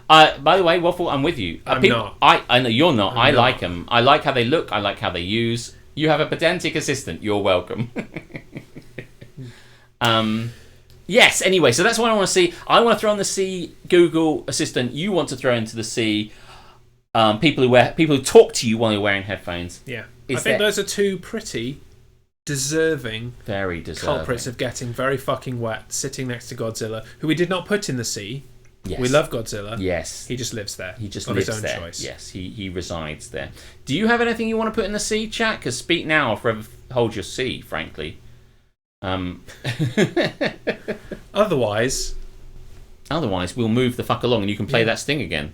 By the way, Waffle, I'm with you. I'm not. I know you're not. I not. like them. I like how they look. I like how they use. You have a pedantic assistant. You're welcome. Yes, anyway, so that's what I want to see. I want to throw in the sea Google Assistant. You want to throw into the sea people who talk to you while you're wearing headphones. Yeah. I think those are two pretty deserving culprits of getting very fucking wet sitting next to Godzilla, who we did not put in the sea. Yes. We love Godzilla. Yes. He just lives there. He just on lives his own there. choice. Yes, he resides there. Do you have anything you want to put in the sea, chat? Because speak now or forever hold your sea, frankly. Otherwise, we'll move the fuck along and you can play that sting again.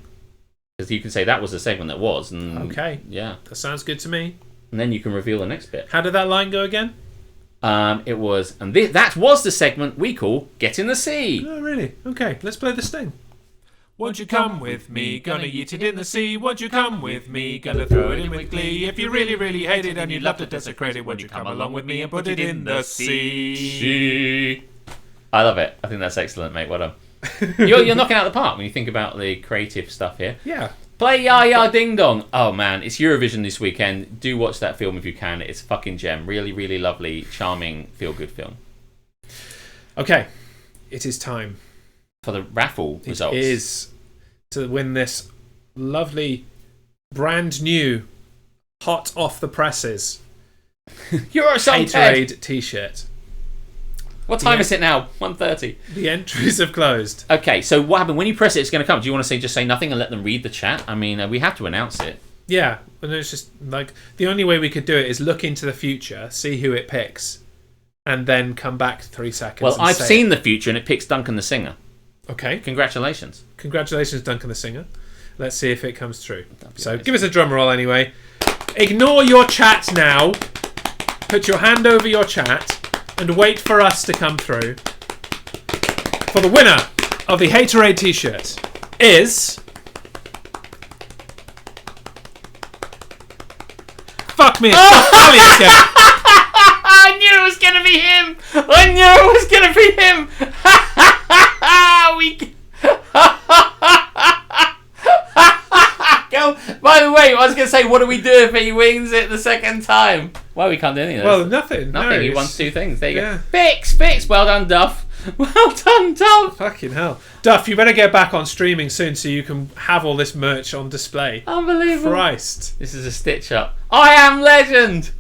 Because you can say that was the segment that was. And, okay. Yeah. That sounds good to me. And then you can reveal the next bit. How did that line go again? It was, and that was the segment we call Get in the Sea. Oh, really? Okay, let's play the sting. Won't you come with me? Gonna eat it in the sea. Won't you come with me? Gonna throw it in with glee. If you really, really hate it and you'd love to desecrate it, won't you come along with me and put it in the sea? I love it. I think that's excellent, mate. Well done. You're knocking out the park when you think about the creative stuff here. Yeah. Play Ya Ya Ding Dong. Oh man, it's Eurovision this weekend. Do watch that film if you can. It's a fucking gem. Really, really lovely, charming, feel-good film. Okay, it is time for the raffle results. It is to win this lovely, brand new, hot off the presses Eurosong Haterade t-shirt. What time is it now? 1:30. The entries have closed. Okay, so what happened when you press it? It's going to come. Do you want to just say nothing and let them read the chat? I mean, we have to announce it. Yeah, and it's just like the only way we could do it is look into the future, see who it picks, and then come back 3 seconds. Well, I've seen the future, and it picks Duncan the Singer. Okay. Congratulations. Congratulations, Duncan the Singer. Let's see if it comes true. So amazing. Give us a drum roll anyway. Ignore your chat now. Put your hand over your chat and wait for us to come through. For the winner of the Haterade t-shirt is... Fuck me, it's Elliot again. I knew it was going to be him. I knew it was going to be him. By the way, I was going to say, what do we do if he wins it the second time? Well, we can't do anything. Well, nothing. Nothing. He won 2 things. There you go. Fix. Well done, Duff. Well done, Duff. Fucking hell. Duff, you better get back on streaming soon so you can have all this merch on display. Unbelievable. Christ. This is a stitch up. I am legend.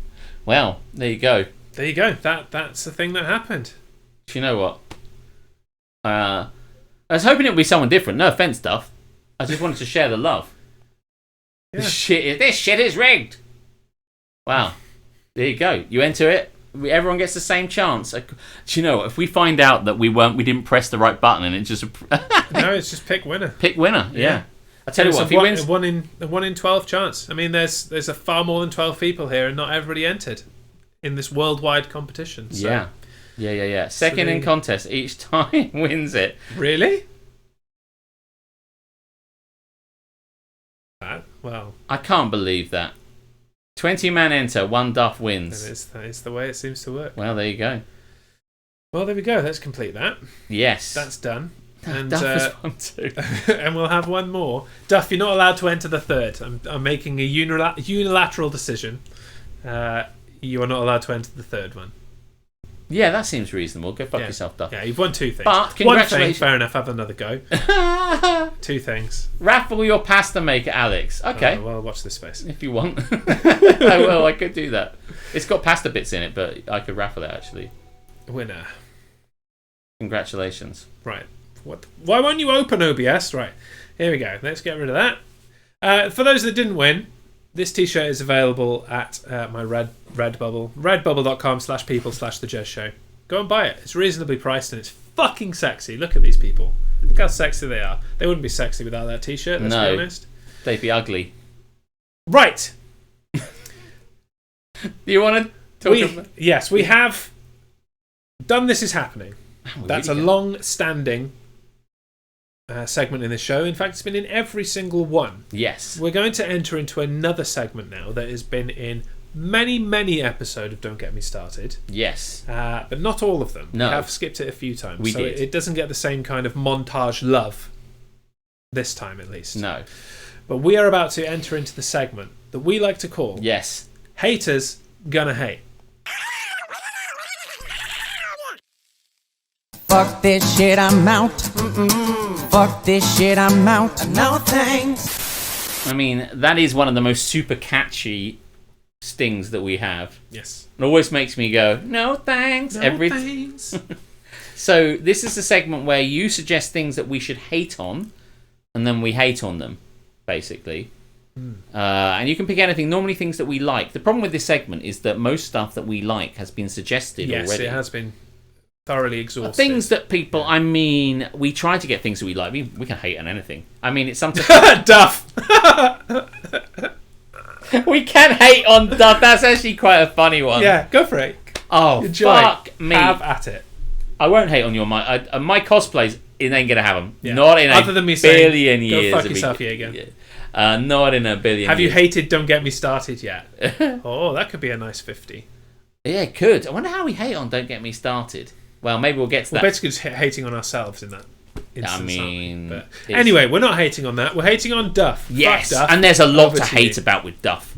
Well, there you go. There you go. That's the thing that happened. Do you know what? I was hoping it would be someone different. No offense, Duff. I just wanted to share the love. Yeah. This shit is rigged. Wow. There you go. You enter it. Everyone gets the same chance. Do you know, if we find out that we didn't press the right button and it just No, it's just pick winner. pick winner. Yeah. I tell you It's what, if a he wins, a 1 in 12 chance. I mean, there's a far more than 12 people here, and not everybody entered in this worldwide competition. So. Yeah. Second in contest each time wins it. Really? Well, I can't believe that. 20 man enter, 1 Duff wins. that is the way it seems to work. Well, there you go. Well, there we go. Let's complete that. Yes. That's done. And Duff is one too. and we'll have one more. Duff, you're not allowed to enter the third. I'm making a unilateral decision. You are not allowed to enter the third one. Yeah, that seems reasonable. Go fuck yourself, Duff. Yeah, you've won 2 things. But congratulations. 1 thing, fair enough. Have another go. 2 things. Raffle your pasta maker, Alex. Okay. Well, watch this space. If you want. I could do that. It's got pasta bits in it, but I could raffle it actually. Winner. Congratulations. Right. What? Why won't you open OBS? Right. Here we go. Let's get rid of that. For those that didn't win, this t-shirt is available at my Redbubble. Redbubble.com/people/The Jez Show. Go and buy it. It's reasonably priced and it's fucking sexy. Look at these people. Look how sexy they are. They wouldn't be sexy without that t-shirt, let's be honest. They'd be ugly. Right. Do you want to talk about... Yes, we have done This Is Happening. Oh, That's really a long-standing segment in this show. In fact, it's been in every single one. Yes. We're going to enter into another segment now that has been in many, many episodes of Don't Get Me Started. Yes. But not all of them. No. We have skipped it a few times. We did. It doesn't get the same kind of montage love. This time, at least. No. But we are about to enter into the segment that we like to call Yes. Haters Gonna Hate. Fuck this shit, I'm out. Fuck this shit, I'm out. No thanks. I mean, that is one of the most super catchy stings that we have. Yes. It always makes me go, no thanks. Thanks. So this is the segment where you suggest things that we should hate on, and then we hate on them, basically. And you can pick anything, normally things that we like. The problem with this segment is that most stuff that we like has been suggested Yes, already. it has been thoroughly exhausted. Things that people, I mean, we try to get things that we like. We can hate on anything. I mean, it's something... Duff! We can hate on Duff. That's actually quite a funny one. Yeah, go for it. Oh, Enjoy. fuck me. Have at it. I won't hate on your my cosplays. It ain't gonna have them. Yeah. Not in a Other than me saying, billion go years. fuck yourself, Jaeger. Not in a billion. Have you years. hated Don't Get Me Started yet? Oh, that could be a nice 50. Yeah, it could. I wonder how we hate on Don't Get Me Started. Well, maybe we'll get to We're that. basically just hating on ourselves in that instance. I mean, but it's- anyway, we're not hating on that. We're hating on Duff. Yes, Fuck Duff. and there's a lot Over to hate you. about with Duff.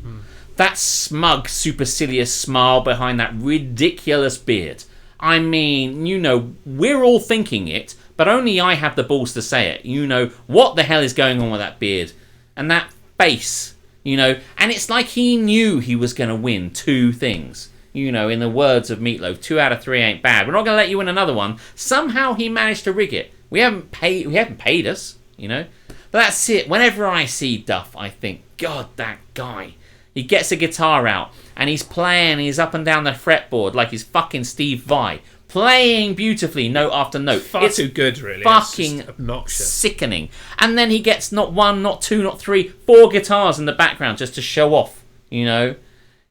That smug, supercilious smile behind that ridiculous beard. I mean, you know, we're all thinking it, but only I have the balls to say it. You know, what the hell is going on with that beard? And that face, you know, and it's like he knew he was going to win 2 things. You know, in the words of Meatloaf, 2 out of 3 ain't bad. We're not going to let you win another one. Somehow he managed to rig it. We haven't paid us, you know. But that's it. Whenever I see Duff, I think, God, that guy. He gets a guitar out and he's playing. He's up and down the fretboard like he's fucking Steve Vai, playing beautifully, note after note. Far It's too good, really. fucking it's just obnoxious. sickening. And then he gets not 1, not 2, not 3, 4 guitars in the background just to show off. You know,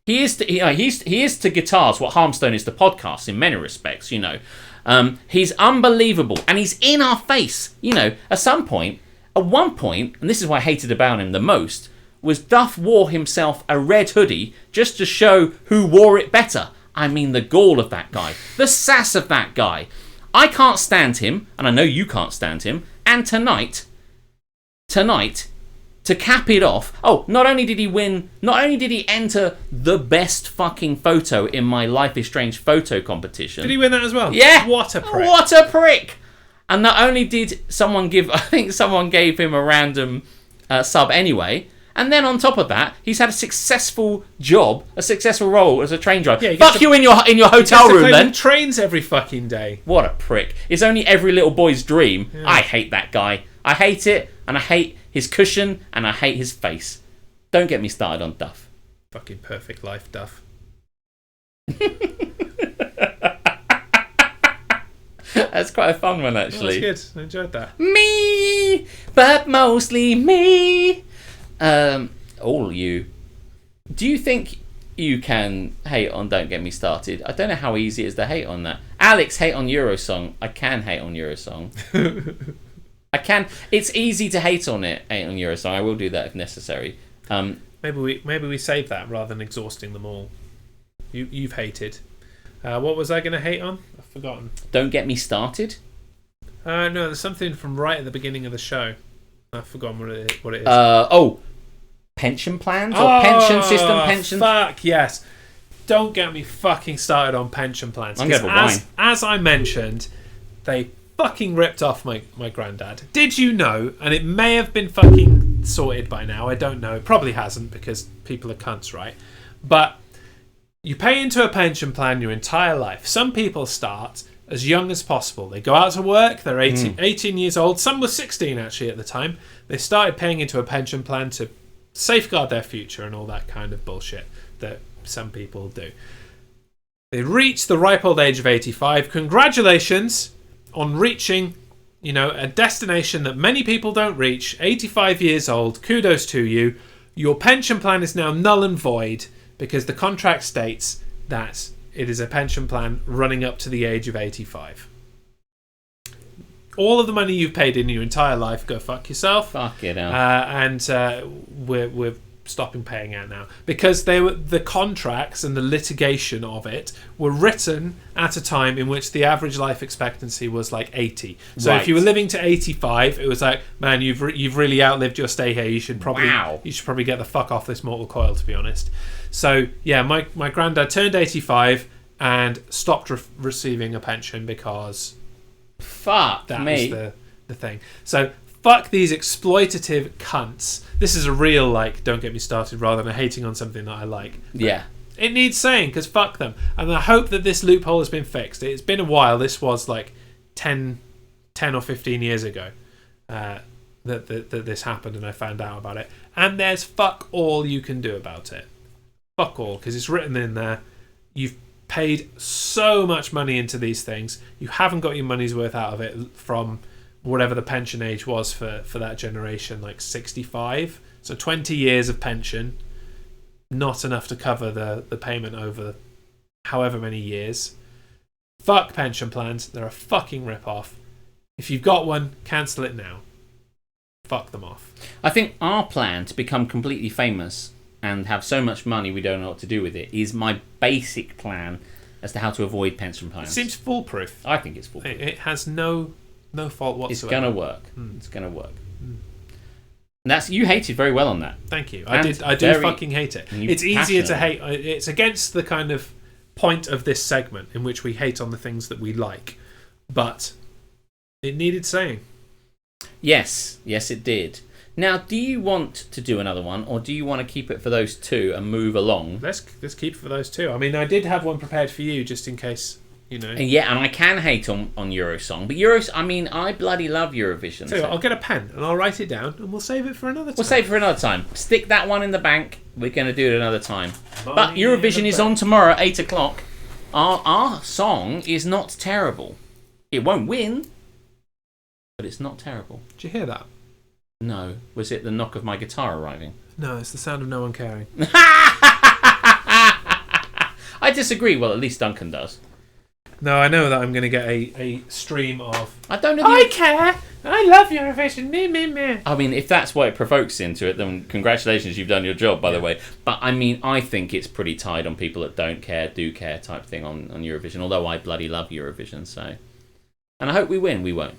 he is to guitars what Harmstone is to podcasts in many respects. You know, he's unbelievable and he's in our face. You know, at one point, and this is what I hated about him the most, was Duff wore himself a red hoodie just to show who wore it better. I mean, the gall of that guy. The sass of that guy. I can't stand him, and I know you can't stand him. And tonight, to cap it off, not only did he enter the best fucking photo in my Life is Strange photo competition. Did he win that as well? Yeah. What a prick. What a prick. And not only did someone gave him a random sub anyway, and then on top of that, he's had a successful role as a train driver. Yeah, Fuck you in your hotel room then. Trains every fucking day. What a prick. It's only every little boy's dream. Yeah. I hate that guy. I hate it, and I hate his cushion, and I hate his face. Don't get me started on Duff. Fucking perfect life, Duff. That's quite a fun one, Oh, actually. that's good. I enjoyed that. Me, but mostly me. All you. Do you think you can hate on Don't Get Me Started? I don't know how easy it is to hate on that. Alex, hate on Eurosong. I can hate on Eurosong. I can. It's easy to hate on it. Hate on Eurosong. I will do that if necessary. Maybe we save that rather than exhausting them all. You've hated. What was I going to hate on? I've forgotten. Don't Get Me Started. No, there's something from right at the beginning of the show. I've forgotten what it is. Pension plans or pension system. Pension. Fuck yes! Don't get me fucking started on pension plans. I'm gonna have a wine. As I mentioned, they fucking ripped off my granddad. Did you know? And it may have been fucking sorted by now. I don't know. It probably hasn't because people are cunts, right? But you pay into a pension plan your entire life. Some people start as young as possible. They go out to work. They're 18 years old. Some were 16 actually at the time. They started paying into a pension plan to safeguard their future and all that kind of bullshit that some people do. They reach the ripe old age of 85. Congratulations on reaching, a destination that many people don't reach. 85 years old. Kudos to you. Your pension plan is now null and void because the contract states that it is a pension plan running up to the age of 85. All of the money you've paid in your entire life, go fuck yourself. Fuck it out. And we're stopping paying out now because the contracts and the litigation of it were written at a time in which the average life expectancy was like 80. So Right. if you were living to 85, it was like, man, you've really outlived your stay here. You should probably get the fuck off this mortal coil, to be honest. So yeah, my granddad turned 85 and stopped receiving a pension because Fuck that me. was the thing. So fuck these exploitative cunts. This is a real, don't get me started, rather than hating on something that I like. Yeah. It needs saying, because fuck them. And I hope that this loophole has been fixed. It's been a while. This was 10 or 15 years ago that this happened and I found out about it. And there's fuck all you can do about it. Fuck all, because it's written in there. You've paid so much money into these things. You haven't got your money's worth out of it from whatever the pension age was for that generation, 65. So 20 years of pension, not enough to cover the payment over however many years. Fuck pension plans. They're a fucking rip-off. If you've got one, cancel it now. Fuck them off. I think our plan to become completely famous and have so much money we don't know what to do with it is my basic plan as to how to avoid pension plans. It seems foolproof. I think it's foolproof. It has no fault whatsoever. It's gonna work. It's gonna work. And you hated very well on that. Thank you. And I do fucking hate it. You It's easier to passionately. hate. It's against the kind of point of this segment in which we hate on the things that we like, but it needed saying. Yes, it did. Now, do you want to do another one, or do you want to keep it for those two and move along? Let's keep it for those two. I mean, I did have one prepared for you just in case, Yeah, and I can hate on Eurosong, but I bloody love Eurovision. So I'll get a pen and I'll write it down and we'll save it for another time. We'll save it for another time. Stick that one in the bank. We're going to do it another time. But Eurovision is on tomorrow at 8 o'clock. Our song is not terrible. It won't win, but it's not terrible. Did you hear that? No. Was it the knock of my guitar arriving? No, it's the sound of no one caring. I disagree. Well, at least Duncan does. No, I know that I'm going to get a stream of I don't know. I care! I love Eurovision! Me, me, me! I mean, if that's what it provokes into it, then congratulations, you've done your job, by the way. But I mean, I think it's pretty tied on people that don't care, do care type thing on Eurovision, although I bloody love Eurovision, so. And I hope we win. We won't.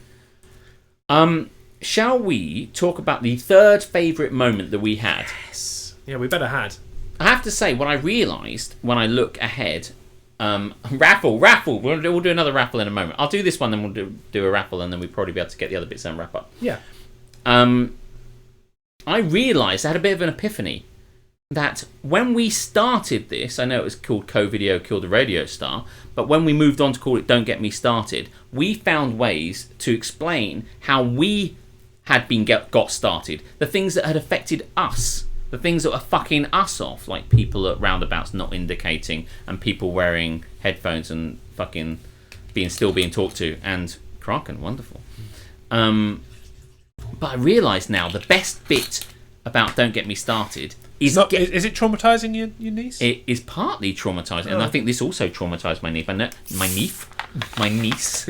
Shall we talk about the third favourite moment that we had? Yes. Yeah, we better had. I have to say, what I realised when I look ahead, raffle. We'll do another raffle in a moment. I'll do this one, then we'll do a raffle, and then we'll probably be able to get the other bits and wrap up. Yeah. I realised, I had a bit of an epiphany, that when we started this, I know it was called Co-Video Killed the Radio Star, but when we moved on to call it Don't Get Me Started, we found ways to explain how we had been got started, the things that had affected us, the things that were fucking us off, like people at roundabouts not indicating and people wearing headphones and fucking still being talked to, and Kraken, wonderful. But I realise now the best bit about Don't Get Me Started is is it traumatising your niece? It is partly traumatising, and I think this also traumatised my niece. My niece.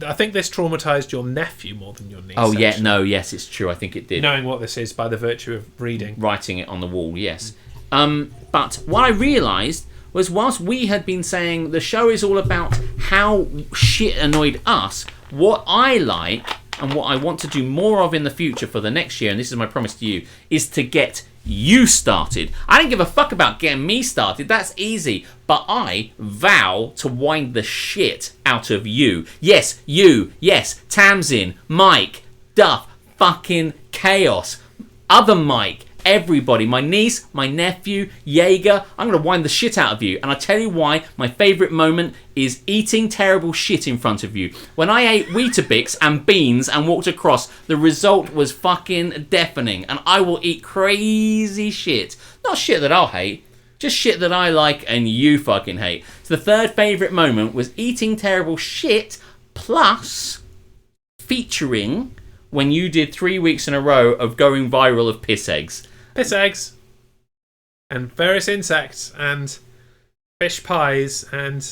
I think this traumatised your nephew more than your niece. Oh yeah, actually. yes, it's true. I think it did. Knowing what this is by the virtue of reading, writing it on the wall, yes. But what I realised was, whilst we had been saying the show is all about how shit annoyed us, what I like and what I want to do more of in the future for the next year, and this is my promise to you, is to get you started. I don't give a fuck about getting me started, that's easy, but I vow to wind the shit out of you. Yes, you, yes, Tamsin, Mike, Duff, fucking Chaos, other Mike, everybody, my niece, my nephew, Jaeger. I'm going to wind the shit out of you. And I tell you why. My favourite moment is eating terrible shit in front of you. When I ate Weetabix and beans and walked across, the result was fucking deafening. And I will eat crazy shit. Not shit that I'll hate, just shit that I like and you fucking hate. So the third favourite moment was eating terrible shit plus featuring when you did 3 weeks in a row of going viral of piss eggs. Piss eggs. And various insects and fish pies and...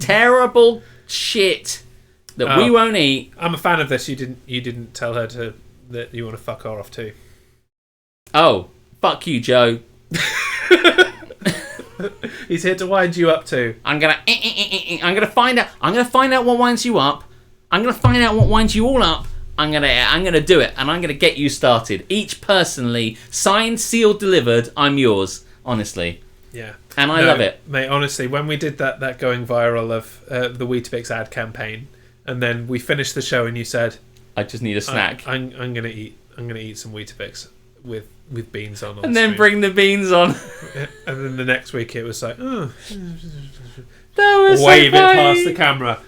terrible shit that we won't eat. I'm a fan of this. You didn't tell her that you want to fuck her off too. Oh, fuck you, Joe. He's here to wind you up too. I'm gonna find out what winds you up. I'm gonna find out what winds you all up. I'm gonna do it, and I'm gonna get you started. Each personally, signed, sealed, delivered. I'm yours, honestly. Yeah, and I love it, mate. Honestly, when we did that going viral of the Weetabix ad campaign, and then we finished the show, and you said, "I just need a snack. I'm gonna eat some Weetabix with beans on." And then bring the beans on. And then the next week it was like, oh, that was wave so it funny. past the camera.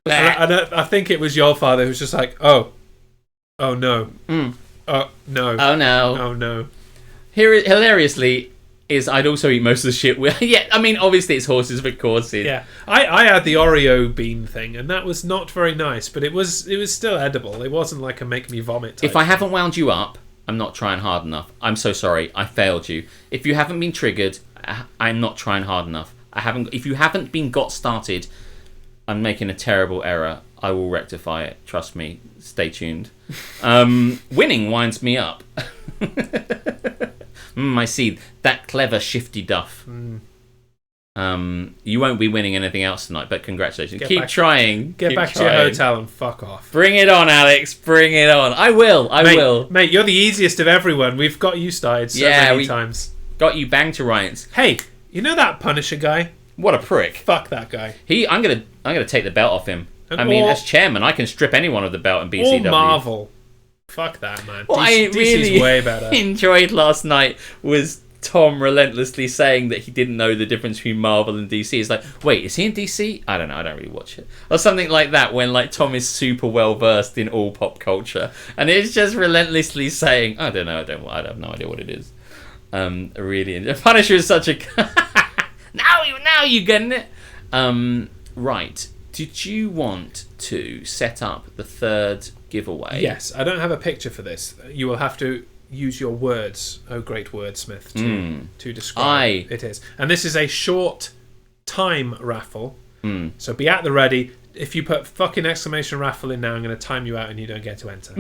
And I think it was your father who was just like, oh no, oh no, oh no. Hilariously, is I'd also eat most of the shit. Yeah, I mean, obviously it's horses for courses. Yeah, I had the Oreo bean thing, and that was not very nice, but it was still edible. It wasn't like a make me vomit type If I haven't wound you up, I'm not trying hard enough. I'm so sorry. I failed you. If you haven't been triggered, I'm not trying hard enough. If you haven't been got started, I'm making a terrible error. I will rectify it. Trust me. Stay tuned. Winning winds me up. I see. That clever, shifty Duff. You won't be winning anything else tonight, but congratulations. Keep trying. Get back to your hotel and fuck off. Bring it on, Alex. Bring it on. I will. Mate, you're the easiest of everyone. We've got you started so many times. Got you banged to rights. Hey, you know that Punisher guy? What a prick. Fuck that guy. I'm gonna take the belt off him. As chairman, I can strip anyone of the belt in BCW. Or Marvel. Fuck that, man. What I DC's really way better. enjoyed last night was Tom relentlessly saying that he didn't know the difference between Marvel and DC. It's like, wait, is he in DC? I don't know. I don't really watch it. Or something like that, when like Tom is super well versed in all pop culture, and it's just relentlessly saying, I don't know. I have no idea what it is. Really, Punisher is such a. now you getting it. Right. Did you want to set up the third giveaway? Yes, I don't have a picture for this. You will have to use your words, oh great wordsmith, to describe it is. And this is a short time raffle, so be at the ready. If you put fucking exclamation raffle in now, I'm going to time you out and you don't get to enter.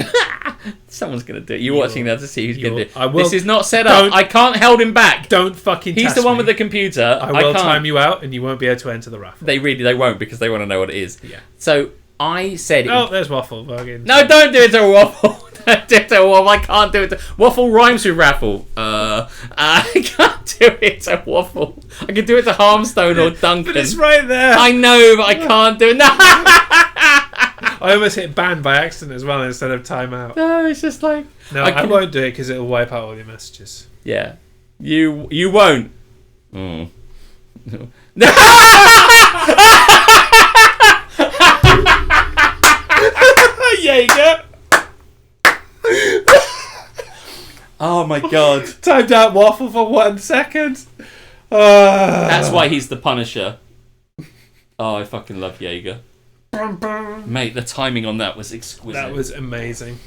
Someone's going to do it. You're watching now to see who's going to do it. This is not set up. I can't hold him back. Don't fucking He's test the one me. with the computer. I will time you out and you won't be able to enter the raffle. They won't, because they want to know what it is. Yeah. So I said... Oh, there's Waffle. No, don't do it to Waffle. Don't do it to Waffle. I can't do it to... Waffle rhymes with raffle. I can't do it to Waffle. I can do it to Harmstone or Duncan. But it's right there. I know, but I can't do it. No! I almost hit ban by accident as well instead of timeout. No, it's just like... No, I won't do it because it'll wipe out all your messages. Yeah. You won't. Jaeger! Oh my god. Timed out Waffle for 1 second. That's why he's the Punisher. Oh, I fucking love Jaeger. Mate, the timing on that was exquisite. That was amazing.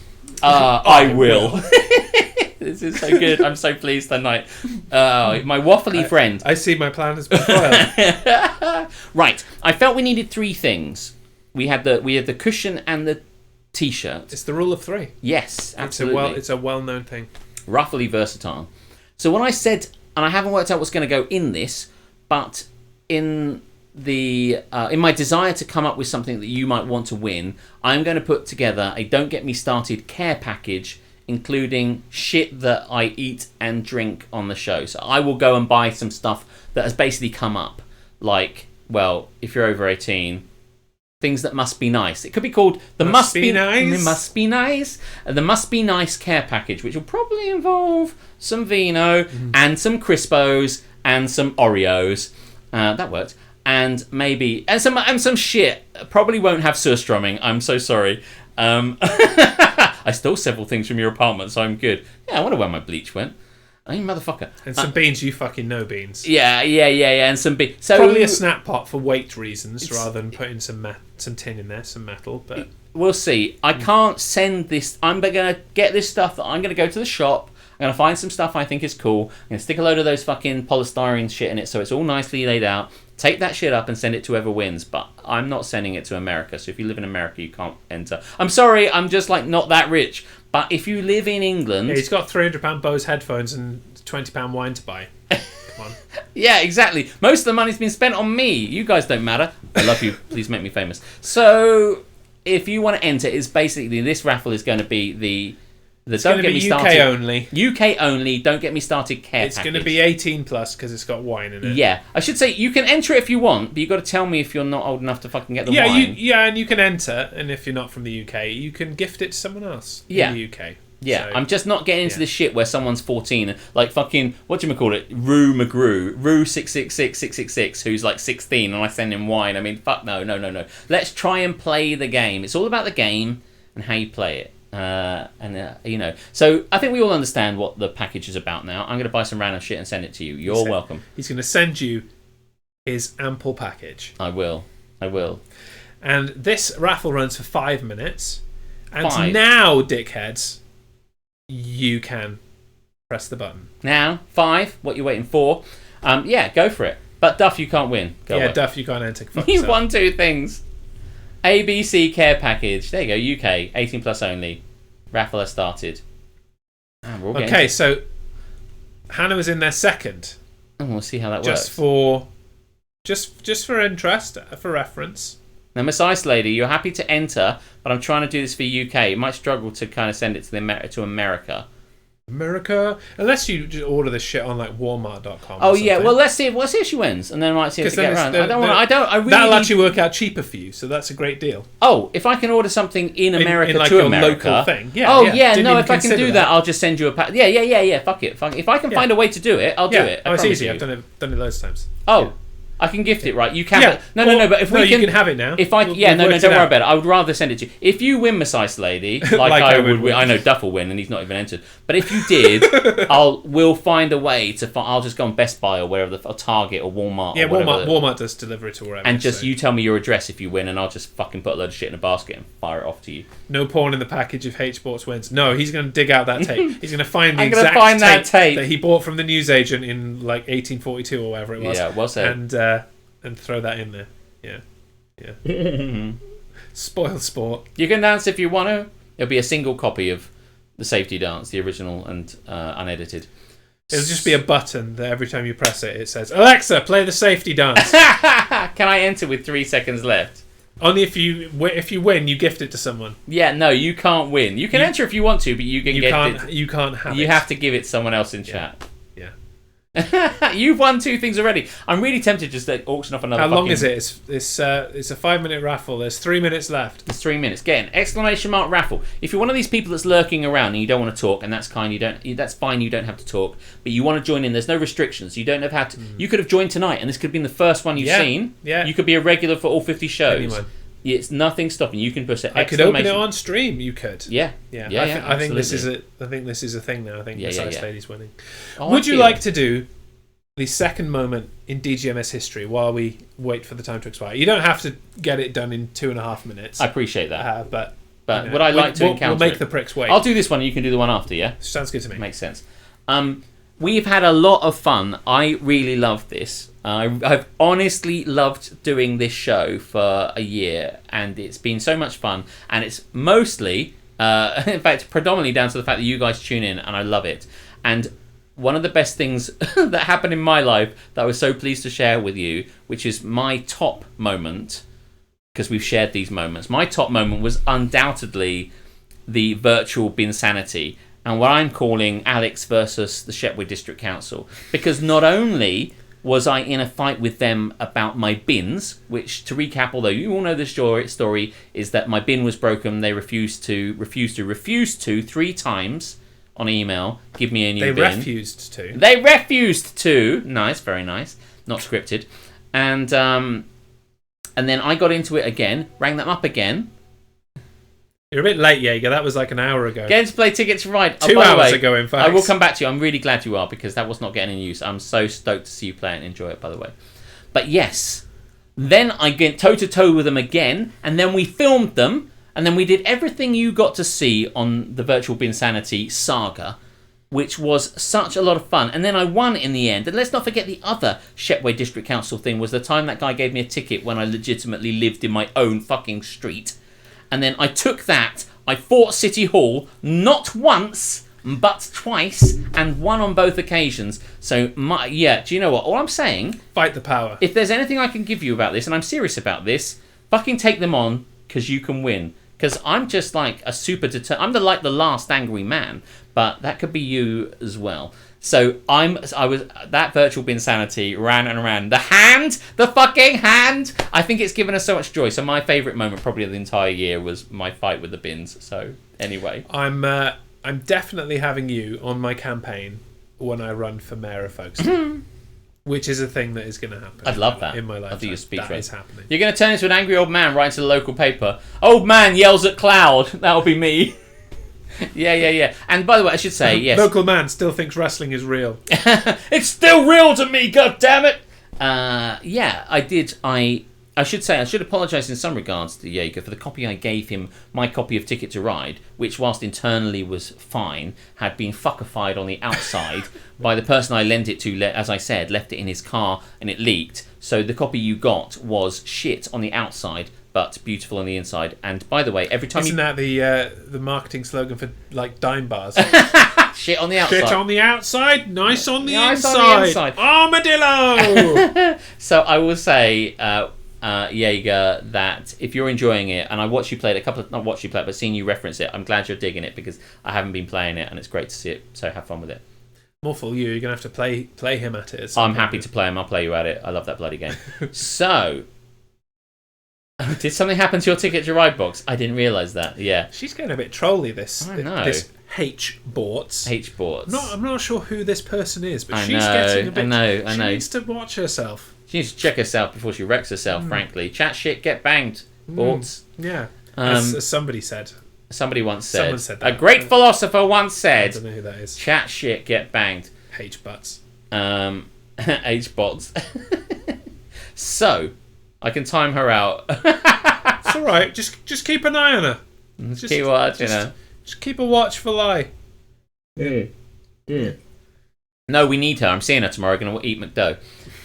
I will. This is so good. I'm so pleased tonight. My waffly friend. I see my plan has been foiled. Right. I felt we needed 3 things. We had the cushion and the t-shirt. It's the rule of 3. Yes, absolutely. It's a well-known thing. Roughly versatile. So when I said, and I haven't worked out what's going to go in this, but in my desire to come up with something that you might want to win, I'm going to put together a Don't Get Me Started care package, including shit that I eat and drink on the show. So I will go and buy some stuff that has basically come up, like, well, if you're over 18, things that must be nice. It could be called the Must Be Nice. Must Be Nice. The Must Be Nice care package, which will probably involve some vino and some Crispos and some Oreos. That worked. And maybe some shit. Probably won't have surstrumming. I'm so sorry. I stole several things from your apartment, so I'm good. Yeah, I wonder where my bleach went. I mean, motherfucker. And some beans, you fucking know beans. Yeah, and some beans. So probably a snap pot for weight reasons rather than putting some tin in there, some metal. But we'll see. I can't send this. I'm going to get this stuff that I'm going to go to the shop. I'm going to find some stuff I think is cool. I'm going to stick a load of those fucking polystyrene shit in it so it's all nicely laid out. Take that shit up and send it to whoever wins. But I'm not sending it to America. So if you live in America, you can't enter. I'm sorry. I'm just like not that rich. But if you live in England... Yeah, he's got £300 Bose headphones and £20 wine to buy. Come on. Yeah, exactly. Most of the money's been spent on me. You guys don't matter. I love you. Please make me famous. So if you want to enter, it's basically this raffle is going to be the Don't Get Me Started. UK only. UK only. Don't Get Me Started care It's package. going to be 18 plus because it's got wine in it. Yeah, I should say you can enter it if you want, but you got to tell me if you're not old enough to fucking get the wine. And you can enter, and if you're not from the UK, you can gift it to someone else in the UK. Yeah, so, I'm just not getting into this shit where someone's 14 and like fucking Rue McGrew, Rue 666, who's like 16, and I send him wine. I mean, fuck no. Let's try and play the game. It's all about the game and how you play it. So I think we all understand what the package is about now. I'm going to buy some random shit and send it to you. You're welcome. He's going to send you his ample package. I will. And this raffle runs for 5 minutes. And 5. Now, dickheads, you can press the button. Now, 5. What you waiting for? Go for it. But Duff, you can't win. Go away. Duff, you can't enter. Fuck You yourself. won 2 things. ABC care package. There you go. UK 18 plus only. Raffle has started. Okay, so Hannah was in there second. And we'll see how that works. Just for interest, for reference. Now, Miss Ice Lady, you're happy to enter, but I'm trying to do this for UK. You might struggle to kind of send it to America. Unless you just order this shit on like Walmart.com. Oh yeah, well let's see if she wins, and then I might see if to get around. That'll actually work out cheaper for you, so that's a great deal. Oh, if I can order something in America like to your America, local thing. If I can do that, I'll just send you a pack. Yeah. Fuck it. If I can find a way to do it, I'll do it. It's easy. I've done it loads of times. Oh. I can gift it, right? You can. Yeah. No. But if you can have it now. If I, don't worry about it. I would rather send it to you. If you win, Miss Ice Lady, like I would win. I know Duff will win, and he's not even entered. But if you did, we'll find a way to. I'll just go on Best Buy or wherever, or Target or Walmart. Yeah, or Walmart does deliver it to wherever. And you tell me your address if you win, and I'll just fucking put a load of shit in a basket and fire it off to you. No porn in the package if H Sports wins. No, he's going to dig out that tape. He's going to find the exact tape that he bought from the newsagent in like 1842 or whatever it was. Yeah, well said. And throw that in there. Yeah. Spoil sport. You can dance if you want to. It'll be a single copy of the safety dance, the original and unedited. It'll just be a button that every time you press it, it says, Alexa, play the safety dance. Can I enter with 3 seconds left? Only if you win, you gift it to someone. Yeah, no, you can't win. You can enter if you want to, but you can get it. You can't have it. You have to give it to someone else in chat. Yeah. You've won 2 things already. I'm really tempted just to auction off another. How long is it? It's a 5-minute raffle. There's 3 minutes left. It's 3 minutes. Get an exclamation mark raffle. If you're one of these people that's lurking around and you don't want to talk, and that's kind, that's fine. You don't have to talk, but you want to join in. There's no restrictions. You don't have had to. You could have joined tonight, and this could have been the first one you've seen. Yeah. You could be a regular for all 50 shows. Anyone. It's nothing stopping you. Can put an I could open it on stream. You could. Yeah. I think this is a thing now. I think Miss Ice Lady's winning. Oh, Would you like to do the second moment in DGMS history while we wait for the time to expire. You don't have to get it done in 2.5 minutes. I appreciate that. But would I like to encounter We'll make it? the pricks wait. I'll do this one and you can do the one after, yeah? Sounds good to me. Makes sense. We've had a lot of fun. I really love this. I've honestly loved doing this show for a year, and it's been so much fun. And it's mostly, in fact, predominantly down to the fact that you guys tune in, and I love it. And one of the best things that happened in my life that I was so pleased to share with you, which is my top moment, because we've shared these moments. My top moment was undoubtedly the virtual Binsanity, and what I'm calling Alex versus the Shepway District Council, because not only was I in a fight with them about my bins, which, to recap, although you all know the story, is that my bin was broken. They refused to 3 times on email give me a new bin. They refused to. They refused to. Nice, very nice. Not scripted. And then I got into it again, rang them up again. You're a bit late, Jaeger. That was like an hour ago. Getting to play Ticket to Ride. 2 hours ago, in fact. I will come back to you. I'm really glad you are, because that was not getting in use. I'm so stoked to see you play it and enjoy it, by the way. But yes, then I get toe-to-toe with them again, and then we filmed them, and then we did everything you got to see on the Virtual Binsanity saga, which was such a lot of fun. And then I won in the end. And let's not forget the other Shepway District Council thing was the time that guy gave me a ticket when I legitimately lived in my own fucking street. And then I took that, I fought City Hall, not once, but twice, and won on both occasions. So, do you know what? All I'm saying... Fight the power. If there's anything I can give you about this, and I'm serious about this, fucking take them on, because you can win. Because I'm just like a super I'm the last angry man, but that could be you as well. So I was that Virtual Binsanity ran and ran. The fucking hand. I think it's given us so much joy. So my favourite moment probably of the entire year was my fight with the bins. So anyway, I'm definitely having you on my campaign when I run for mayor of Folkestone, which is a thing that is going to happen. I'd love that in my life. I'll do your speech. That is happening. You're going to turn into an angry old man writing to the local paper. Old man yells at cloud. That'll be me. Yeah. And by the way, I should say, yes. Local man still thinks wrestling is real. It's still real to me, goddammit! I did. I should say, I should apologise in some regards to Jaeger for the copy I gave him, my copy of Ticket to Ride, which, whilst internally was fine, had been fuckified on the outside by the person I lent it to, as I said, left it in his car and it leaked. So the copy you got was shit on the outside, but beautiful on the inside. And by the way, every time Isn't that the marketing slogan for like dime bars? shit on the outside. Shit on the outside, nice on the Nice inside. on the inside. Armadillo. So I will say, Jaeger, that if you're enjoying it, and I watched you play it not watched you play it, but seeing you reference it, I'm glad you're digging it, because I haven't been playing it, and it's great to see it. So have fun with it. More for you. You're gonna have to play him at it. I'm happy to play him. I'll play you at it. I love that bloody game. So, did something happen to your Ticket to Ride box? I didn't realise that. Yeah. She's getting a bit trolly. This I know. This H-Borts. H-Borts. I'm not sure who this person is, but I she's know, getting a bit. I know. She needs to watch herself. She needs to check herself before she wrecks herself, frankly. Chat shit, get banged, Borts. Yeah. As somebody said. Somebody once said. Someone said that. A great philosopher once said. I don't know who that is. Chat shit, get banged. H-Butts. H-Bots. So, I can time her out. It's all right. Just keep an eye on her. Just keep watching her. Just keep a watchful eye. No, we need her. I'm seeing her tomorrow. Going to eat McDo.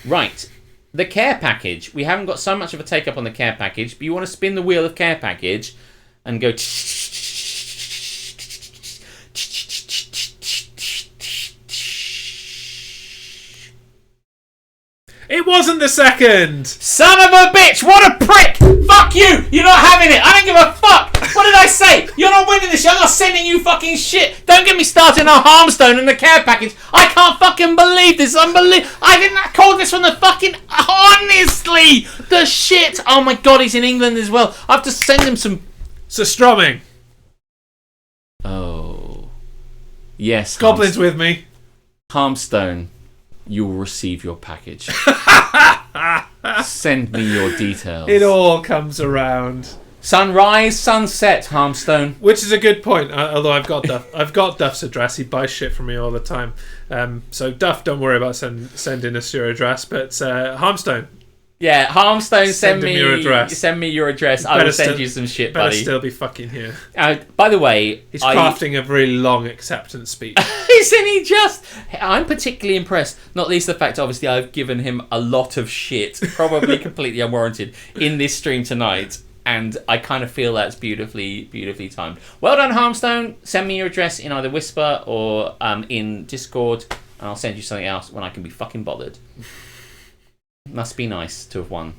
Right. The care package. We haven't got so much of a take up on the care package, but you want to spin the wheel of care package and go. It wasn't the second. Son of a bitch! What a prick! Fuck you! You're not having it. I don't give a fuck. What did I say? You're not winning this. I'm not sending you fucking shit. Don't get me started on Harmstone and the care package. I can't fucking believe this. Unbelievable. I didn't call this from the fucking. Honestly, the shit. Oh my god, he's in England as well. I have to send him some. Surströmming. Oh. Yes. Goblins with me. Harmstone. You'll receive your package. Send me your details. It all comes around. Sunrise, sunset, Harmstone. Which is a good point. Although I've got Duff's address. He buys shit from me all the time. So Duff, don't worry about sending us your address. But Harmstone. Yeah, Harmstone, send me your address. Send me your address. I will send you some shit, better buddy. Still be fucking here. By the way, he's crafting a really long acceptance speech. Isn't he just? I'm particularly impressed. Not least the fact, obviously, I've given him a lot of shit, probably completely unwarranted, in this stream tonight. And I kind of feel that's beautifully timed. Well done, Harmstone. Send me your address in either Whisper or in Discord, and I'll send you something else when I can be fucking bothered. Must be nice to have won.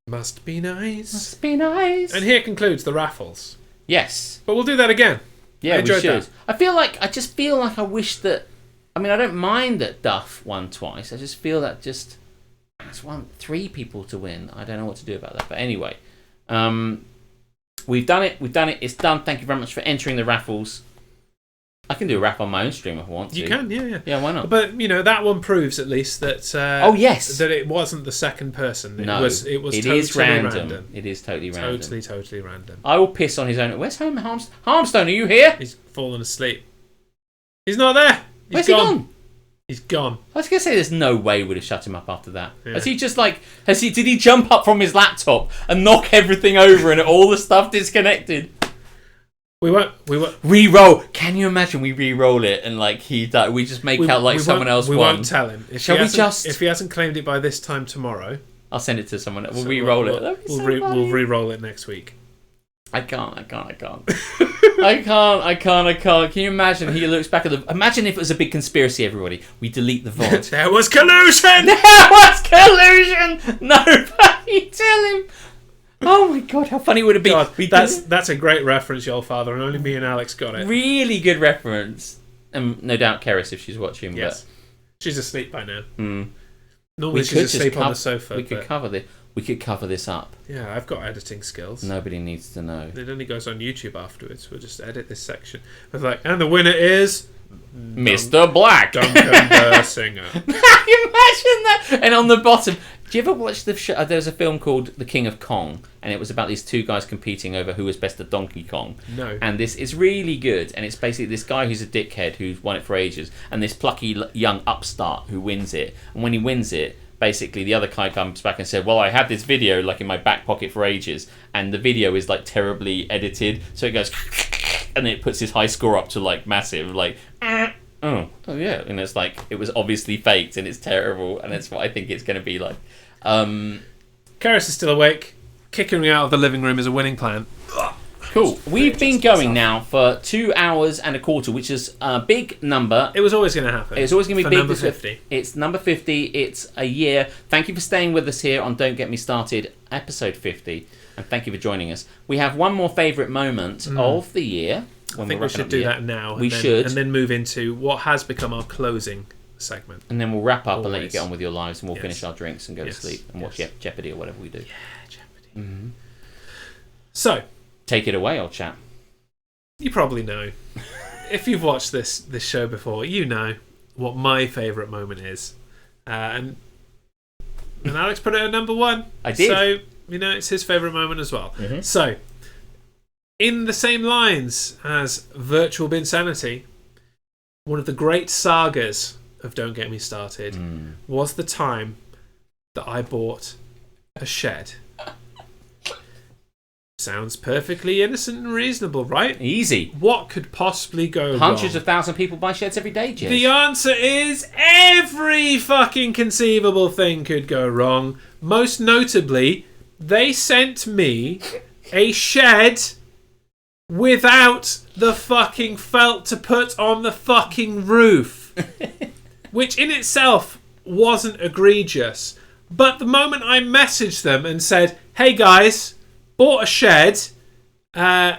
Must be nice. Must be nice. And here concludes the raffles. Yes. But we'll do that again. Yeah, we should. That. I just feel like I wish that... I mean, I don't mind that Duff won twice. I just feel that just... I just want 3 people to win. I don't know what to do about that. But anyway... we've done it. It's done. Thank you very much for entering the raffles. I can do a raffle on my own stream if I want to. You can, yeah. Yeah, why not? But that one proves at least that. Oh yes, that it wasn't the second person. No, it totally is random. It is totally random. Totally random. I will piss on his own. Where's Harmstone? Are you here? He's fallen asleep. He's not there. Where's he gone? He's gone. I was gonna say there's no way we'd have shut him up after that. Yeah. Did he jump up from his laptop and knock everything over and all the stuff disconnected? We won't. Re-roll. Can you imagine we re-roll it and we just make out like someone else won? We won't tell him. If he hasn't claimed it by this time tomorrow, I'll send it to someone. We'll re-roll it. We'll re-roll it next week. I can't. Can you imagine? He looks back at the... Imagine if it was a big conspiracy, everybody. We delete the VOD. There was collusion! No, you tell him. Oh my god, how funny would it be? God, that's a great reference, your father, and only me and Alex got it. Really good reference. And no doubt Keris, if she's watching. Yes. But... She's asleep by now. Mm. Normally she's asleep on the sofa. We could cover this up. Yeah, I've got editing skills. Nobody needs to know. It only goes on YouTube afterwards. We'll just edit this section. And the winner is... Mr. Black. Duncan the Singer. Imagine that. And on the bottom... Do you ever watch the show? There's a film called The King of Kong, and it was about these 2 guys competing over who was best at Donkey Kong. No. And this is really good, and it's basically this guy who's a dickhead who's won it for ages, and this plucky young upstart who wins it. And when he wins it, basically the other guy comes back and said, well, I had this video in my back pocket for ages, and the video is terribly edited, so it goes and it puts his high score up to massive, oh yeah, and it's it was obviously faked and it's terrible, and that's what I think it's going to be like. Keris is still awake. Kicking me out of the living room is a winning plan. Cool. We've been going now for 2 hours and a quarter, which is a big number. It was always going to happen. It's always going to be big. Number 50. It's number 50. It's a year. Thank you for staying with us here on Don't Get Me Started, episode 50, and thank you for joining us. We have one more favourite moment of the year. I think we should do that now. We should. And then move into what has become our closing segment. And then we'll wrap up and let you get on with your lives, and we'll finish our drinks and go to sleep and watch Jeopardy or whatever we do. Yeah, Jeopardy. Mm-hmm. So, take it away, old chap. You probably know. If you've watched this show before, you know what my favourite moment is. And Alex put it at number 1. I did. So, it's his favourite moment as well. Mm-hmm. So, in the same lines as Virtual Binsanity, one of the great sagas of Don't Get Me Started was the time that I bought a shed. Sounds perfectly innocent and reasonable, right? Easy. What could possibly go wrong? Hundreds of thousands of people buy sheds every day, Jez. The answer is every fucking conceivable thing could go wrong. Most notably, they sent me a shed without the fucking felt to put on the fucking roof. Which in itself wasn't egregious. But the moment I messaged them and said, hey guys, bought a shed, I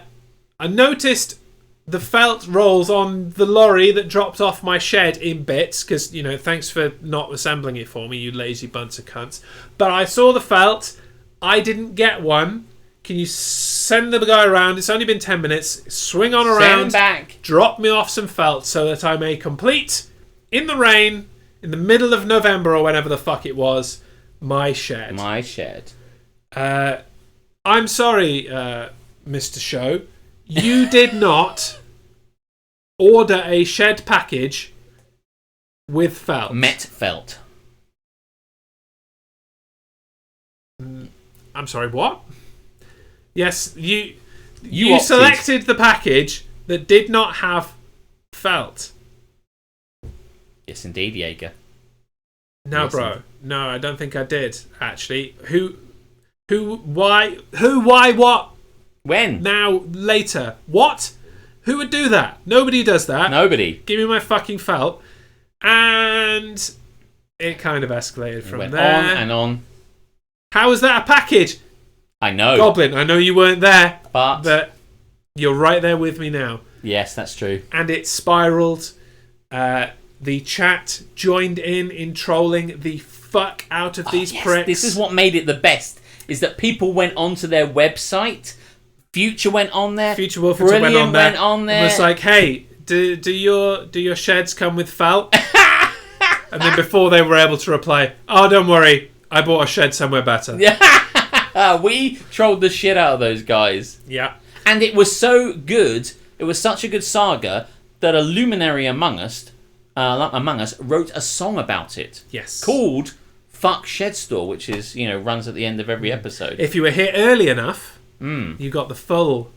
noticed the felt rolls on the lorry that dropped off my shed in bits, because, thanks for not assembling it for me, you lazy bunch of cunts. But I saw the felt, I didn't get one. Can you send the guy around? It's only been 10 minutes. Swing on around. Send him back. Drop me off some felt so that I may complete, in the rain, in the middle of November or whenever the fuck it was, my shed. My shed. I'm sorry, Mr. Show. You did not order a shed package with felt. Met felt. I'm sorry, what? Yes, you opted. selected the package that did not have felt. Yes, indeed, Jaeger. No, Yes, bro. No, I don't think I did, actually. Who, why, what? When? Now, later. What? Who would do that? Nobody does that. Nobody. Give me my fucking felt. And it kind of escalated from went there. on and on. How is that a package? I know. Goblin, I know you weren't there, But you're right there with me now. yes, that's true. And it spiraled. The chat joined in trolling the fuck out of these Yes, pricks. this is what made it the best, is that people went onto their website. Future went on there. Future Wolfington Brilliant went on there. there. And was like, hey, do your sheds come with felt? And then before they were able to reply, oh, don't worry, I bought a shed somewhere better. We trolled the shit out of those guys. Yeah. And it was so good, it was such a good saga, that a luminary among us wrote a song about it. Yes. Called Fuck Shed Store, which is, runs at the end of every episode. If you were here early enough, you got the full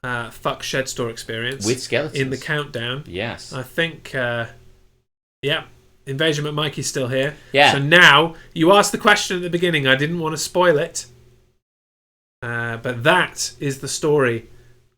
Fuck Shed Store experience. With skeletons. In the countdown. Yes. I think, Invasion McMikey's still here. Yeah. So now, you asked the question at the beginning, I didn't want to spoil it. But that is the story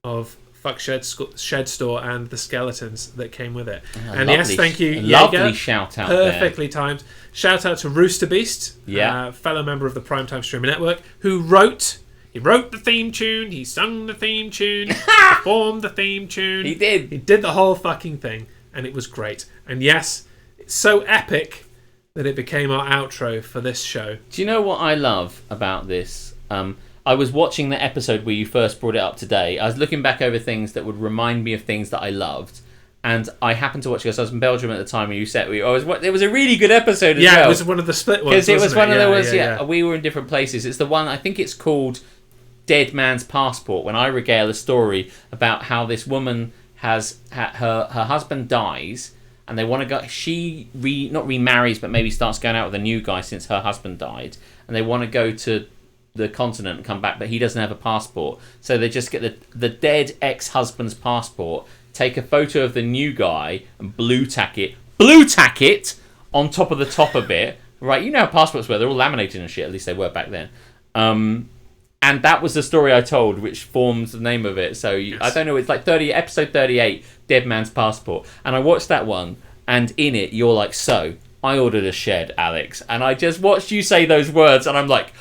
of Fuck Shed Store and the skeletons that came with it. And yes, thank you, Lovely Jaeger. shout out there. Perfectly timed. Shout out to Rooster Beast, fellow member of the Primetime Streamer Network, who wrote the theme tune, he sung the theme tune, performed the theme tune. He did. He did the whole fucking thing, and it was great. And yes, it's so epic that it became our outro for this show. Do you know what I love about this? I was watching the episode where you first brought it up today. I was looking back over things that would remind me of things that I loved. And I happened to watch it because I was in Belgium at the time when you said it was a really good episode as well. Yeah, it was one of the split ones. Because it was one of those, yeah. We were in different places. It's the one, I think it's called Dead Man's Passport, when I regale a story about how this woman has, her husband dies, and they want to go, not remarries, but maybe starts going out with a new guy since her husband died, and they want to go to the continent and come back, but he doesn't have a passport, so they just get the dead ex-husband's passport, take a photo of the new guy and blue tack it on top of it, right? You know how passports were, they're all laminated and shit, at least they were back then. And that was the story I told, which forms the name of it. So I don't know, it's like episode 38, Dead Man's Passport, and I watched that one, and in it you're like, so I ordered a shed, Alex, and I just watched you say those words, and I'm like,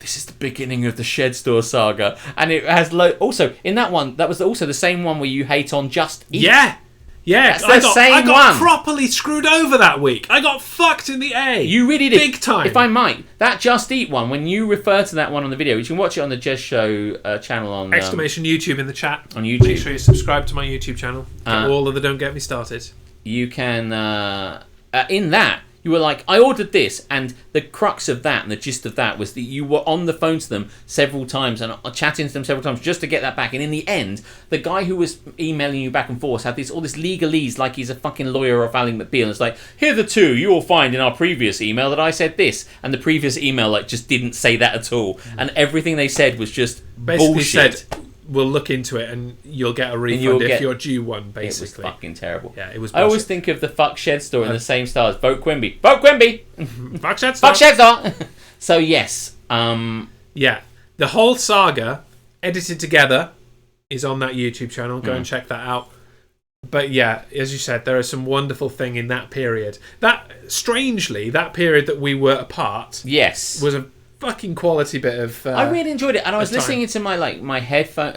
this is the beginning of the Shed Store saga. And it has also in that one, that was also the same one where you hate on Just Eat. Yeah, that's the same I got one. properly screwed over that week. I got fucked in the A. You really did, big time. If I might, that Just Eat one, when you refer to that one on the video, you can watch it on the Jez Show channel on exclamation YouTube in the chat on YouTube. Make sure you subscribe to my YouTube channel. Get all of the Don't Get Me Started. You can in that. You were like, I ordered this, and the crux of that and the gist of that was that you were on the phone to them several times and chatting to them several times just to get that back. And in the end, the guy who was emailing you back and forth had all this legalese like he's a fucking lawyer of Ally McBeal. And it's like, hitherto, you will find in our previous email that I said this. And the previous email just didn't say that at all. And everything they said was just basically bullshit. Said, we'll look into it and you'll get a refund if you're due one, basically. It was fucking terrible. Yeah, it was bullshit. I always think of the Fuck Shed Store in the same style as Vote Quimby. Vote Quimby! Fuck Shed Store! Fuck Shed Store! So, yes. Yeah. The whole saga, edited together, is on that YouTube channel. Go and check that out. But yeah, as you said, there is some wonderful thing in that period. Strangely, that period that we were apart was a fucking quality bit of I really enjoyed it, and I was listening time. into my headphone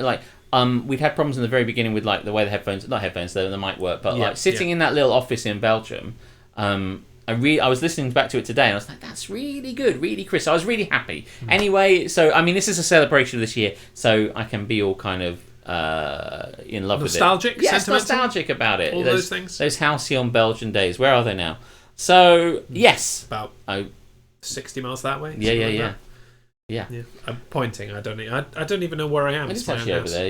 we'd had problems in the very beginning with the way the mic worked, but sitting in that little office in Belgium, I was listening back to it today and I was like, that's really good, really crisp. I was really happy. Anyway, so I mean, this is a celebration of this year, so I can be all kind of in love nostalgic, with it. Yes, nostalgic about it. All those things. Those halcyon Belgian days. Where are they now? So yes, about 60 miles that way. Yeah. Yeah. I'm pointing. I don't even know where I am. It's my actually own over house. there,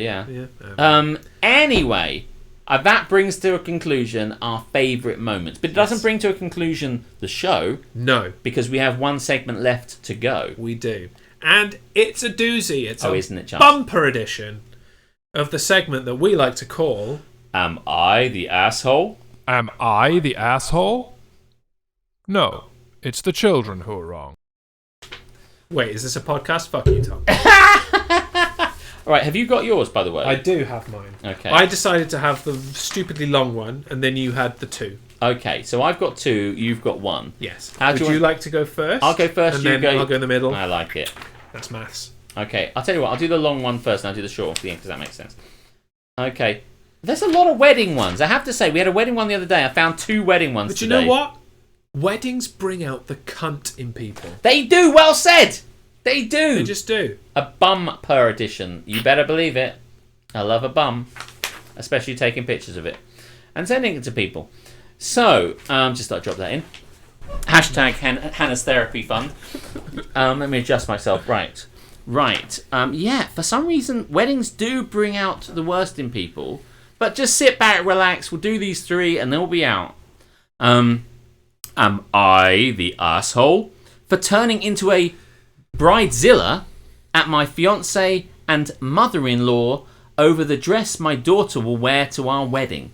yeah. Anyway, that brings to a conclusion our favourite moments. But it doesn't bring to a conclusion the show. No. Because we have one segment left to go. We do. And it's a doozy. It's isn't it, Charles? Bumper edition of the segment that we like to call... Am I the asshole? Am I the asshole? No, it's the children who are wrong. Wait, is this a podcast? Fuck you, Tom. All right, have you got yours, by the way? I do have mine. Okay. I decided to have the stupidly long one, and then you had the two. Okay, so I've got two, you've got one. Yes. How Would you like to go first? I'll go first, and you then go... I'll go in the middle. I like it. That's maths. Okay, I'll tell you what, I'll do the long one first, and I'll do the short one at the end, because that makes sense. Okay. There's a lot of wedding ones. I have to say, we had a wedding one the other day. I found 2 wedding ones today. But you know what? Weddings bring out the cunt in people. They do, well said! They do! They just do. A bumper edition. You better believe it. I love a bum. Especially taking pictures of it. And sending it to people. So, just thought I'd drop that in. Hashtag Hannah's Therapy Fund. Let me adjust myself. Right. Yeah, for some reason, weddings do bring out the worst in people. But just sit back, relax. We'll do these 3 and then we'll be out. Am I the asshole for turning into a bridezilla at my fiancé and mother-in-law over the dress my daughter will wear to our wedding?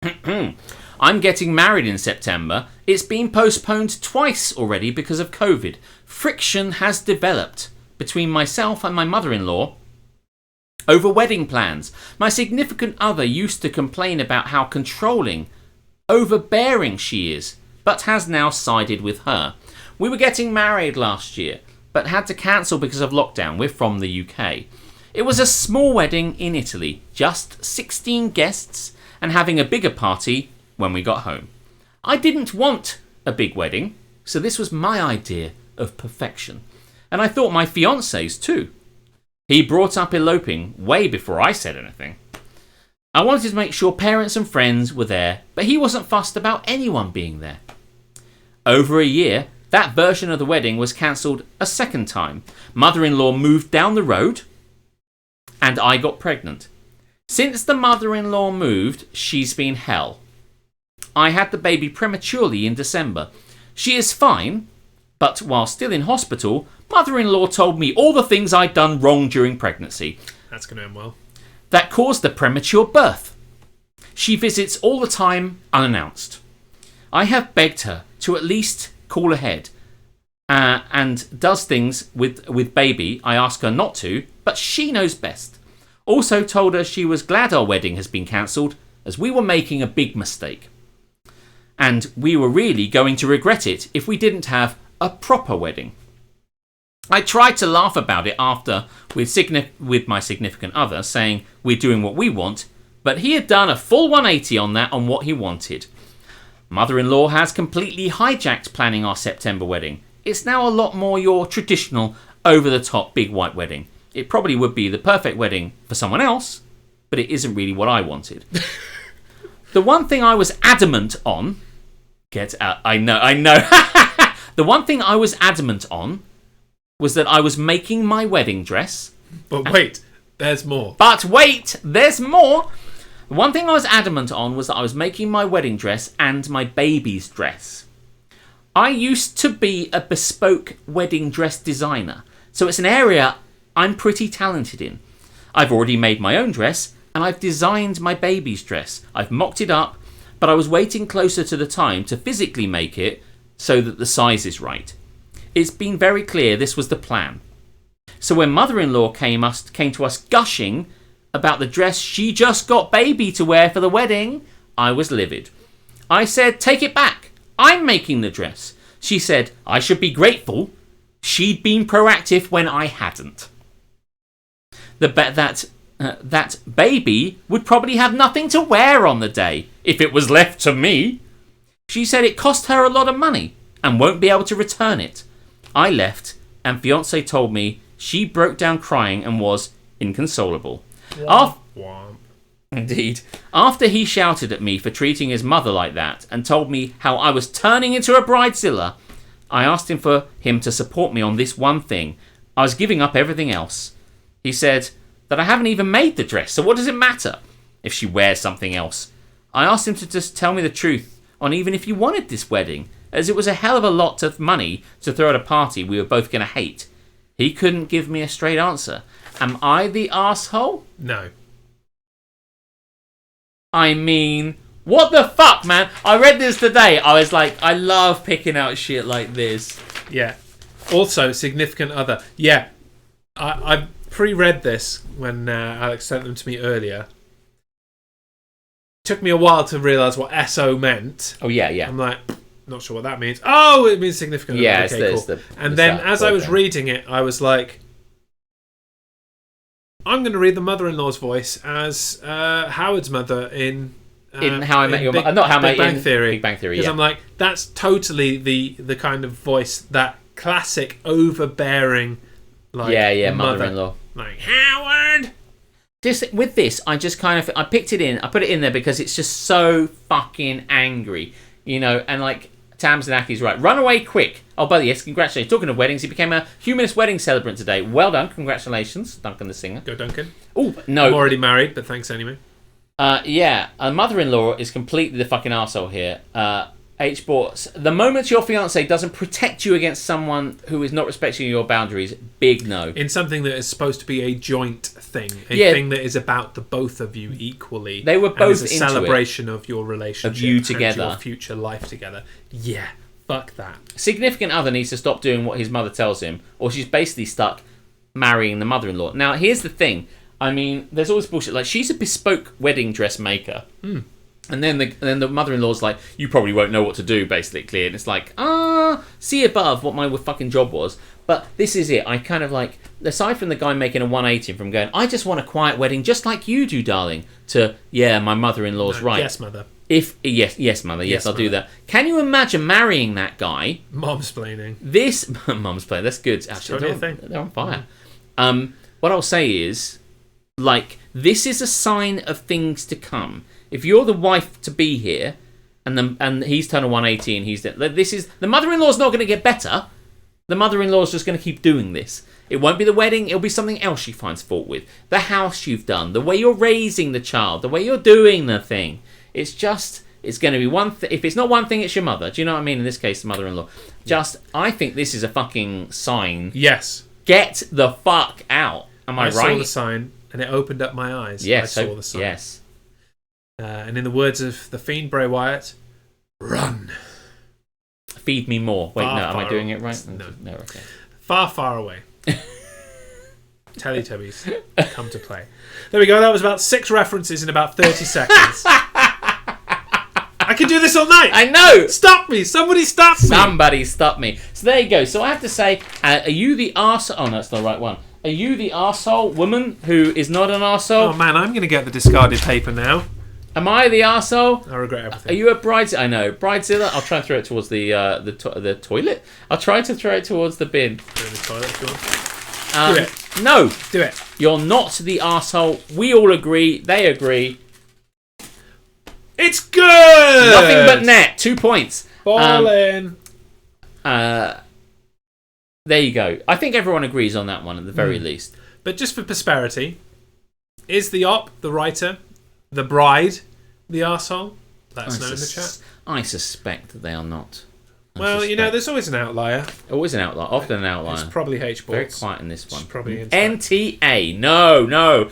I'm getting married in September. It's been postponed twice already because of COVID. Friction has developed between myself and my mother-in-law over wedding plans. My significant other used to complain about how controlling, overbearing she is, but has now sided with her. We were getting married last year, but had to cancel because of lockdown. We're from the UK. It was a small wedding in Italy, just 16 guests, and having a bigger party when we got home. I didn't want a big wedding, so this was my idea of perfection. And I thought my fiancé's too. He brought up eloping way before I said anything. I wanted to make sure parents and friends were there, but he wasn't fussed about anyone being there. Over a year, that version of the wedding was cancelled a second time. Mother-in-law moved down the road, and I got pregnant. Since the mother-in-law moved, she's been hell. I had the baby prematurely in December. She is fine, but while still in hospital, mother-in-law told me all the things I'd done wrong during pregnancy. That's going to end well. That caused the premature birth. She visits all the time unannounced. I have begged her to at least call ahead and does things with baby. I ask her not to, but she knows best. Also told her she was glad our wedding has been cancelled as we were making a big mistake. And we were really going to regret it if we didn't have a proper wedding. I tried to laugh about it after with my significant other, saying we're doing what we want, but he had done a full 180 on that on what he wanted. Mother-in-law has completely hijacked planning our September wedding. It's now a lot more your traditional, over-the-top big white wedding. It probably would be the perfect wedding for someone else, but it isn't really what I wanted. The one thing I was adamant on... Get out. I know. The one thing I was adamant on was that I was making my wedding dress. But wait, there's more. But wait, there's more. The one thing I was adamant on was that I was making my wedding dress and my baby's dress. I used to be a bespoke wedding dress designer, so it's an area I'm pretty talented in. I've already made my own dress, and I've designed my baby's dress. I've mocked it up, but I was waiting closer to the time to physically make it so that the size is right. It's been very clear this was the plan. So when mother-in-law came to us gushing about the dress she just got baby to wear for the wedding, I was livid. I said, take it back. I'm making the dress. She said, I should be grateful. She'd been proactive when I hadn't. That baby would probably have nothing to wear on the day if it was left to me. She said it cost her a lot of money and won't be able to return it. I left, and fiancé told me she broke down crying and was inconsolable. Indeed. After he shouted at me for treating his mother like that and told me how I was turning into a bridezilla, I asked him for him to support me on this one thing. I was giving up everything else. He said that I haven't even made the dress, so what does it matter if she wears something else? I asked him to just tell me the truth on even if he wanted this wedding, as it was a hell of a lot of money to throw at a party we were both going to hate. He couldn't give me a straight answer. Am I the arsehole? No. I mean, what the fuck, man? I read this today. I was like, I love picking out shit like this. Yeah. Also, significant other. Yeah. I pre-read this when Alex sent them to me earlier. Took me a while to realise what SO meant. Oh, yeah, yeah. I'm like, not sure what that means. Oh, it means significant other. Yeah, okay, it's cool. And then as I was reading it, I was like, I'm going to read the mother-in-law's voice as Howard's mother in How I Met Your Mother. Not How I Met Big Bang Theory. Big Bang Theory, Because yeah. I'm like, that's totally the kind of voice, that classic overbearing, like, mother-in-law. Like, Howard! With this, I just kind of... I picked it in. I put it in there because it's just so fucking angry. You know, and like... Tamzanaki's right. Run away quick. Oh, by the way, yes, congratulations. Talking of weddings, he became a humanist wedding celebrant today. Well done. Congratulations, Duncan the singer. Go, Duncan. Oh, no. I'm already married, but thanks anyway. Yeah, a mother-in-law is completely the fucking arsehole here. H-Borts. The moment your fiancé doesn't protect you against someone who is not respecting your boundaries, big no. In something that is supposed to be a joint thing. A thing that is about the both of you equally. They were both and is a into celebration of your relationship. Of you and together. your future life together. Yeah, fuck that. Significant other needs to stop doing what his mother tells him, or she's basically stuck marrying the mother-in-law. Now, here's the thing. I mean, there's always bullshit. Like, she's a bespoke wedding dress maker. And then the mother-in-law's like, you probably won't know what to do, basically. And it's like, see above what my fucking job was. But this is it. I kind of like, aside from the guy making a 180 from going, I just want a quiet wedding just like you do, darling, to, yeah, my mother-in-law's right. Yes, mother. Yes, mother. Yes, I'll do that. Can you imagine marrying that guy? Momsplaining. This... Momsplaining. That's good. Actually, totally they're on fire. What I'll say is, like, this is a sign of things to come. If you're the wife to be here, and he's turned a 180 and he's... The mother-in-law's not going to get better. The mother-in-law's just going to keep doing this. It won't be the wedding. It'll be something else she finds fault with. The house you've done. The way you're raising the child. The way you're doing the thing. It's just... It's going to be one thing. If it's not one thing, it's your mother. Do you know what I mean? In this case, the mother-in-law. I think this is a fucking sign. Yes. Get the fuck out. Am I right? I saw the sign, and it opened up my eyes. Yes. I saw the sign. Yes. And in the words of the Fiend Bray Wyatt, run. Feed me more. Wait, far, no, am I doing it right? No, okay. Far, far away. Teletubbies come to play. There we go. That was about 6 references in about 30 seconds. I could do this all night. I know. Stop me. Somebody stop me. Somebody stop me. So there you go. So I have to say, are you the arsehole? Oh, no, that's not the right one. Are you the arsehole woman who is not an arsehole? Oh, man, I'm going to get the discarded paper now. Am I the arsehole? I regret everything. Are you a bridezilla? I know. Bridezilla? I'll try and throw it towards the toilet. I'll try to throw it towards the bin. Throw in the toilet if you want. Do it. No. Do it. You're not the arsehole. We all agree. They agree. It's good! Nothing but net. 2 points. Ball in. There you go. I think everyone agrees on that one at the very least. But just for prosperity, is the writer, the bride, the arsehole? Let us know in the chat. I suspect that they are not. Well, you know, there's always an outlier. Always an outlier. Often an outlier. It's probably H-Borts. Very quiet in this one. It's probably NTA. No.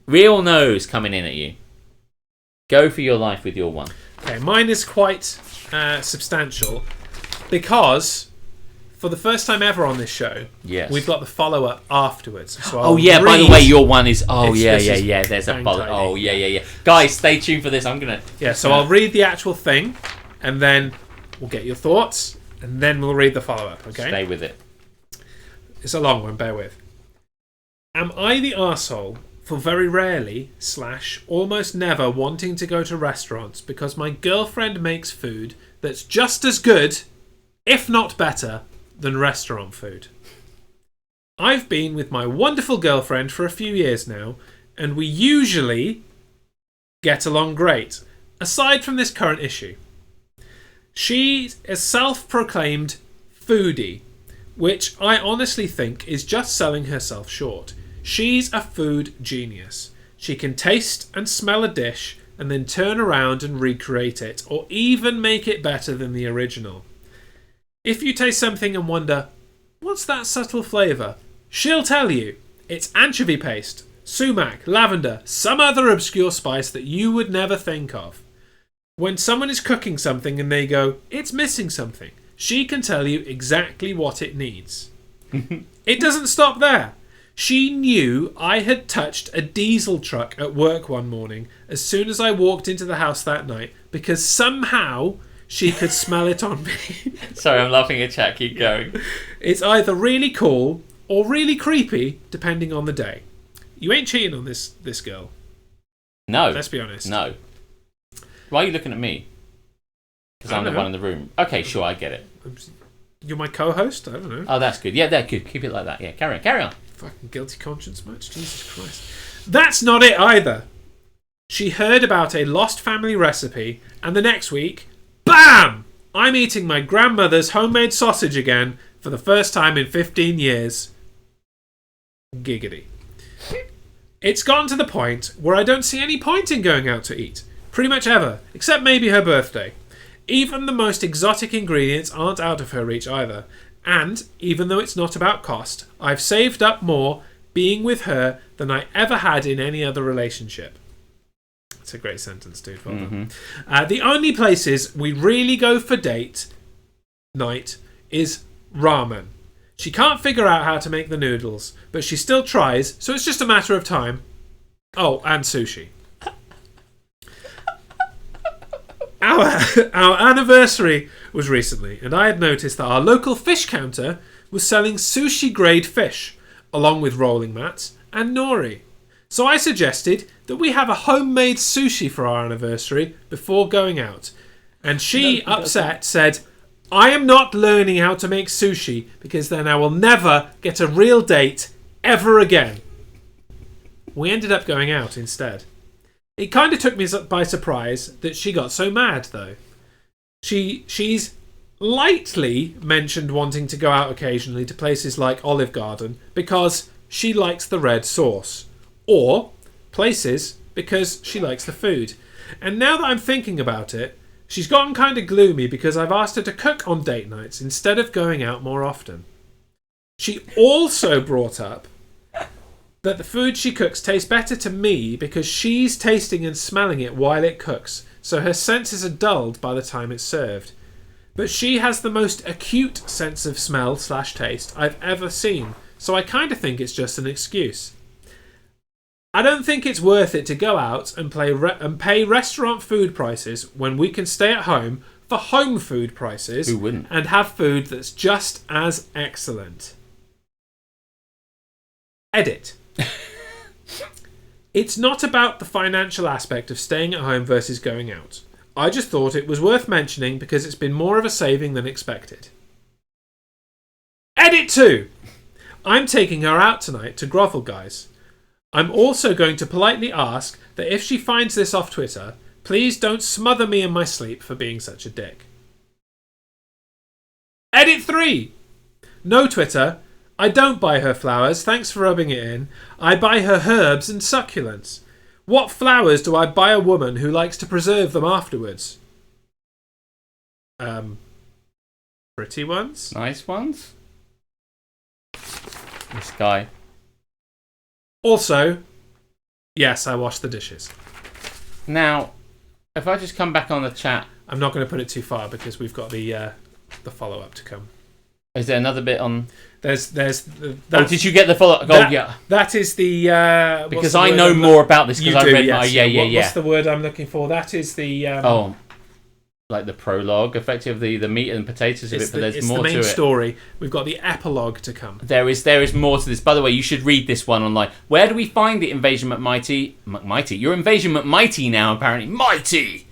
Real no's coming in at you. Go for your life with your one. Okay, mine is quite substantial because for the first time ever on this show, we've got the follow-up afterwards. So by the way, your one is... Oh, There's a follow-up. Oh, yeah. Guys, stay tuned for this. I'm going to... Yeah, so I'll read the actual thing, and then we'll get your thoughts, and then we'll read the follow-up, okay? Stay with it. It's a long one, bear with. Am I the arsehole for very rarely / almost never wanting to go to restaurants because my girlfriend makes food that's just as good, if not better, than restaurant food? I've been with my wonderful girlfriend for a few years now, and we usually get along great, aside from this current issue. She is self-proclaimed foodie, which I honestly think is just selling herself short. She's a food genius. She can taste and smell a dish and then turn around and recreate it, or even make it better than the original. If you taste something and wonder, what's that subtle flavour? She'll tell you. It's anchovy paste, sumac, lavender, some other obscure spice that you would never think of. When someone is cooking something and they go, it's missing something, she can tell you exactly what it needs. It doesn't stop there. She knew I had touched a diesel truck at work one morning as soon as I walked into the house that night because somehow she could smell it on me. Sorry, I'm laughing at chat. Keep going. It's either really cool or really creepy, depending on the day. You ain't cheating on this girl. No. Let's be honest. No. Why are you looking at me? Because I'm the one in the room. Okay, sure, I get it. You're my co-host? I don't know. Oh, that's good. Yeah, that's good. Keep it like that. Yeah, carry on. Fucking guilty conscience much? Jesus Christ. That's not it either. She heard about a lost family recipe, and the next week, BAM! I'm eating my grandmother's homemade sausage again for the first time in 15 years. Giggity. It's gotten to the point where I don't see any point in going out to eat. Pretty much ever, except maybe her birthday. Even the most exotic ingredients aren't out of her reach either. And, even though it's not about cost, I've saved up more being with her than I ever had in any other relationship. That's a great sentence, dude. Well done. The only places we really go for date night is ramen. She can't figure out how to make the noodles, but she still tries, so it's just a matter of time. Oh, and sushi. Our anniversary was recently, and I had noticed that our local fish counter was selling sushi-grade fish, along with rolling mats and nori. So I suggested that we have a homemade sushi for our anniversary before going out. And she, upset, said, I am not learning how to make sushi because then I will never get a real date ever again. We ended up going out instead. It kind of took me by surprise that she got so mad, though. She's lightly mentioned wanting to go out occasionally to places like Olive Garden because she likes the red sauce. Or places because she likes the food. And now that I'm thinking about it, she's gotten kind of gloomy because I've asked her to cook on date nights instead of going out more often. She also brought up that the food she cooks tastes better to me because she's tasting and smelling it while it cooks, so her senses are dulled by the time it's served. But she has the most acute sense of smell/taste I've ever seen, so I kind of think it's just an excuse. I don't think it's worth it to go out and pay restaurant food prices when we can stay at home for home food prices. Who wouldn't? And have food that's just as excellent. Edit. It's not about the financial aspect of staying at home versus going out. I just thought it was worth mentioning because it's been more of a saving than expected. Edit 2. I'm taking her out tonight to Grovel Guys. I'm also going to politely ask that if she finds this off Twitter, please don't smother me in my sleep for being such a dick. Edit 3. No, Twitter. I don't buy her flowers, thanks for rubbing it in. I buy her herbs and succulents. What flowers do I buy a woman who likes to preserve them afterwards? Pretty ones? Nice ones? This guy. Also, yes, I wash the dishes. Now, if I just come back on the chat... I'm not going to put it too far because we've got the follow-up to come. Is there another bit on... There's did you get the follow-up? Oh, yeah. That is the... because I know more about this because I read... Yes. Yeah. What's the word I'm looking for? That is the... like the prologue, effectively, the meat and potatoes of it, but there's more to it. It's the main story. We've got the epilogue to come. There is more to this. By the way, you should read this one online. Where do we find it, Invasion McMighty? McMighty? You're Invasion McMighty now, apparently. Mighty!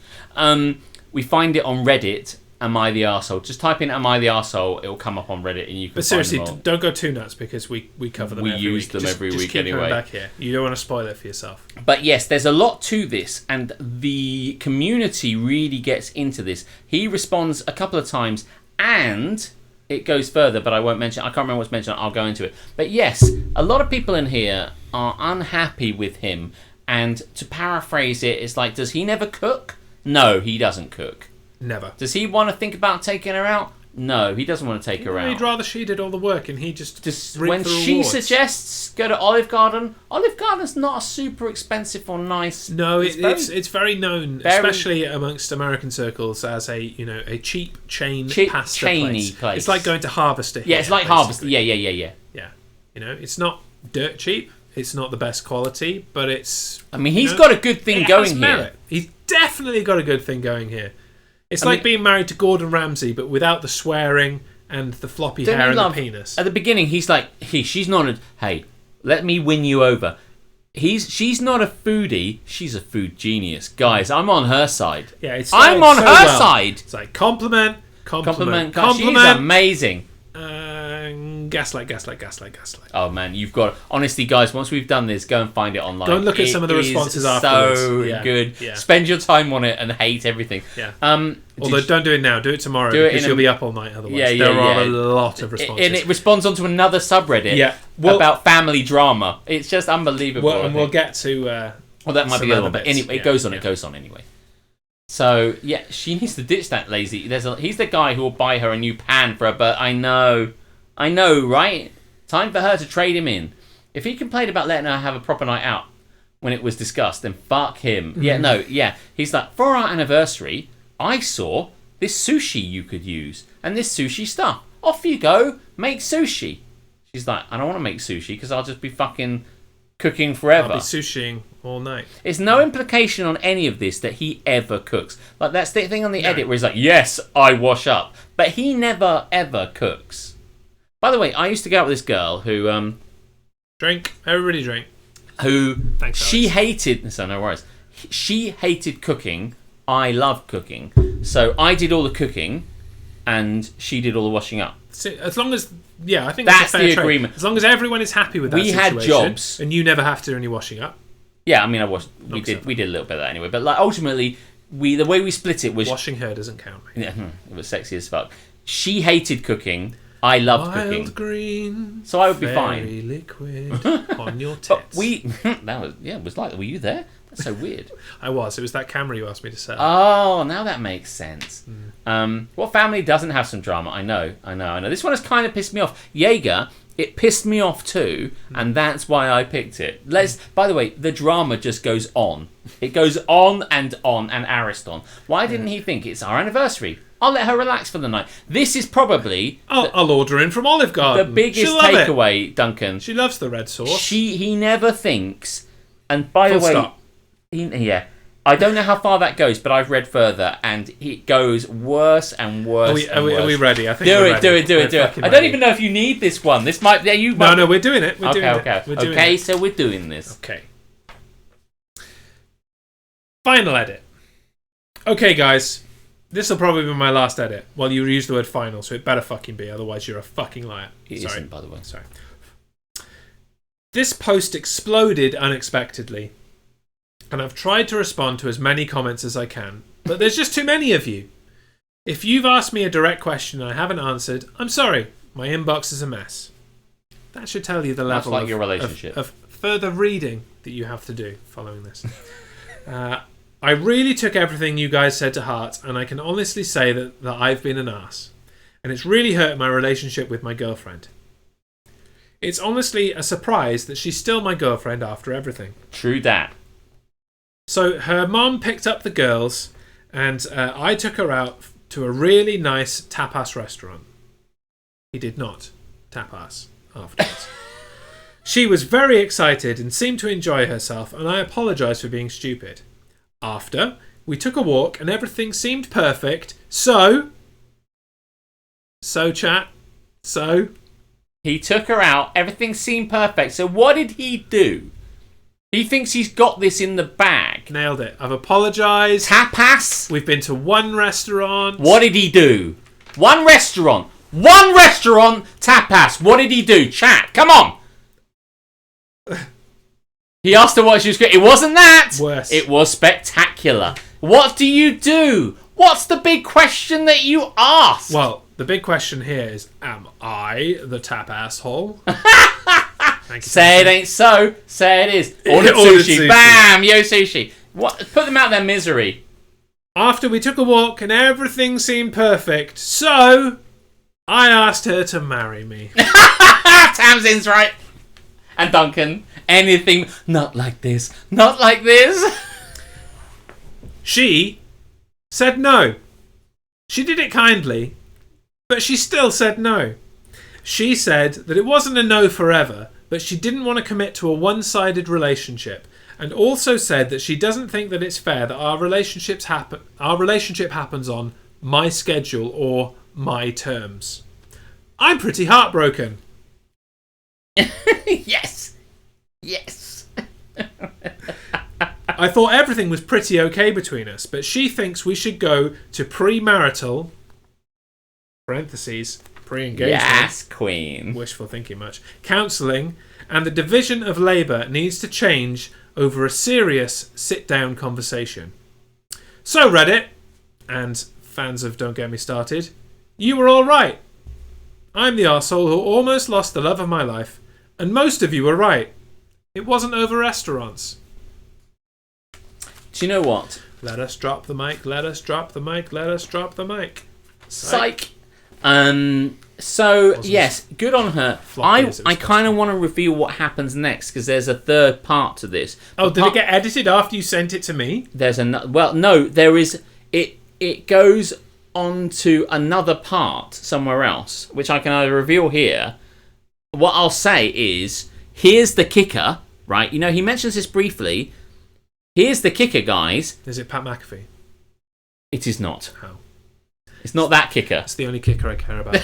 We find it on Reddit, Am I the Arsehole. Just type in Am I the Arsehole, it'll come up on Reddit and you can But seriously, find them all. Don't go too nuts because we cover them every week. We use them every week keep anyway. Back here. You don't want to spoil it for yourself. But yes, there's a lot to this, and the community really gets into this. He responds a couple of times, and it goes further, but I won't mention. I can't remember what's mentioned. I'll go into it. But yes, a lot of people in here are unhappy with him. And to paraphrase it, it's like, does he never cook? No, he doesn't cook. Never. Does he want to think about taking her out? No, he doesn't want to take her out. He'd rather she did all the work and he just when she suggests go to Olive Garden. Olive Garden's not a super expensive or nice. No, it's very known, especially amongst American circles, as a cheap pasta place. It's like going to Harvester. Yeah, it's like Harvester. Yeah. Yeah. It's not dirt cheap. It's not the best quality, but it's. I mean, he's got a good thing going here. He's definitely got a good thing going here. It's like being married to Gordon Ramsay, but without the swearing and the floppy hair and the penis. At the beginning, he's like, she's not hey, let me win you over. She's not a foodie, she's a food genius. Guys, I'm on her side. Yeah, I'm on her side. It's like compliment. She's amazing. Gaslight. Oh man, you've got honestly, guys. Once we've done this, go and find it online. Go and look at some of the responses afterwards. So good. Yeah. Spend your time on it and hate everything. Yeah. Although don't do it now. Do it tomorrow because you'll be up all night otherwise. Yeah, there are a lot of responses, and it responds onto another subreddit. About family drama. It's just unbelievable. And we'll get to. Well, that might be the other one, but anyway, it goes on. It goes on anyway. So yeah, she needs to ditch that lazy. He's the guy who will buy her a new pan for her. But I know, right? Time for her to trade him in. If he complained about letting her have a proper night out when it was discussed, then fuck him. He's like, for our anniversary, I saw this sushi you could use and this sushi stuff. Off you go, make sushi. She's like, I don't want to make sushi because I'll just be fucking cooking forever. I'll be sushiing all night. There's no implication on any of this that he ever cooks. Like that's the thing on the edit where he's like, yes, I wash up, but he never ever cooks. By the way, I used to go out with this girl who drink. Everybody drink. Who Thanks, she hated. So no worries. She hated cooking. I loved cooking. So I did all the cooking, and she did all the washing up. As long as I think that's a fair the agreement. As long as everyone is happy with that situation, had jobs, and you never have to do any washing up. Yeah, I mean, we did a little bit of that anyway. But like ultimately, the way we split it was washing her doesn't count. Yeah, it was sexy as fuck. She hated cooking. I loved cooking. Wild green, so I would be fine. Very liquid on your tits. But it was like, were you there? That's so weird. I was. It was that camera you asked me to set. Oh, now that makes sense. What family doesn't have some drama? I know. This one has kind of pissed me off. Jaeger, it pissed me off too, and that's why I picked it. By the way, the drama just goes on. It goes on and Ariston. Why didn't he think it's our anniversary? I'll let her relax for the night. This is probably... I'll order in from Olive Garden. The biggest takeaway, Duncan. She loves the red sauce. He never thinks... And by the way... Stop. I don't know how far that goes, but I've read further, and it goes worse and worse. Are we ready? I think do it. I don't even know if you need this one. This might... No, we're doing it. Okay, so we're doing this. Okay. Final edit. Okay, guys. This will probably be my last edit. Well, you used the word final, so it better fucking be, otherwise you're a fucking liar. It isn't, by the way. Sorry. This post exploded unexpectedly, and I've tried to respond to as many comments as I can, but there's just too many of you. If you've asked me a direct question and I haven't answered, I'm sorry. My inbox is a mess. That should tell you the level like your relationship. Of further reading that you have to do following this. I really took everything you guys said to heart, and I can honestly say that I've been an arse. And it's really hurt my relationship with my girlfriend. It's honestly a surprise that she's still my girlfriend after everything. True that. So her mom picked up the girls, and I took her out to a really nice tapas restaurant. He did not tapas afterwards. She was very excited and seemed to enjoy herself, and I apologise for being stupid. After, we took a walk and everything seemed perfect. So chat. So he took her out. Everything seemed perfect. So what did he do? He thinks he's got this in the bag. Nailed it. I've apologised. Tapas. We've been to one restaurant. What did he do? One restaurant. Tapas. What did he do? Chat. Come on. He asked her what she was good. It wasn't that. Worse. It was spectacular. What do you do? What's the big question that you ask? Well, the big question here is, am I the tap asshole? Thank you. Say it ain't so. Say it is. Ordered sushi. Bam! Yo sushi. What? Put them out of their misery. After we took a walk and everything seemed perfect, so I asked her to marry me. Tamsin's right. And Duncan. Anything not like this. Not like this. She said no. She did it kindly, but she still said no. She said that it wasn't a no forever, but she didn't want to commit to a one-sided relationship, and also said that she doesn't think that it's fair that our relationship happens on my schedule or my terms. I'm pretty heartbroken. Yes. Yes. I thought everything was pretty okay between us, but she thinks we should go to premarital (pre-engagement). Yes, queen. Wishful thinking much. Counselling, and the division of labour needs to change over a serious sit-down conversation. So Reddit, and fans of Don't Get Me Started, you were all right. I'm the arsehole who almost lost the love of my life, and most of you were right. It wasn't over restaurants. Do you know what? Let us drop the mic, let us drop the mic, let us drop the mic. Psych. So, yes, good on her. I kind of want to reveal what happens next, because there's a third part to this. Oh, did it get edited after you sent it to me? There's well, no, there is. It goes on to another part somewhere else, which I can either reveal here. What I'll say is, here's the kicker, right? You know, he mentions this briefly. Here's the kicker, guys. Is it Pat McAfee? It is not. How? It's not that kicker. It's the only kicker I care about.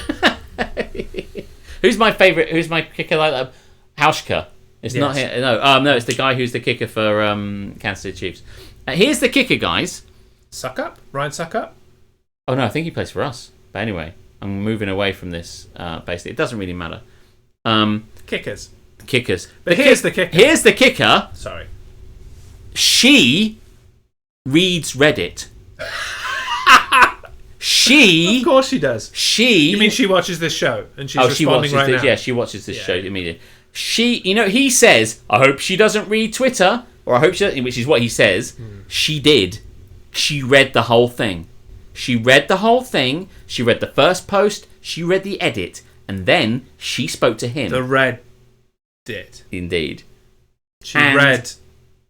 Who's my favourite? Who's my kicker like that? Hauschka. It's not here. No, it's the guy who's the kicker for Kansas City Chiefs. Here's the kicker, guys. Suckup? Ryan Suckup? Oh, no, I think he plays for us. But anyway, I'm moving away from this, basically. It doesn't really matter. Kickers. But here's the kicker. Here's the kicker. Sorry. She reads Reddit. Of course she does. You mean she watches this show and she's responding right now? Yeah, she watches this show immediately. He says, I hope she doesn't read Twitter, or I hope she doesn't, which is what he says. She did. She read the whole thing. She read the whole thing. She read the first post. She read the edit. And then she spoke to him. The Reddit. Indeed. She read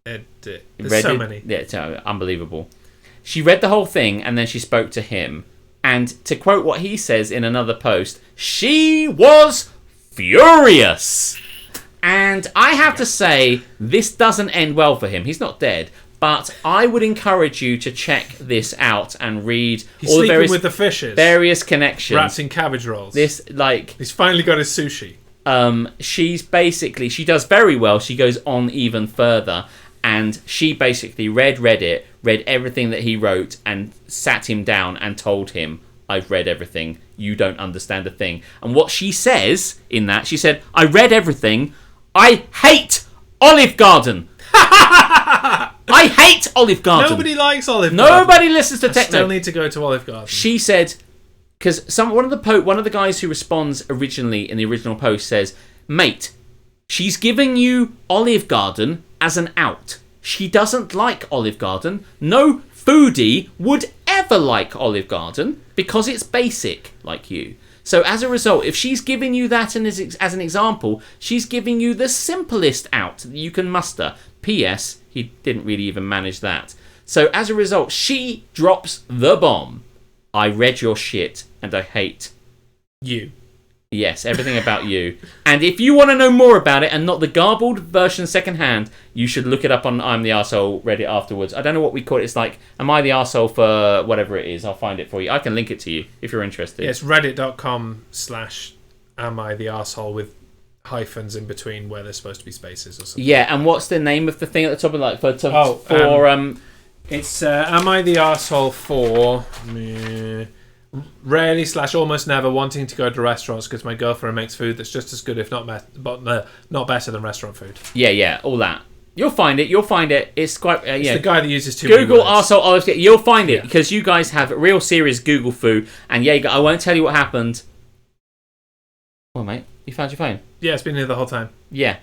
it. There's so many. Yeah, it's unbelievable. She read the whole thing and then she spoke to him. And to quote what he says in another post, she was furious. And I have to say, this doesn't end well for him. He's not dead. But I would encourage you to check this out and read all the various with the fishes, various connections, wrapped in cabbage rolls. He's finally got his sushi. She does very well. She goes on even further, and she basically read Reddit, read everything that he wrote, and sat him down and told him, "I've read everything. You don't understand a thing." And what she says in that, she said, "I read everything. I hate Olive Garden." I hate Olive Garden. Nobody likes Olive Garden. Nobody listens to techno. Still need to go to Olive Garden. She said, because one of the guys who responds originally in the original post says, "Mate, she's giving you Olive Garden as an out. She doesn't like Olive Garden. No foodie would ever like Olive Garden because it's basic like you. So as a result, if she's giving you that as an example, she's giving you the simplest out that you can muster. P.S. He didn't really even manage that. So as a result, she drops the bomb. I read your shit and I hate you. Yes, everything about you. And if you want to know more about it and not the garbled version secondhand, you should look it up on I'm the Arsehole Reddit afterwards. I don't know what we call it. It's like, am I the Arsehole for whatever it is? I'll find it for you. I can link it to you if you're interested. Yeah, it's reddit.com/am I the Arsehole with hyphens in between where there's supposed to be spaces or something. Yeah, and what's the name of the thing at the top of it's am I the Arsehole for rarely / almost never wanting to go to restaurants because my girlfriend makes food that's just as good, if not better than restaurant food. Yeah, all that. You'll find it. You'll find it. It's quite It's yeah. the guy that uses too many Google words. arsehole olive stick. You'll find it because you guys have real serious Google foo. And Jaeger, I won't tell you what happened. Well, mate, you found your phone. Yeah, it's been here the whole time. Yeah.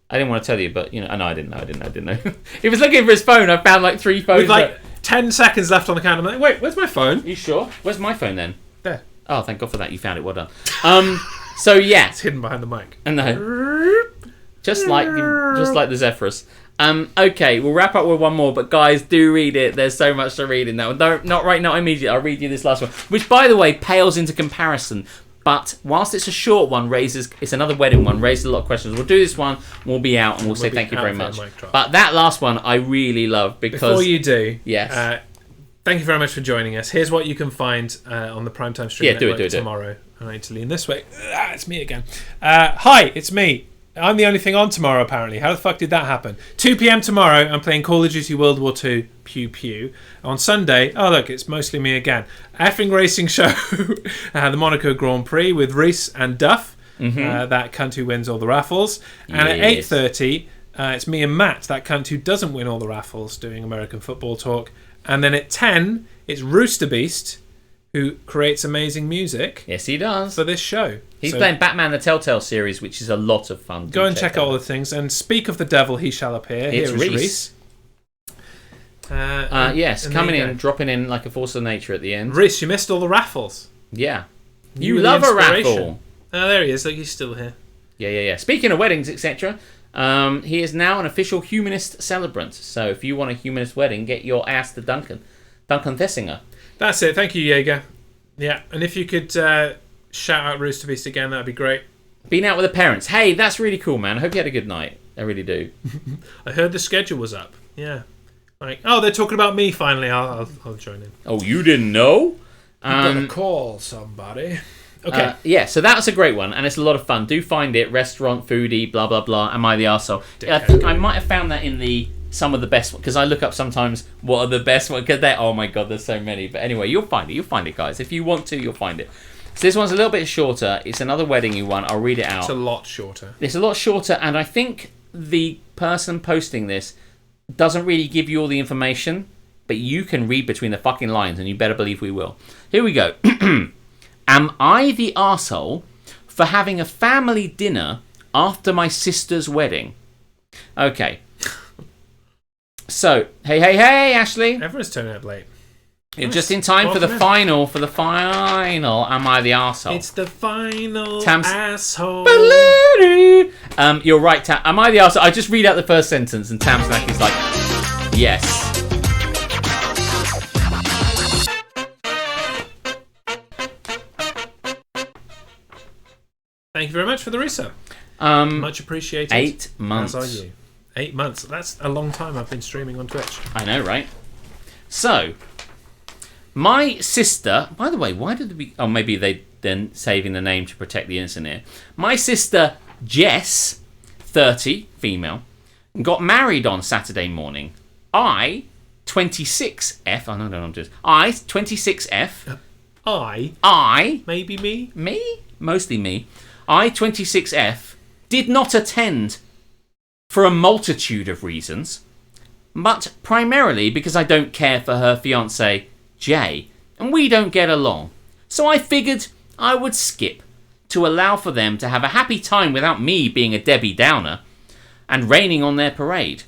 I didn't want to tell you, but, you know, I didn't know. He was looking for his phone. I found like 3 phones. With like 10 seconds left on the count. I'm like, wait, where's my phone? You sure? Where's my phone then? There. Oh, thank God for that. You found it. Well done. So, yeah. It's hidden behind the mic. No. Just like the Zephyrus. Okay, we'll wrap up with one more, but guys, do read it. There's so much to read in that one. No, not right now, immediately. I'll read you this last one, which, by the way, pales into comparison. But whilst it's a short one, it's another wedding one, raises a lot of questions. We'll do this one, we'll be out, and we'll say thank you very much. But that last one I really love because... Before you do, yes. Thank you very much for joining us. Here's what you can find on the Primetime Stream Network tomorrow. I need to lean this way. It's me again. Hi, it's me. I'm the only thing on tomorrow, apparently. How the fuck did that happen? 2 p.m. tomorrow, I'm playing Call of Duty World War II, pew pew. On Sunday, oh look, it's mostly me again. Effing Racing Show, the Monaco Grand Prix with Reese and Duff, that cunt who wins all the raffles. And at 8:30, it's me and Matt, that cunt who doesn't win all the raffles, doing American Football Talk. And then at 10, it's Rooster Beast, who creates amazing music. Yes, he does. For this show. He's playing Batman the Telltale series, which is a lot of fun. Go and check out all the things. And speak of the devil, he shall appear. It's Here is Reese. Yes, and coming in, dropping in like a force of nature at the end. Reese, you missed all the raffles. Yeah. You love a raffle. Oh, there he is. Look, he's still here. Yeah. Speaking of weddings, etc., he is now an official humanist celebrant. So if you want a humanist wedding, get your ass to Duncan Thessinger. That's it. Thank you, Jaeger. Yeah, and if you could shout out Rooster Beast again, that'd be great. Been out with the parents. Hey, that's really cool, man. I hope you had a good night. I really do. I heard the schedule was up. Yeah. Like, oh, they're talking about me finally. I'll join in. Oh, you didn't know? You gotta call somebody. Okay. Yeah, so that was a great one, and it's a lot of fun. Do find it. Restaurant, foodie, blah, blah, blah. Am I the arsehole? I think I might have found that in some of the best ones, because I look up sometimes what are the best ones, because oh my god, there's so many. But anyway, you'll find it, guys. If you want to, you'll find it. So this one's a little bit shorter. It's another wedding-y one. I'll read it out. It's a lot shorter. It's a lot shorter, and I think the person posting this doesn't really give you all the information, but you can read between the fucking lines, and you better believe we will. Here we go. Am I the arsehole for having a family dinner after my sister's wedding? Okay. So, hey, Ashley. Everyone's turning up late. You're just in time for the final. Am I the arsehole? It's the final Tam's asshole. You're right, Tam. Am I the arsehole? I just read out the first sentence, and Tam Snack is like, yes. Thank you very much for the resub. Much appreciated. 8 months. As are you. 8 months. That's a long time I've been streaming on Twitch. I know, right? So, my sister... By the way, why did we... Oh, maybe they then saving the name to protect the innocent here. My sister, Jess, 30, female, got married on Saturday morning. I, 26F... Oh, no, I'm just... I, 26F... I... Maybe me? Me? Mostly me. I, 26F, did not attend for a multitude of reasons, but primarily because I don't care for her fiancé, Jay, and we don't get along. So I figured I would skip to allow for them to have a happy time without me being a Debbie Downer and raining on their parade.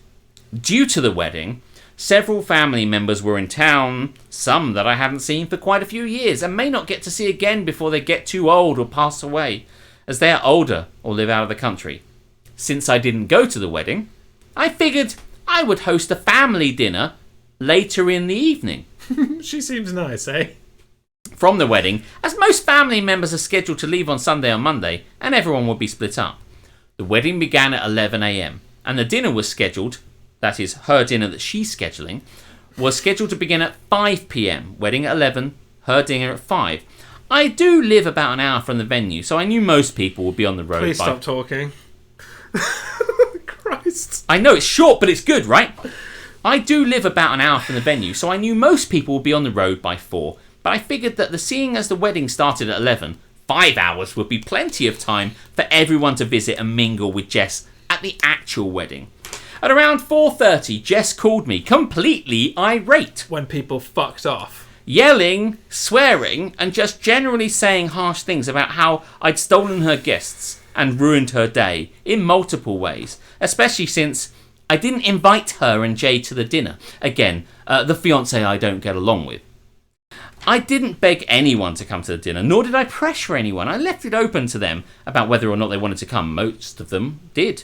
Due to the wedding, several family members were in town, some that I hadn't seen for quite a few years and may not get to see again before they get too old or pass away, as they are older or live out of the country. Since I didn't go to the wedding, I figured I would host a family dinner later in the evening. She seems nice, eh? From the wedding, as most family members are scheduled to leave on Sunday or Monday, and everyone will be split up. The wedding began at 11 a.m, and the dinner was scheduled, that is, her dinner that she's scheduling, was scheduled to begin at 5 p.m, wedding at 11, her dinner at 5. I do live about an hour from the venue, so I knew most people would be on the road. Please stop talking. Christ. I know, it's short, but it's good, right? I do live about an hour from the venue, so I knew most people would be on the road by 4. But I figured that seeing as the wedding started at 11, 5 hours would be plenty of time for everyone to visit and mingle with Jess at the actual wedding. At around 4:30, Jess called me, completely irate. When people fucked off. Yelling, swearing, and just generally saying harsh things about how I'd stolen her guests and ruined her day in multiple ways, especially since I didn't invite her and Jay to the dinner. Again, the fiancé I don't get along with. I didn't beg anyone to come to the dinner, nor did I pressure anyone. I left it open to them about whether or not they wanted to come. Most of them did.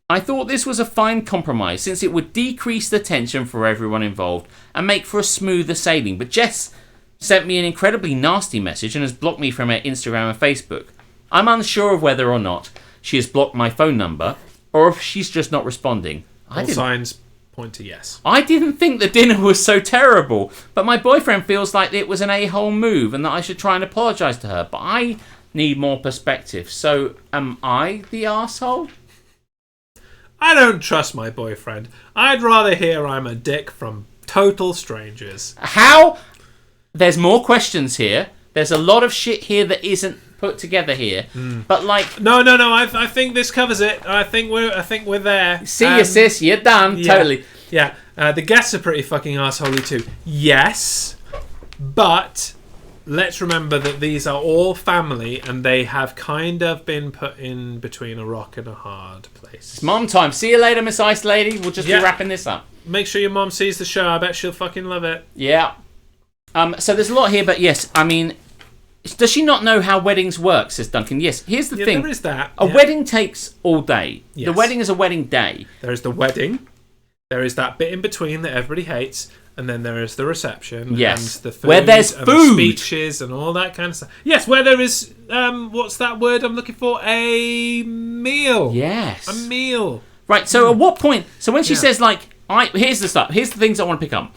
I thought this was a fine compromise, since it would decrease the tension for everyone involved and make for a smoother sailing. But Jess sent me an incredibly nasty message and has blocked me from her Instagram and Facebook. I'm unsure of whether or not she has blocked my phone number, or if she's just not responding. All signs point to yes. I didn't think the dinner was so terrible, but my boyfriend feels like it was an a-hole move and that I should try and apologise to her, but I need more perspective. So, am I the arsehole? I don't trust my boyfriend. I'd rather hear I'm a dick from total strangers. How? There's more questions here. There's a lot of shit here that isn't put together here. But like, no. I think this covers it. I think we're there. See you, sis. You're done. Yeah, Totally. Yeah. The guests are pretty fucking arseholey too. Yes, but let's remember that these are all family, and they have kind of been put in between a rock and a hard place. It's mom time. See you later, Miss Ice Lady. We'll just be wrapping this up. Make sure your mom sees the show. I bet she'll fucking love it. Yeah. So there's a lot here, but yes, I mean, does she not know how weddings work, says Duncan? Yes, here's the thing. There is that. A wedding takes all day. Yes. The wedding is a wedding day. There is the wedding. There is that bit in between that everybody hates. And then there is the reception. Yes. And the food. Where there's and food. The speeches and all that kind of stuff. Yes, where there is, what's that word I'm looking for? A meal. Yes. A meal. Right, so at what point... So when she says, like... Here's the stuff. Here's the things I want to pick up.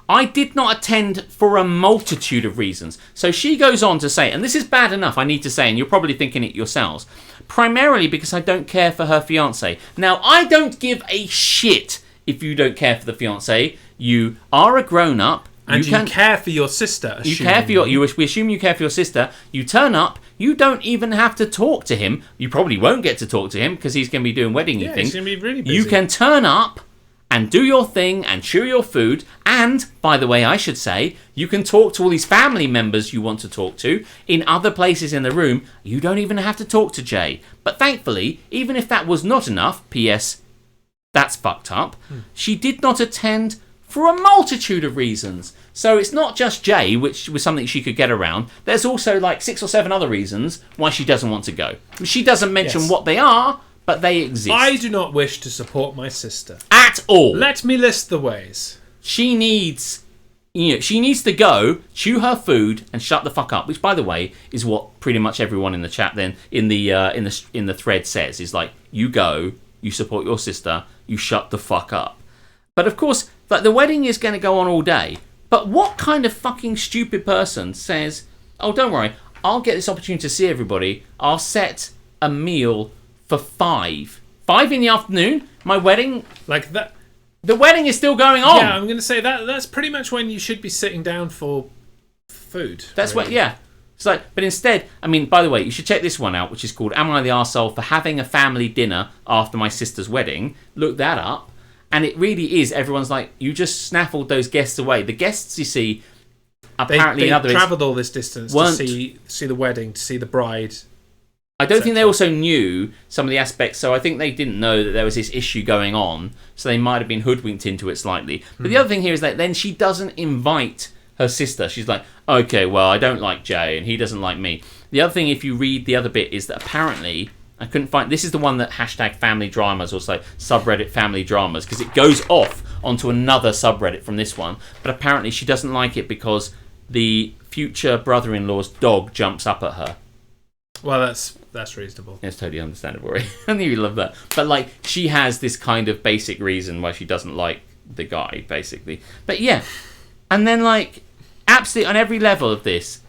I did not attend for a multitude of reasons. So she goes on to say, and this is bad enough, I need to say, and you're probably thinking it yourselves, primarily because I don't care for her fiancé. Now, I don't give a shit if you don't care for the fiancé. You are a grown-up. And you care for your sister. You care for we assume you care for your sister. You turn up. You don't even have to talk to him. You probably won't get to talk to him because he's going to be doing wedding-y things. He's going to be really busy. You can turn up and do your thing and chew your food. And, by the way, I should say, you can talk to all these family members you want to talk to in other places in the room. You don't even have to talk to Jay. But thankfully, even if that was not enough, P.S., that's fucked up, she did not attend for a multitude of reasons. So it's not just Jay, which was something she could get around. There's also like 6 or 7 other reasons why she doesn't want to go. She doesn't mention what they are, but they exist. I do not wish to support my sister. At all. Let me list the ways. She needs to go, chew her food, and shut the fuck up. Which, by the way, is what pretty much everyone in the chat then in the thread says. Is like, you go, you support your sister, you shut the fuck up. But of course, like, the wedding is going to go on all day. But what kind of fucking stupid person says, oh, don't worry, I'll get this opportunity to see everybody. I'll set a meal for 5. 5 in the afternoon? My wedding? Like that. The wedding is still going on. Yeah, I'm going to say that's pretty much when you should be sitting down for food. That's what, yeah. It's like, but instead, I mean, by the way, you should check this one out, which is called Am I the Arsehole for Having a Family Dinner After My Sister's Wedding? Look that up. And it really is, everyone's like, you just snaffled those guests away. The guests, you see, apparently they in other... travelled all this distance to see the wedding, to see the bride. I don't think they also knew some of the aspects, so I think they didn't know that there was this issue going on, so they might have been hoodwinked into it slightly. But the other thing here is that then she doesn't invite her sister. She's like, okay, well, I don't like Jay, and he doesn't like me. The other thing, if you read the other bit, is that apparently... I couldn't find... This is the one that hashtag family dramas, or like subreddit family dramas, because it goes off onto another subreddit from this one. But apparently she doesn't like it because the future brother-in-law's dog jumps up at her. Well, that's reasonable. It's totally understandable, right? I knew you love that. But, like, she has this kind of basic reason why she doesn't like the guy, basically. But, yeah. And then, like, absolutely on every level of this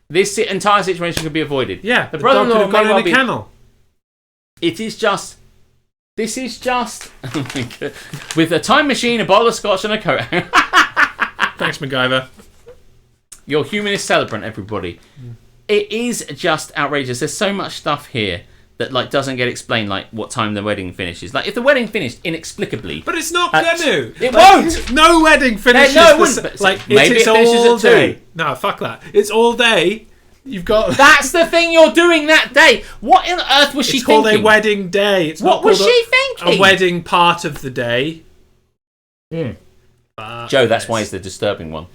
entire situation could be avoided. Yeah, the brother-in-law could have gone in a kennel. This is just, oh my God, with a time machine, a bottle of scotch, and a coat. Thanks, MacGyver. Your humanist celebrant, everybody. It is just outrageous. There's so much stuff here that like doesn't get explained, like what time the wedding finishes. Like if the wedding finished inexplicably, But it's not gonna. It won't. No wedding finishes. No, it wouldn't, but like maybe it's it finishes all at 2. day. No, fuck that. It's all day. You've got. That's the thing you're doing that day. What on earth was she It's called thinking? a wedding day. It's What not was called she thinking? A wedding part of the day. Joe, that's why it's the disturbing one.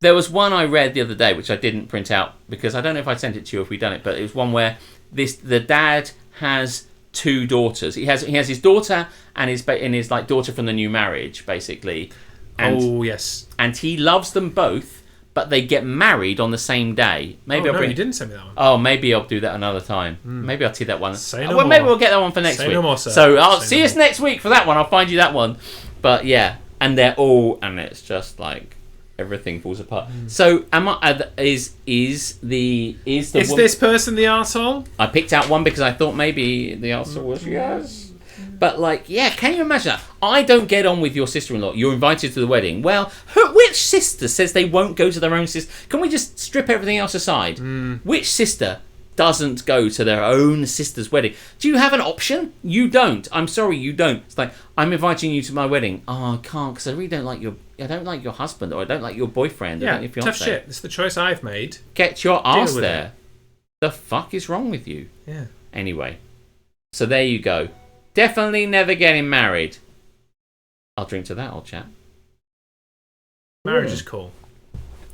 There was one I read the other day, which I didn't print out because I don't know if I sent it to you if we'd done it, but it was one where the dad has 2 daughters. He has his daughter and his like daughter from the new marriage, basically. And, yes. And he loves them both, but they get married on the same day. Maybe no, you didn't send me that one. Oh, maybe I'll do that another time. Maybe I'll tee that one. Say no well, maybe more. we'll get that one for next Say week. no more, sir. So I'll Say see no us next week for that one. I'll find you that one. But yeah, and they're all, and it's just like everything falls apart. So is this person the arsehole? I picked out one because I thought maybe the answer was yes. But like, yeah, can you imagine that? I don't get on with your sister-in-law. You're invited to the wedding. Well, which sister says they won't go to their own sister? Can we just strip everything else aside? Which sister doesn't go to their own sister's wedding? Do you have an option? You don't. I'm sorry, you don't. It's like, I'm inviting you to my wedding. Oh, I can't because I really don't like your husband, or I don't like your boyfriend. Yeah, I don't like your fiance. tough shit. It's the choice I've made. Get your ass with there. it. The fuck is wrong with you? Yeah. Anyway, so there you go. Definitely never getting married. I'll drink to that, old chap. Marriage is cool.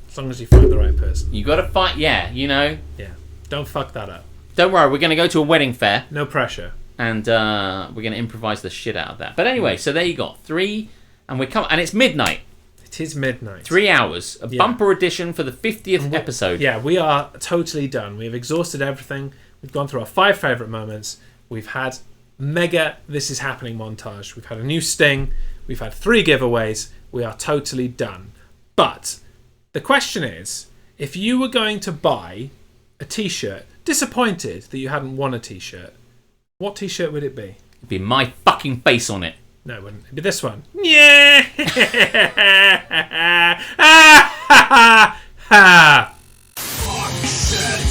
As long as you find the right person. You gotta fight, yeah, you know. Yeah. Don't fuck that up. Don't worry, we're gonna go to a wedding fair. No pressure. And we're gonna improvise the shit out of that. But anyway, so there you got 3, and and it's midnight. It is midnight. 3 hours. A bumper edition for the 50th episode. Yeah, we are totally done. We have exhausted everything. We've gone through our 5 favourite moments. We've had mega This Is Happening montage. We've had a new sting. We've had 3 giveaways. We are totally done. But the question is, if you were going to buy a t-shirt, disappointed that you hadn't won a t-shirt, what t-shirt would it be? It'd be my fucking face on it. No, it wouldn't. It'd be this one. Yeah. Fuck said